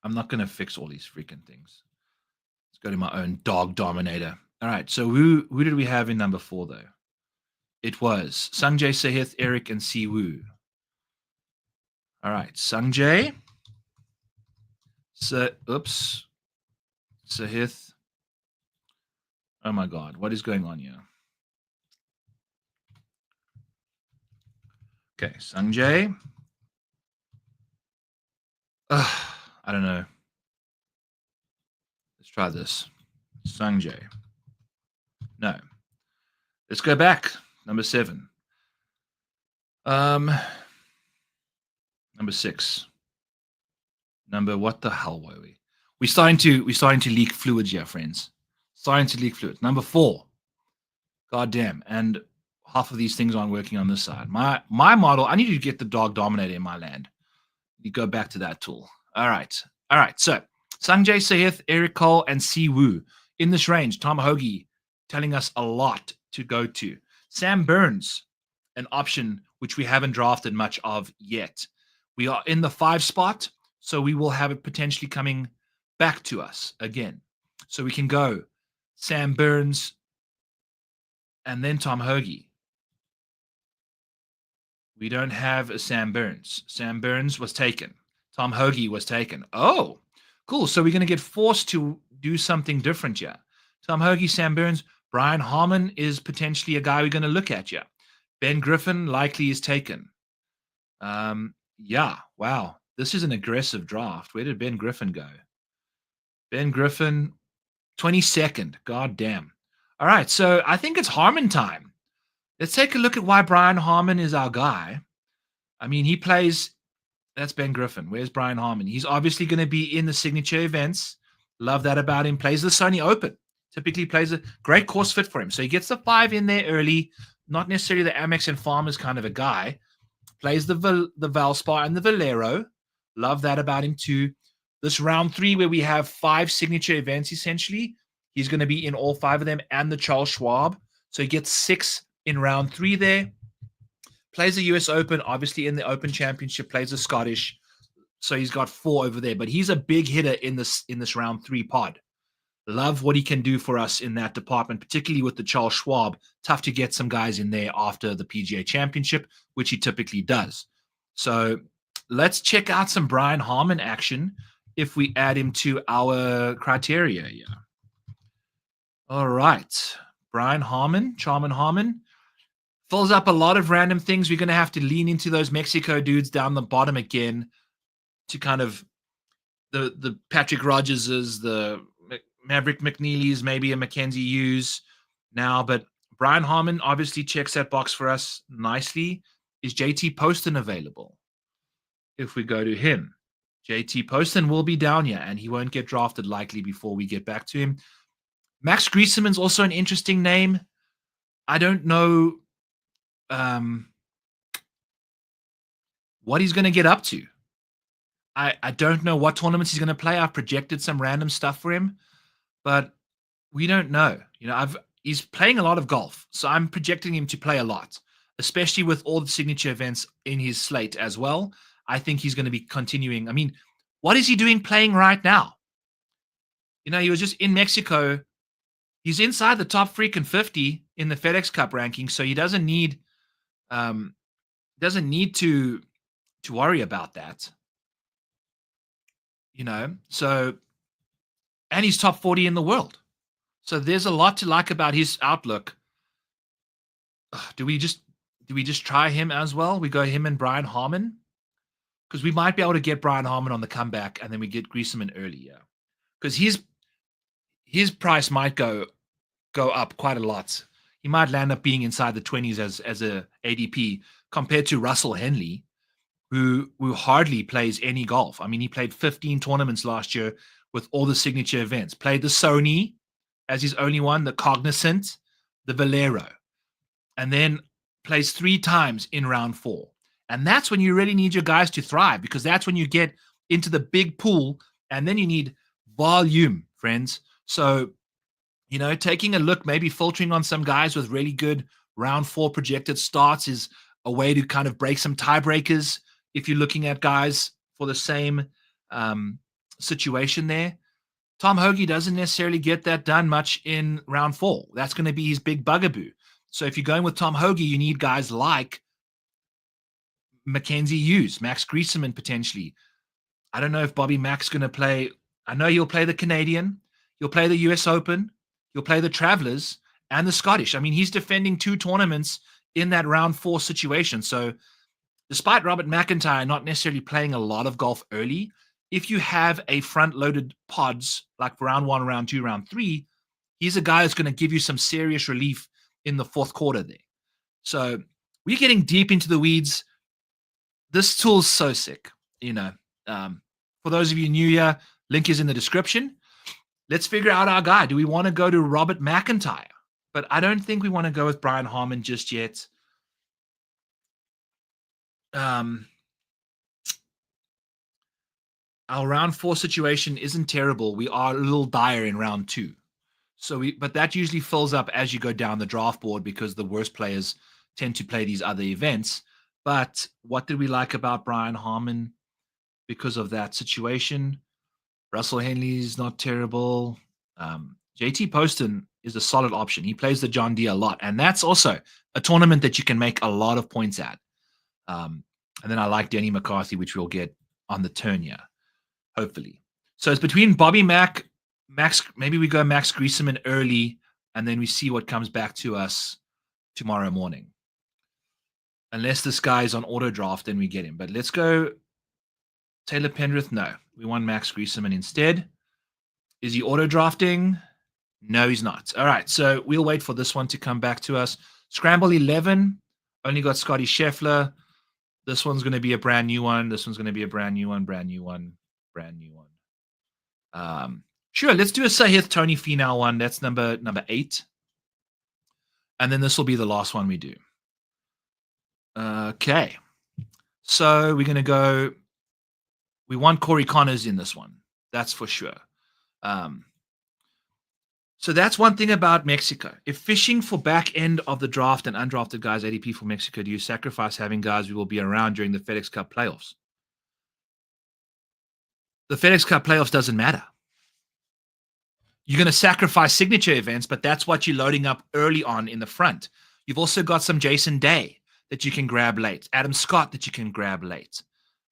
I'm not going to fix all these freaking things. Let's go to my own DAWG Dominator. All right, so who did we have in number 4, though? It was Sungjae, Sahith, Eric, and Siwoo. All right, Sungjae. Sahith. Oh, my God. What is going on here? Okay, Sungjae. I don't know. Let's try this. Sungjae. No. Let's go back. Number 7. Number 6. What the hell were we? We're starting to leak fluids here, friends. Starting to leak fluids. Number 4. God damn. And half of these things aren't working on this side. My model, I need to get the DAWG Dominator in my land. You go back to that tool. All right. So Sungjae, Sahith, Eric Cole, and Siwoo in this range. Tom Hoagie telling us a lot to go to. Sam Burns, an option which we haven't drafted much of yet. We are in the 5 spot, so we will have it potentially coming back to us again. So we can go Sam Burns and then Tom Hoagie. We don't have a Sam Burns. Sam Burns was taken. Tom Hoagie was taken. Oh, cool. So we're going to get forced to do something different here. Tom Hoagie, Sam Burns. Brian Harmon is potentially a guy we're going to look at here. Ben Griffin likely is taken. Yeah, wow. This is an aggressive draft. Where did Ben Griffin go? Ben Griffin, 22nd. God damn. All right, so I think it's Harmon time. Let's take a look at why Brian Harmon is our guy. I mean, he plays... That's Ben Griffin. Where's Brian Harmon? He's obviously going to be in the signature events. Love that about him. Plays the Sony Open. Typically plays a great course fit for him. So he gets the 5 in there early. Not necessarily the Amex and Farmers kind of a guy. Plays the Valspar and the Valero. Love that about him too. This round 3 where we have 5 signature events essentially. He's going to be in all 5 of them and the Charles Schwab. So he gets 6 in round 3 there. Plays the US Open, obviously in the Open Championship, plays the Scottish. So he's got 4 over there. But he's a big hitter in this round 3 pod. Love what he can do for us in that department, particularly with the Charles Schwab. Tough to get some guys in there after the PGA Championship, which he typically does. So let's check out some Brian Harmon action if we add him to our criteria. Yeah. All right. Brian Harmon, Charmin Harmon, fills up a lot of random things. We're going to have to lean into those Mexico dudes down the bottom again to kind of the Patrick Rogerses, the Maverick McNeely's, maybe a Mackenzie Hughes now. But Brian Harmon obviously checks that box for us nicely. Is JT Poston available? If we go to him, JT Poston will be down here, and he won't get drafted likely before we get back to him. Max Grieseman's also an interesting name. I don't know what he's going to get up to. I don't know what tournaments he's going to play. I've projected some random stuff for him, but we don't know. You know, he's playing a lot of golf, so I'm projecting him to play a lot, especially with all the signature events in his slate as well. I think he's going to be continuing. I mean, what is he doing playing right now? You know, he was just in Mexico. He's inside the top freaking 50 in the FedEx Cup ranking, so he doesn't need to worry about that. You know, so, and he's top 40 in the world. So there's a lot to like about his outlook. Do we just try him as well? We go him and Brian Harmon, because we might be able to get Brian Harmon on the comeback, and then we get Griesemann early, yeah. Because his price might go up quite a lot. He might land up being inside the 20s as a ADP compared to Russell Henley, who hardly plays any golf. I mean, he played 15 tournaments last year with all the signature events. Played the Sony as his only one, the Cognizant, the Valero, and then plays 3 times in round 4. And that's when you really need your guys to thrive, because that's when you get into the big pool, and then you need volume, friends. So, you know, taking a look, maybe filtering on some guys with really good round 4 projected starts is a way to kind of break some tiebreakers if you're looking at guys for the same situation there. Tom Hoagie doesn't necessarily get that done much in round 4. That's going to be his big bugaboo. So if you're going with Tom Hoagie, you need guys like Mackenzie Hughes, Max Griesemann potentially. I don't know if Bobby Mack's going to play. I know he'll play the Canadian. He'll play the US Open. He'll play the Travelers and the Scottish. I mean, he's defending 2 tournaments in that round 4 situation. So despite Robert McIntyre not necessarily playing a lot of golf early, if you have a front-loaded pods like round 1, round 2, round 3, he's a guy that's going to give you some serious relief in the 4th quarter there. So we're getting deep into the weeds. This tool's so sick, you know. For those of you new here, link is in the description. Let's figure out our guy. Do we want to go to Robert McIntyre? But I don't think we want to go with Brian Harmon just yet. Our round 4 situation isn't terrible. We are a little dire in round 2. But that usually fills up as you go down the draft board, because the worst players tend to play these other events. But what did we like about Brian Harmon because of that situation? Russell Henley's not terrible. JT Poston is a solid option. He plays the John Deere a lot, and that's also a tournament that you can make a lot of points at. And then I like Denny McCarthy, which we'll get on the turn here, hopefully. So it's between Bobby Mack, Max. Maybe we go Max Griesemann early, and then we see what comes back to us tomorrow morning. Unless this guy is on auto draft, then we get him. But let's go Taylor Pendrith. No, we want Max Griesemann instead. Is he auto drafting? No, he's not. All right, so we'll wait for this one to come back to us. Scramble 11, only got Scotty Scheffler. This one's going to be a brand new one. This one's going to be a brand new one, brand new one, brand new one. Sure, let's do a Sahith Tony Finau one. That's number 8. And then this will be the last one we do. Okay. So we're going to go. We want Corey Connors in this one. That's for sure. So that's one thing about Mexico. If fishing for back end of the draft and undrafted guys ADP for Mexico, do you sacrifice having guys who will be around during the FedEx Cup playoffs? The FedEx Cup playoffs doesn't matter. You're going to sacrifice signature events, but that's what you're loading up early on in the front. You've also got some Jason Day that you can grab late, Adam Scott that you can grab late.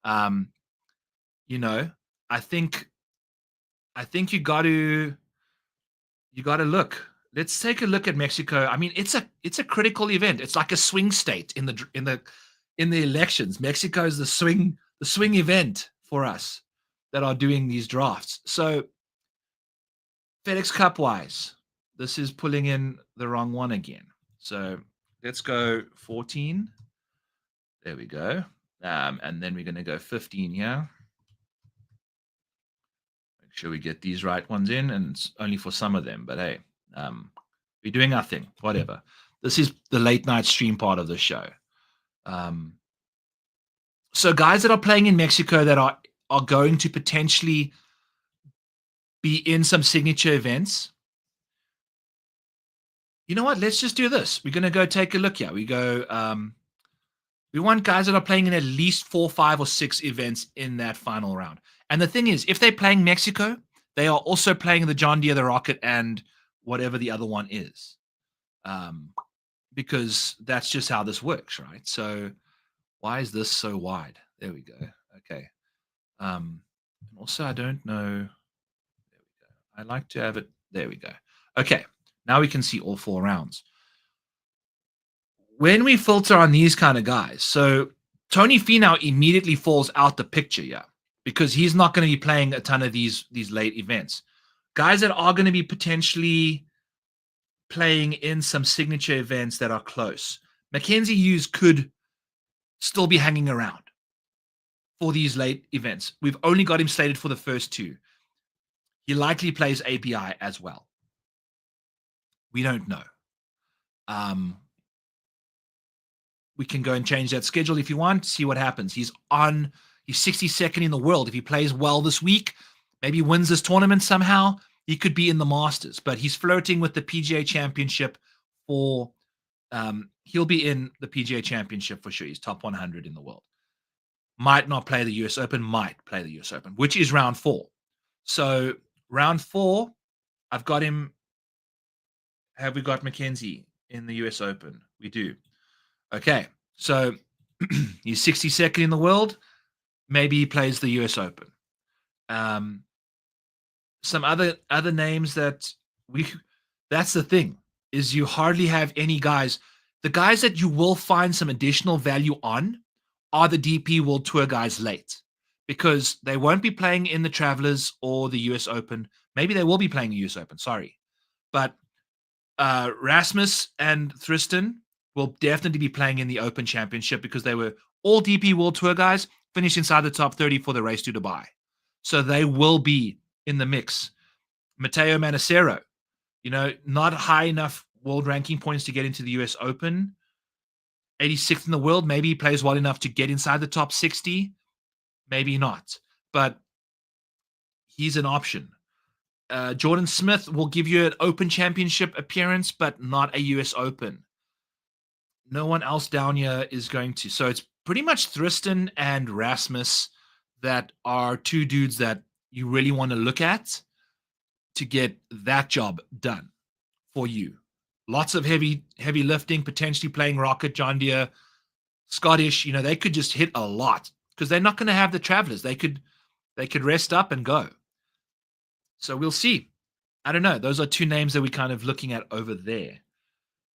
You know, I think I think you got to look. Let's take a look at Mexico. I mean, it's a critical event. It's like a swing state in the elections. Mexico is the swing event for us that are doing these drafts. So FedEx Cup wise, this is pulling in the wrong one again. So let's go 14. There we go. And then we're going to go 15 here. Make sure we get these right ones in, and it's only for some of them. But hey, we're doing our thing. Whatever. This is the late night stream part of the show. So guys that are playing in Mexico that are going to potentially be in some signature events. You know what? Let's just do this. We're going to go take a look here. We go. We want guys that are playing in at least 4, 5, or 6 events in that final round. And the thing is, if they're playing Mexico, they are also playing the John Deere, the Rocket, and whatever the other one is. Because that's just how this works, right? So why is this so wide? There we go. Okay. And also, I don't know. There we go. I like to have it. There we go. Okay. Now we can see all 4 rounds. When we filter on these kind of guys, so Tony Finau immediately falls out the picture, yeah, because he's not going to be playing a ton of these late events. Guys that are going to be potentially playing in some signature events that are close. Mackenzie Hughes could still be hanging around for these late events. We've only got him slated for the first 2. He likely plays API as well. We don't know. We can go and change that schedule if you want, see what happens. He's 62nd in the world. If he plays well this week, maybe wins this tournament somehow, he could be in the Masters. But he's flirting with the PGA Championship for he'll be in the PGA Championship for sure. He's top 100 in the world. Might not play the US Open, might play the US Open, which is round 4. So round 4, I've got him. Have we got Mackenzie in the US Open? We do. Okay, so he's 62nd in the world. Maybe he plays the US Open. Some other names that that's the thing, is you hardly have any guys. The guys that you will find some additional value on are the DP World Tour guys late, because they won't be playing in the Travelers or the US Open. Maybe they will be playing the US Open, sorry. But Rasmus and Tristan will definitely be playing in the Open Championship because they were all DP World Tour guys, finished inside the top 30 for the race to Dubai. So they will be in the mix. Matteo Manacero, not high enough world ranking points to get into the US Open. 86th in the world. Maybe he plays well enough to get inside the top 60. Maybe not. But he's an option. Jordan Smith will give you an Open Championship appearance, but not a US Open. No one else down here is going to. So it's pretty much Tristan and Rasmus that are 2 dudes that you really want to look at to get that job done for you. Lots of heavy lifting, potentially playing Rocket, John Deere, Scottish. They could just hit a lot because they're not going to have the Travelers. They could rest up and go. So we'll see. I don't know. Those are 2 names that we're kind of looking at over there.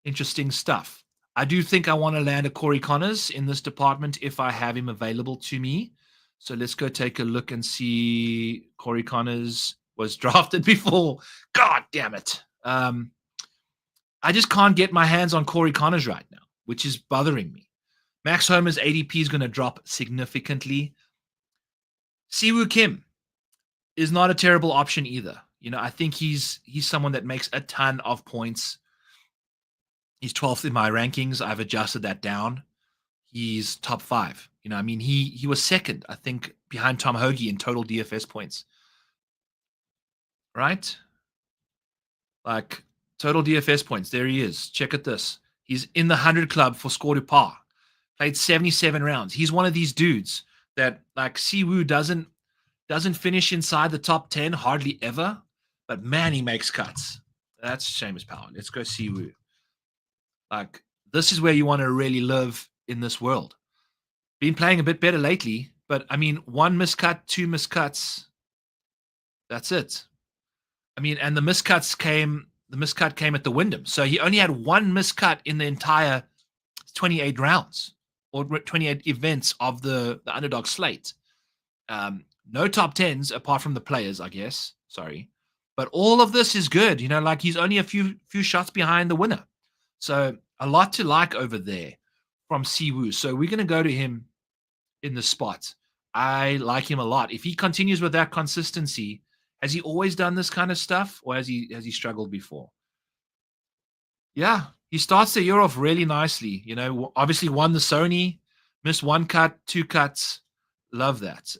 Interesting stuff. I do think I want to land a Corey Connors in this department if I have him available to me. So let's go take a look and see. Corey Connors was drafted before. God damn it. I just can't get my hands on Corey Connors right now, which is bothering me. Max Homer's ADP is going to drop significantly. Siwoo Kim is not a terrible option either. I think he's someone that makes a ton of points. He's 12th in my rankings. I've adjusted that down. He's top 5. He was 2nd, I think, behind Tom Hoagie in total DFS points. Right? Like, total DFS points. There he is. Check at this. He's in the 100 club for score to par. Played 77 rounds. He's one of these dudes that, like, Siwoo doesn't finish inside the top 10 hardly ever, but man, he makes cuts. That's Seamus Power. Let's go Siwoo. Like, this is where you want to really live in this world. Been playing a bit better lately, but 1 miscut, 2 miscuts. That's it. I mean, and the miscut came at the Wyndham. So he only had one miscut in the entire 28 rounds or 28 events of the underdog slate. No top tens apart from the players, I guess. Sorry. But all of this is good. You know, like he's only a few shots behind the winner. So a lot to like over there from Siwoo. So we're going to go to him in the spot. I like him a lot. If he continues with that consistency, has he always done this kind of stuff, or has he struggled before? Yeah, he starts the year off really nicely. You know, obviously won the Sony, missed one cut, two cuts. Love that.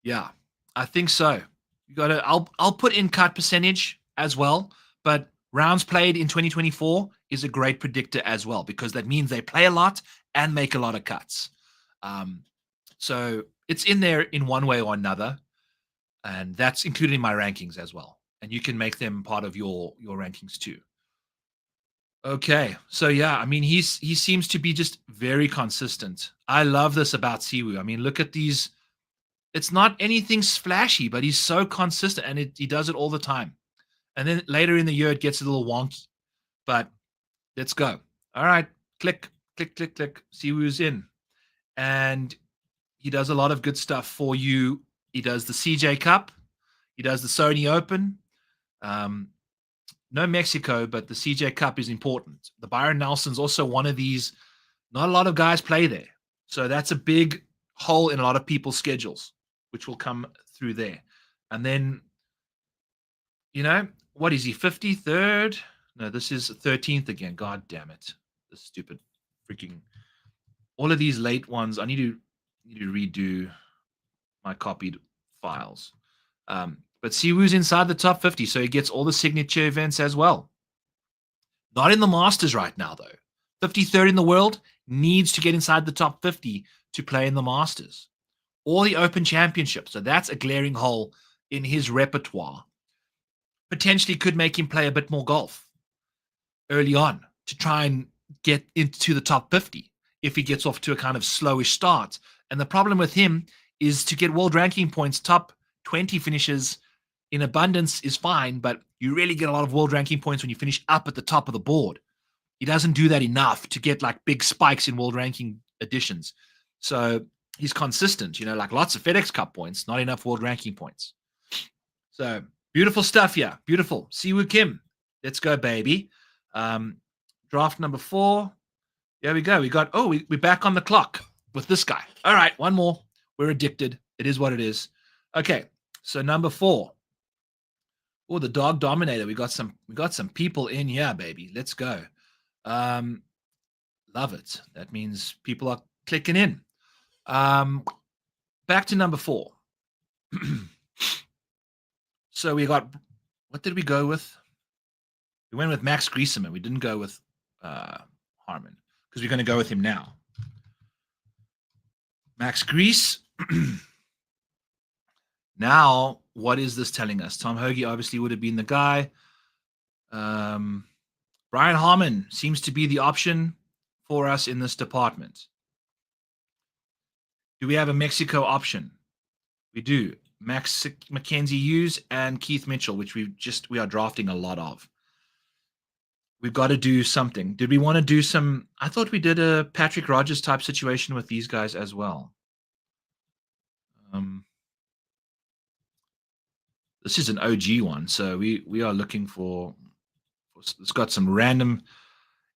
Yeah, I think so. You got to. I'll put in cut percentage as well, but rounds played in 2024 is a great predictor as well because that means they play a lot and make a lot of cuts. So it's in there in one way or another, and that's included in my rankings as well. And you can make them part of your rankings too. Okay, so yeah, I mean he seems to be just very consistent. I love this about Siwoo. I mean, look at these. It's not anything flashy, but he's so consistent, and he does it all the time. And then later in the year, it gets a little wonky. But let's go. All right, click, click, click, click. Siwoo's in, and he does a lot of good stuff for you. He does the CJ Cup. He does the Sony Open. No Mexico, but the CJ Cup is important. The Byron Nelson's also one of these. Not a lot of guys play there. So that's a big hole in a lot of people's schedules, which will come through there. And then, you know, what is he, 53rd? No, this is 13th again. God damn it. This stupid freaking. All of these late ones, I need to redo my copied files. But Siwoo's inside the top 50, so he gets all the signature events as well. Not in the Masters right now, though. 53rd in the world needs to get inside the top 50 to play in the Masters or the Open Championship. So that's a glaring hole in his repertoire. Potentially could make him play a bit more golf early on to try and get into the top 50 if he gets off to a kind of slowish start. And the problem with him is to get world ranking points, top 20 finishes in abundance is fine, but you really get a lot of world ranking points when you finish up at the top of the board. He doesn't do that enough to get like big spikes in world ranking additions. So he's consistent, you know, like lots of FedEx Cup points, not enough world ranking points. So beautiful stuff here. Beautiful. Siwoo Kim. Let's go, baby. Draft number 4. There we go. We're back on the clock with this guy. All right, one more. We're addicted. It is what it is. Okay, so number 4. Oh, the DAWG Dominator. We got some people in here, baby. Let's go. Love it. That means people are clicking in. Back to number 4. So we got, what did we go with? We went with Max Griesemann. We didn't go with Harman because we're going to go with him now. Max Grease. Now, what is this telling us? Tom Hoagie obviously would have been the guy. Brian Harman seems to be the option for us in this department. Do we have a Mexico option? We do. Max Mackenzie Hughes and Keith Mitchell, which we are drafting a lot of. We've got to do something. Did we want to do some? I thought we did a Patrick Rogers type situation with these guys as well. This is an OG one, so we are looking for. It's got some random.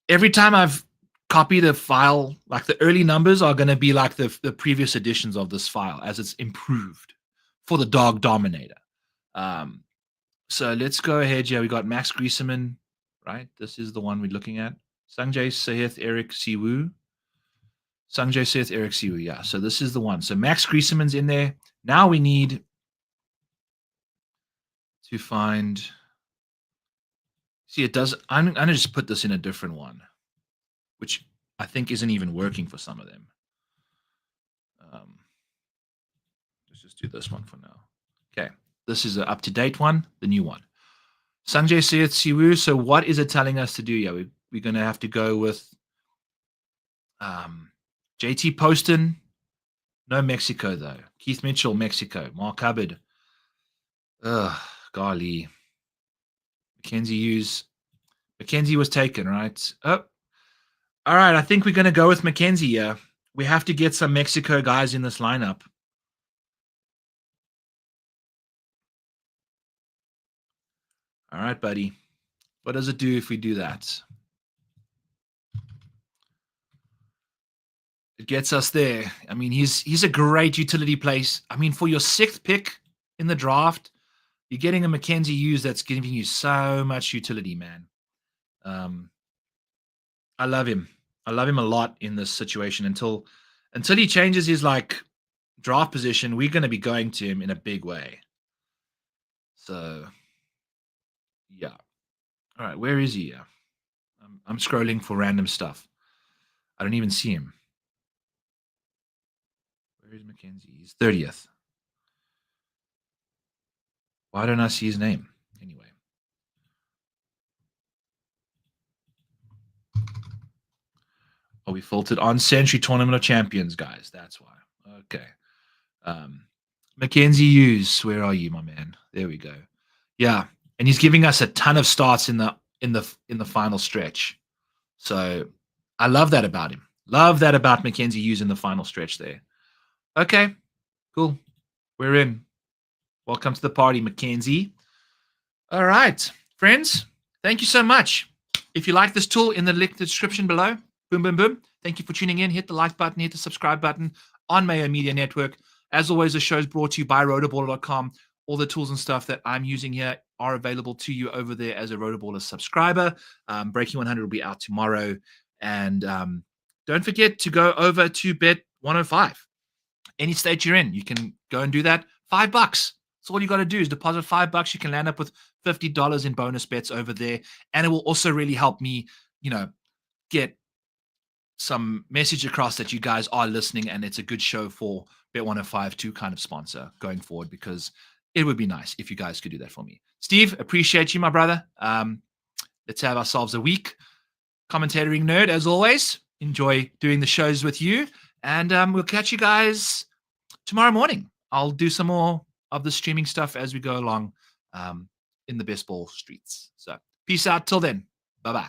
Every time I've copied a file, like the early numbers are going to be like the previous editions of this file as it's improved for the DAWG Dominator. So let's go ahead. Yeah, we got Max Griesemann, right? This is the one we're looking at. Sanjay Sahith, Eric Siwoo. Sanjay Sahith, Eric Siwoo. Yeah, so this is the one. So Max Griesemann's in there. Now we need to find. See, it does. I'm going to just put this in a different one, which I think isn't even working for some of them. Let's just do this one for now. Okay, this is an up-to-date one, the new one. Sanjay Sahith Siwoo. So what is it telling us to do? Yeah, we're going to have to go with JT Poston. No Mexico, though. Keith Mitchell, Mexico. Mark Hubbard. Ugh, golly. Mackenzie Hughes. Mackenzie was taken, right? Oh, all right. I think we're going to go with Mackenzie. Yeah, we have to get some Mexico guys in this lineup. All right, buddy. What does it do if we do that? It gets us there. I mean, he's a great utility place. I mean, for your 6th pick in the draft, you're getting a Mackenzie Hughes that's giving you so much utility, man. I love him. I love him a lot in this situation until he changes his like draft position. We're going to be going to him in a big way. So, yeah. All right, where is he? I'm scrolling for random stuff. I don't even see him. Where is Mackenzie? He's 30th. Why don't I see his name? Anyway. Oh, we filtered on Century Tournament of Champions, guys. That's why. Okay. Mackenzie Hughes, where are you, my man? There we go. Yeah, and he's giving us a ton of starts in the final stretch. So I love that about him. Love that about Mackenzie Hughes in the final stretch there. Okay, cool. We're in. Welcome to the party, Mackenzie. All right, friends. Thank you so much. If you like this tool, in the link description below, boom, boom, boom. Thank you for tuning in. Hit the like button, hit the subscribe button on Mayo Media Network. As always, the show is brought to you by rotoballer.com. All the tools and stuff that I'm using here are available to you over there as a Rotoballer subscriber. Breaking 100 will be out tomorrow. And don't forget to go over to Bet 105. Any state you're in, you can go and do that. $5. So all you got to do is deposit $5. You can land up with $50 in bonus bets over there. And it will also really help me, get some message across that you guys are listening and it's a good show for Bet 105 to kind of sponsor going forward, because it would be nice if you guys could do that for me. Steve, appreciate you, my brother. Let's have ourselves a week. Commentating nerd, as always. Enjoy doing the shows with you. And we'll catch you guys tomorrow morning. I'll do some more of the streaming stuff as we go along in the best ball streets. So peace out till then. Bye-bye.